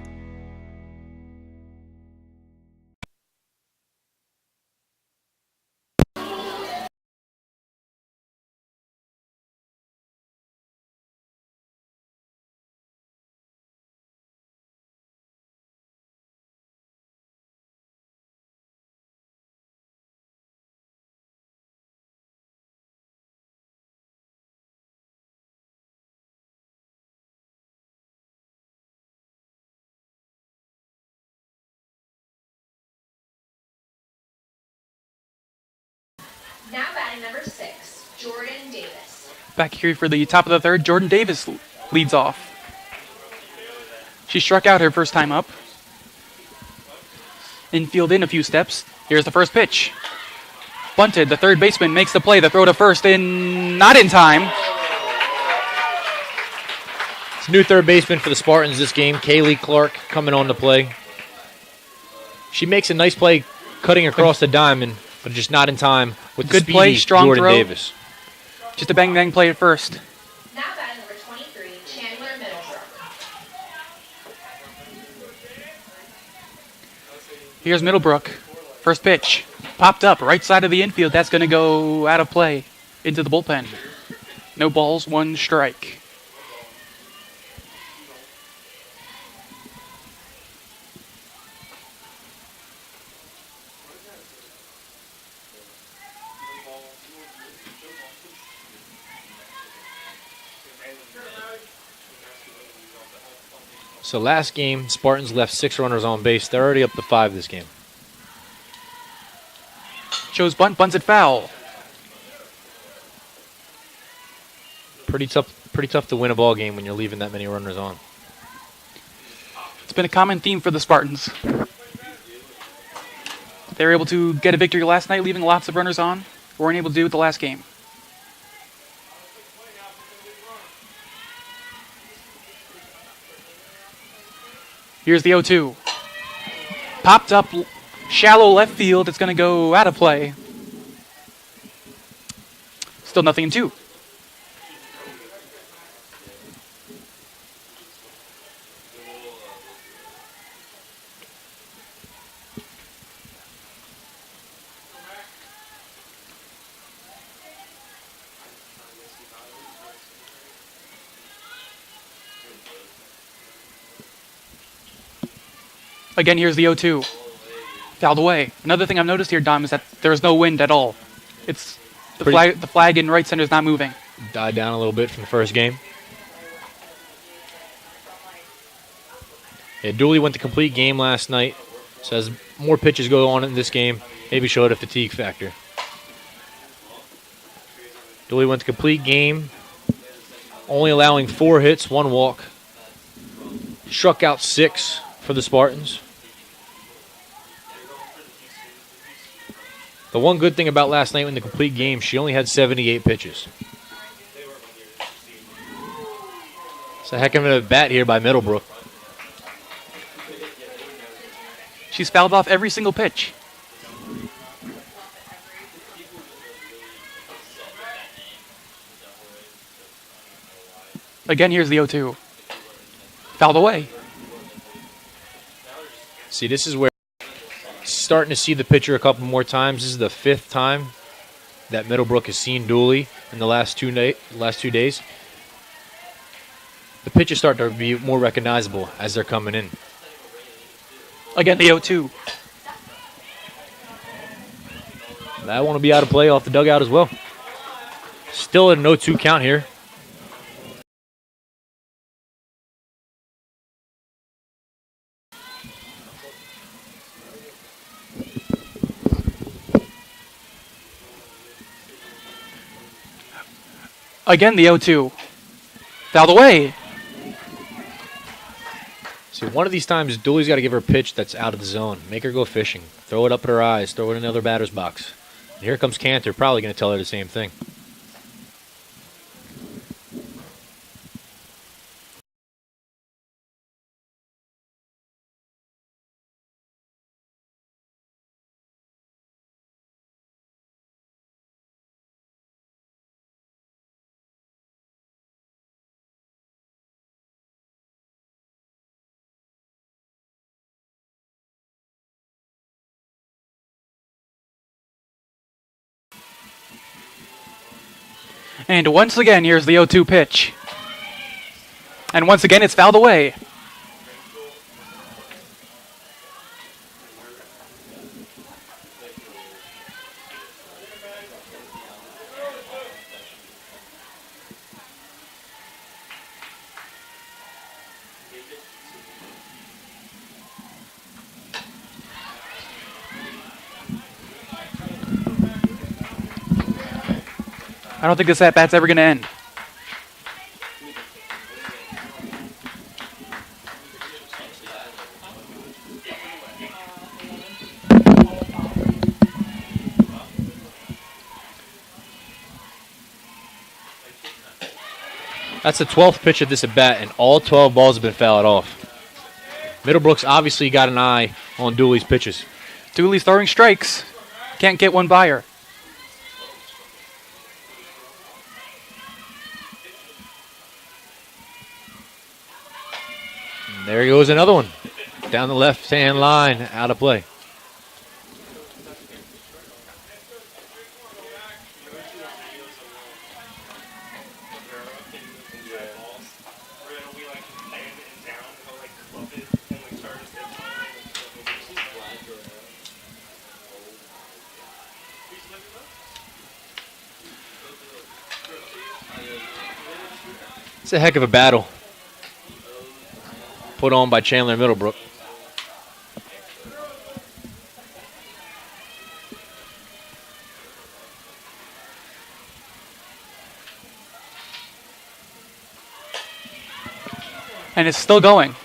Now batting number 6, Jordan Davis. Back here for the top of the third, Jordan Davis leads off. She struck out her first time up. Infield in a few steps. Here's the first pitch. Bunted, the third baseman makes the play. The throw to first not in time. It's a new third baseman for the Spartans this game, Kaylee Clark, coming on to play. She makes a nice play cutting across the diamond, but just not in time with the Good speedy play, strong Jordan throw. Davis. Just a bang-bang play at first. Now batting number 23, Chandler Middlebrook. Here's Middlebrook. First pitch. Popped up right side of the infield. That's going to go out of play into the bullpen. No balls, 1 strike. So last game, Spartans left 6 runners on base. They're already up to 5 this game. Shows bunt, bunts it foul. Pretty tough to win a ball game when you're leaving that many runners on. It's been a common theme for the Spartans. They were able to get a victory last night, leaving lots of runners on. Weren't able to do it the last game. Here's the 0-2. Popped up shallow left field. It's going to go out of play. Still nothing in 2. Again, here's the 0-2. Fouled away. Another thing I've noticed here, Dom, is that there's no wind at all. It's the flag in right center is not moving. Died down a little bit from the first game. Yeah, Dooley went the complete game last night. So as more pitches go on in this game, maybe showed a fatigue factor. Dooley went the complete game, only allowing 4 hits, 1 walk. Struck out 6 for the Spartans. The one good thing about last night in the complete game, she only had 78 pitches. It's a heck of a bat here by Middlebrook. She's fouled off every single pitch. Again, here's the 0-2. Fouled away. See, this is where starting to see the pitcher a couple more times. This is the 5th time that Middlebrook has seen Dooley in the last 2 days. The pitches start to be more recognizable as they're coming in. Again, the 0-2. I want to be out of play off the dugout as well. Still at a 0-2 count here. Again, the 0-2. Fouled away. See, one of these times, Dooley's got to give her a pitch that's out of the zone. Make her go fishing. Throw it up at her eyes. Throw it in another batter's box. And here comes Cantor, probably going to tell her the same thing. And once again, here's the 0-2 pitch. And once again, it's fouled away. I don't think this at-bat's ever going to end. That's the 12th pitch of this at-bat, and all 12 balls have been fouled off. Middlebrook's obviously got an eye on Dooley's pitches. Dooley's throwing strikes. Can't get one by her. And there goes another one. Down the left-hand line, out of play. It's a heck of a battle put on by Chandler Middlebrook. And it's still going.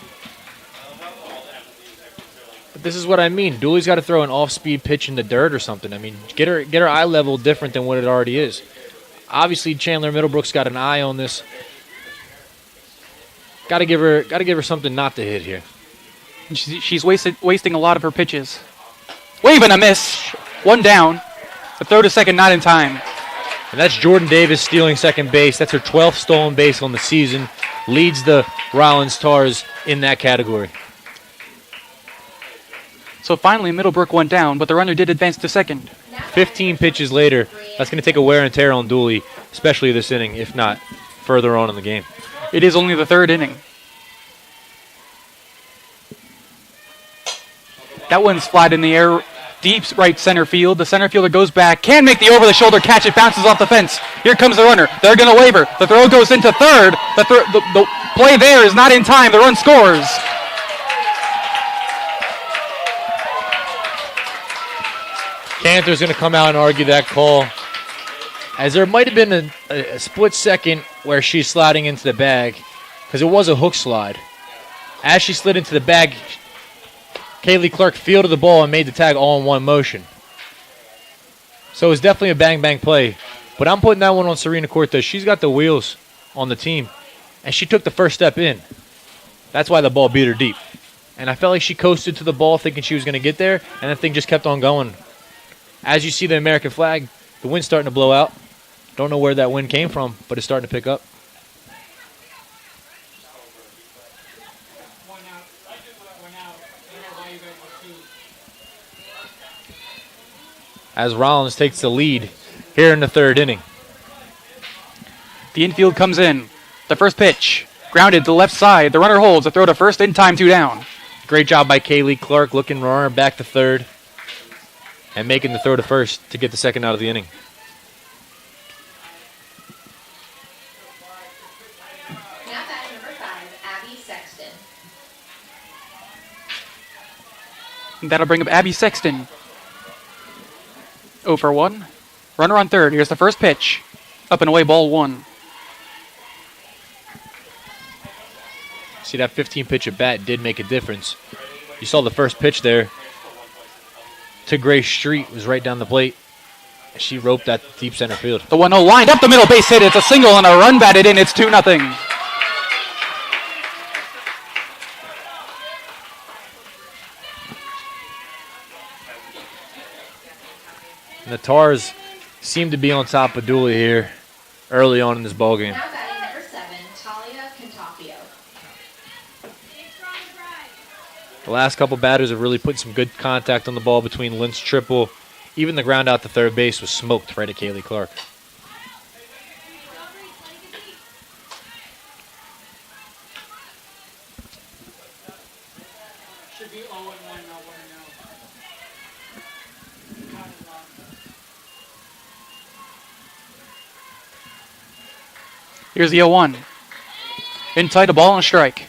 But this is what I mean. Dooley's got to throw an off-speed pitch in the dirt or something. I mean, get her eye level different than what it already is. Obviously, Chandler Middlebrook's got an eye on this. Got to give her something not to hit here. She's wasting a lot of her pitches. Wave and a miss. One down. The throw to second not in time. And that's Jordan Davis stealing second base. That's her 12th stolen base on the season. Leads the Rollins Tars in that category. So finally, Middlebrook went down, but the runner did advance to second. 15 pitches later, that's going to take a wear and tear on Dooley, especially this inning, if not further on in the game. It is only the third inning. That one's flat in the air, deep right center field. The center fielder goes back, can make the over-the-shoulder catch. It bounces off the fence. Here comes the runner. They're going to waver. The throw goes into third. The play there is not in time. The run scores. Cantor's going to come out and argue that call, as there might have been a split second where she's sliding into the bag, because it was a hook slide. As she slid into the bag, Kaylee Clark fielded the ball and made the tag all in one motion. So it was definitely a bang-bang play. But I'm putting that one on Serena Cortez. She's got the wheels on the team, and she took the first step in. That's why the ball beat her deep. And I felt like she coasted to the ball thinking she was going to get there, and the thing just kept on going. As you see the American flag, the wind's starting to blow out. Don't know where that wind came from, but it's starting to pick up. As Rollins takes the lead here in the third inning. The infield comes in. The first pitch, grounded to the left side. The runner holds. The throw to first in time, 2 down. Great job by Kaylee Clark, looking runner back to third and making the throw to first to get the second out of the inning. Now batting number 5, Abby Sexton. And that'll bring up Abby Sexton. 0 for 1. Runner on third. Here's the first pitch. Up and away, ball 1. See, that 15-pitch at bat did make a difference. You saw the first pitch there to Grace Street was right down the plate. She roped that deep center field. The 1-0 lined up the middle, base hit. It's a single and a run batted in. It's 2-0. And the Tars seem to be on top of Dooley here early on in this ballgame. Now batting number 7, Talia Contafio. The last couple batters have really put some good contact on the ball between Lynch triple. Even the ground out to third base was smoked right at Kaylee Clark. Here's the 0-1. Inside, a ball and a strike.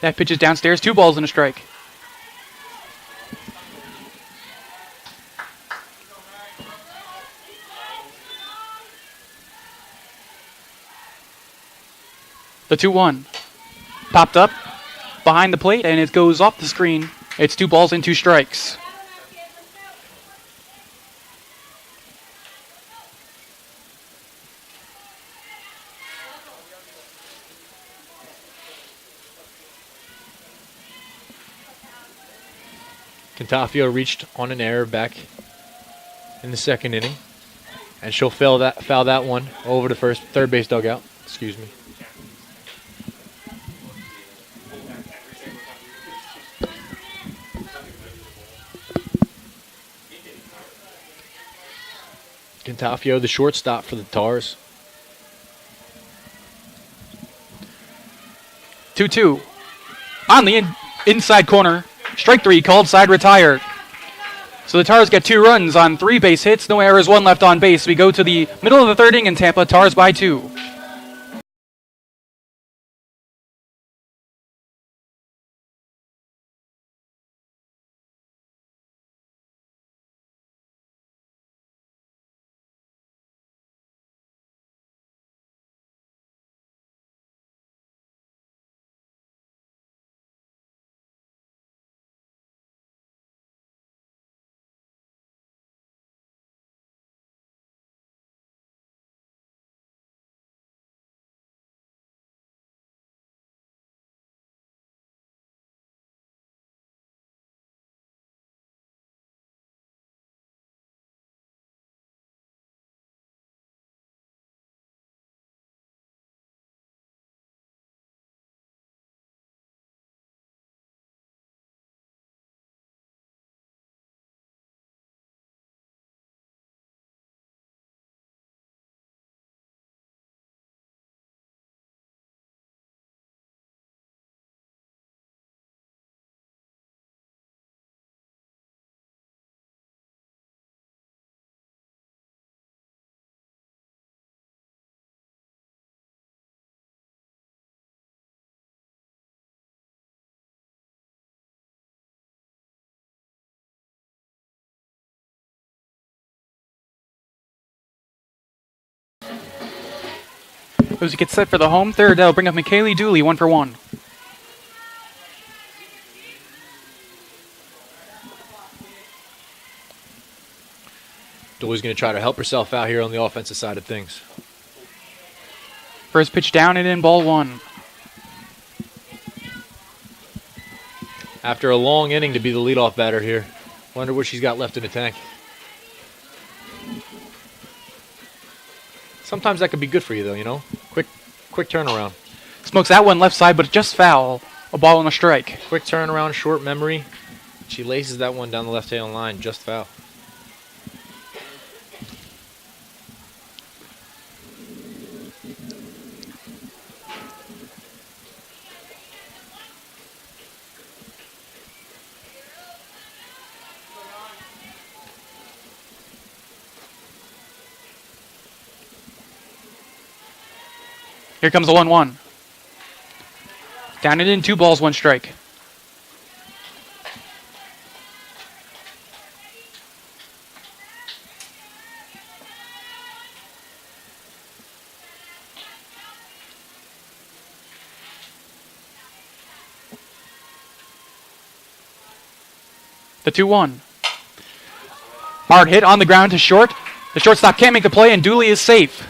That pitch is downstairs, 2 balls and a strike. The 2-1. Popped up behind the plate, and it goes off the screen. It's 2 balls and 2 strikes. Cantafio reached on an error back in the second inning, and she'll foul that one over to third base dugout. Excuse me. Cantafio, the shortstop for the Tars. 2-2. On the inside corner. Strike 3 called, side retired. So the Tars get 2 runs on 3 base hits, no errors, 1 left on base. We go to the middle of the third inning in Tampa, Tars by 2. As gets set for the home third, that'll bring up McKaylee Dooley, 1 for 1. Dooley's going to try to help herself out here on the offensive side of things. First pitch down and in, ball 1. After a long inning to be the leadoff batter here. Wonder what she's got left in the tank. Sometimes that could be good for you, though, you know? Quick turnaround. Smokes that one left side, but just foul. A ball and a strike. Quick turnaround, short memory. She laces that one down the left-hand line, just foul. Here comes the 1-1. Down and in, 2 balls, 1 strike. The 2-1. Hard hit on the ground to short. The shortstop can't make the play, and Dooley is safe.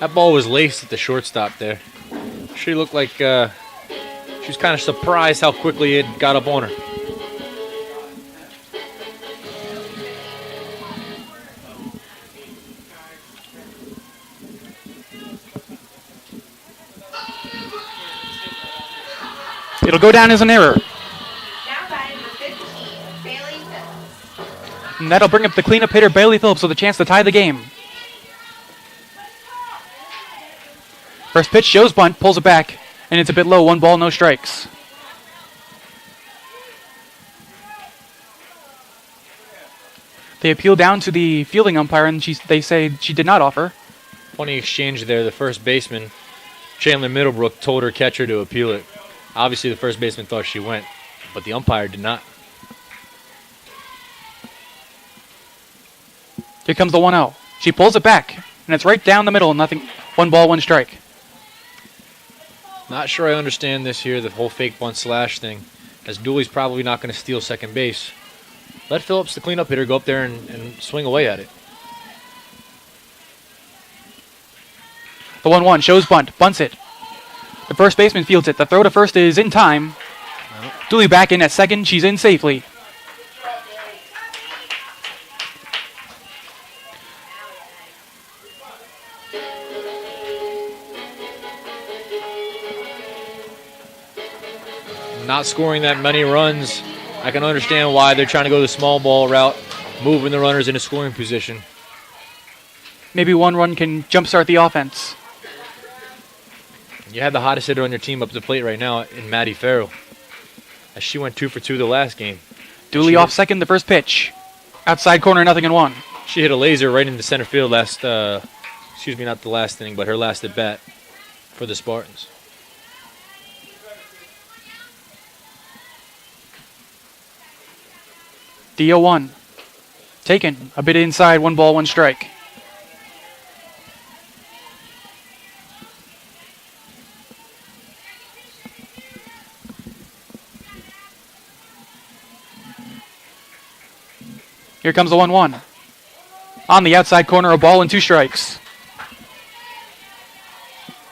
That ball was laced at the shortstop there. She looked like she was kind of surprised how quickly it got up on her. It'll go down as an error. Now batting number 15, Bailey And that'll bring up the cleanup hitter, Bailey Phillips, with a chance to tie the game. First pitch, Joe's bunt, pulls it back, and it's a bit low. 1 ball, no strikes. They appeal down to the fielding umpire, and they say she did not offer. Funny exchange there. The first baseman, Chandler Middlebrook, told her catcher to appeal it. Obviously, the first baseman thought she went, but the umpire did not. Here comes the 1-0. She pulls it back, and it's right down the middle. Nothing. 1 ball, 1 strike. Not sure I understand this here, the whole fake bunt slash thing, as Dooley's probably not going to steal second base. Let Phillips, the cleanup hitter, go up there and swing away at it. The 1-1 shows bunt, bunts it. The first baseman fields it. The throw to first is in time. Dooley back in at second. She's in safely. Not scoring that many runs. I can understand why they're trying to go the small ball route, moving the runners into scoring position. Maybe 1 run can jumpstart the offense. You have the hottest hitter on your team up to the plate right now in Maddie Farrell, as she went 2 for 2 the last game. Dooley off second, the first pitch. Outside corner, 0-1. She hit a laser right into center field not the last inning, but her last at bat for the Spartans. The 0-1. Taken. A bit inside. 1 ball, 1 strike. Here comes the 1-1. On the outside corner, a ball and 2 strikes.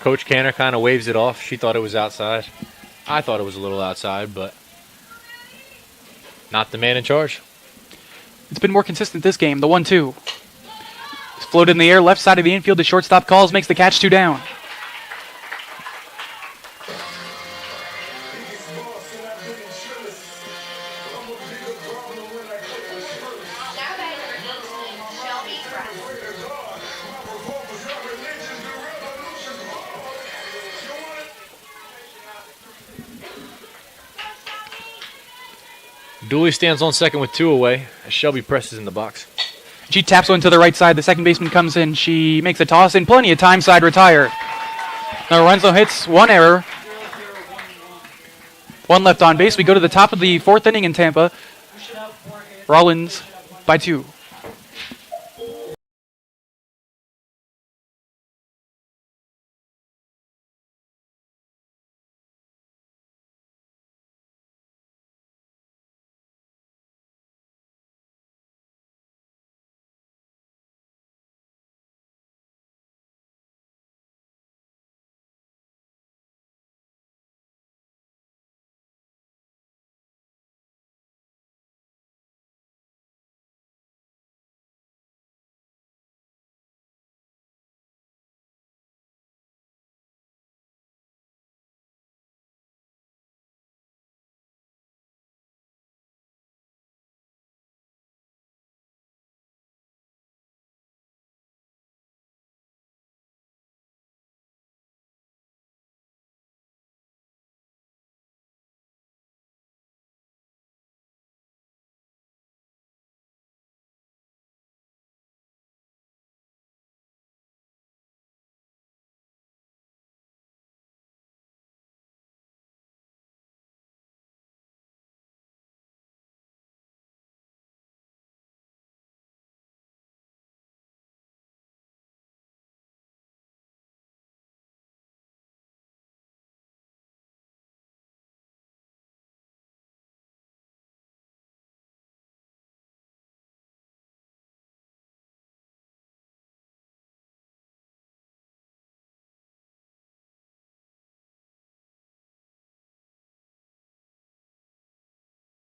Coach Canner kind of waves it off. She thought it was outside. I thought it was a little outside, but not the man in charge. It's been more consistent this game. The 1-2. It's floated in the air, left side of the infield. The shortstop calls, makes the catch, 2 down. Dooley stands on second with 2 away as Shelby presses in the box. She taps one to the right side. The second baseman comes in. She makes a toss in. Plenty of time. Side retired. Now Lorenzo hits 1 error. 1 left on base. We go to the top of the 4th inning in Tampa. Rollins by 2.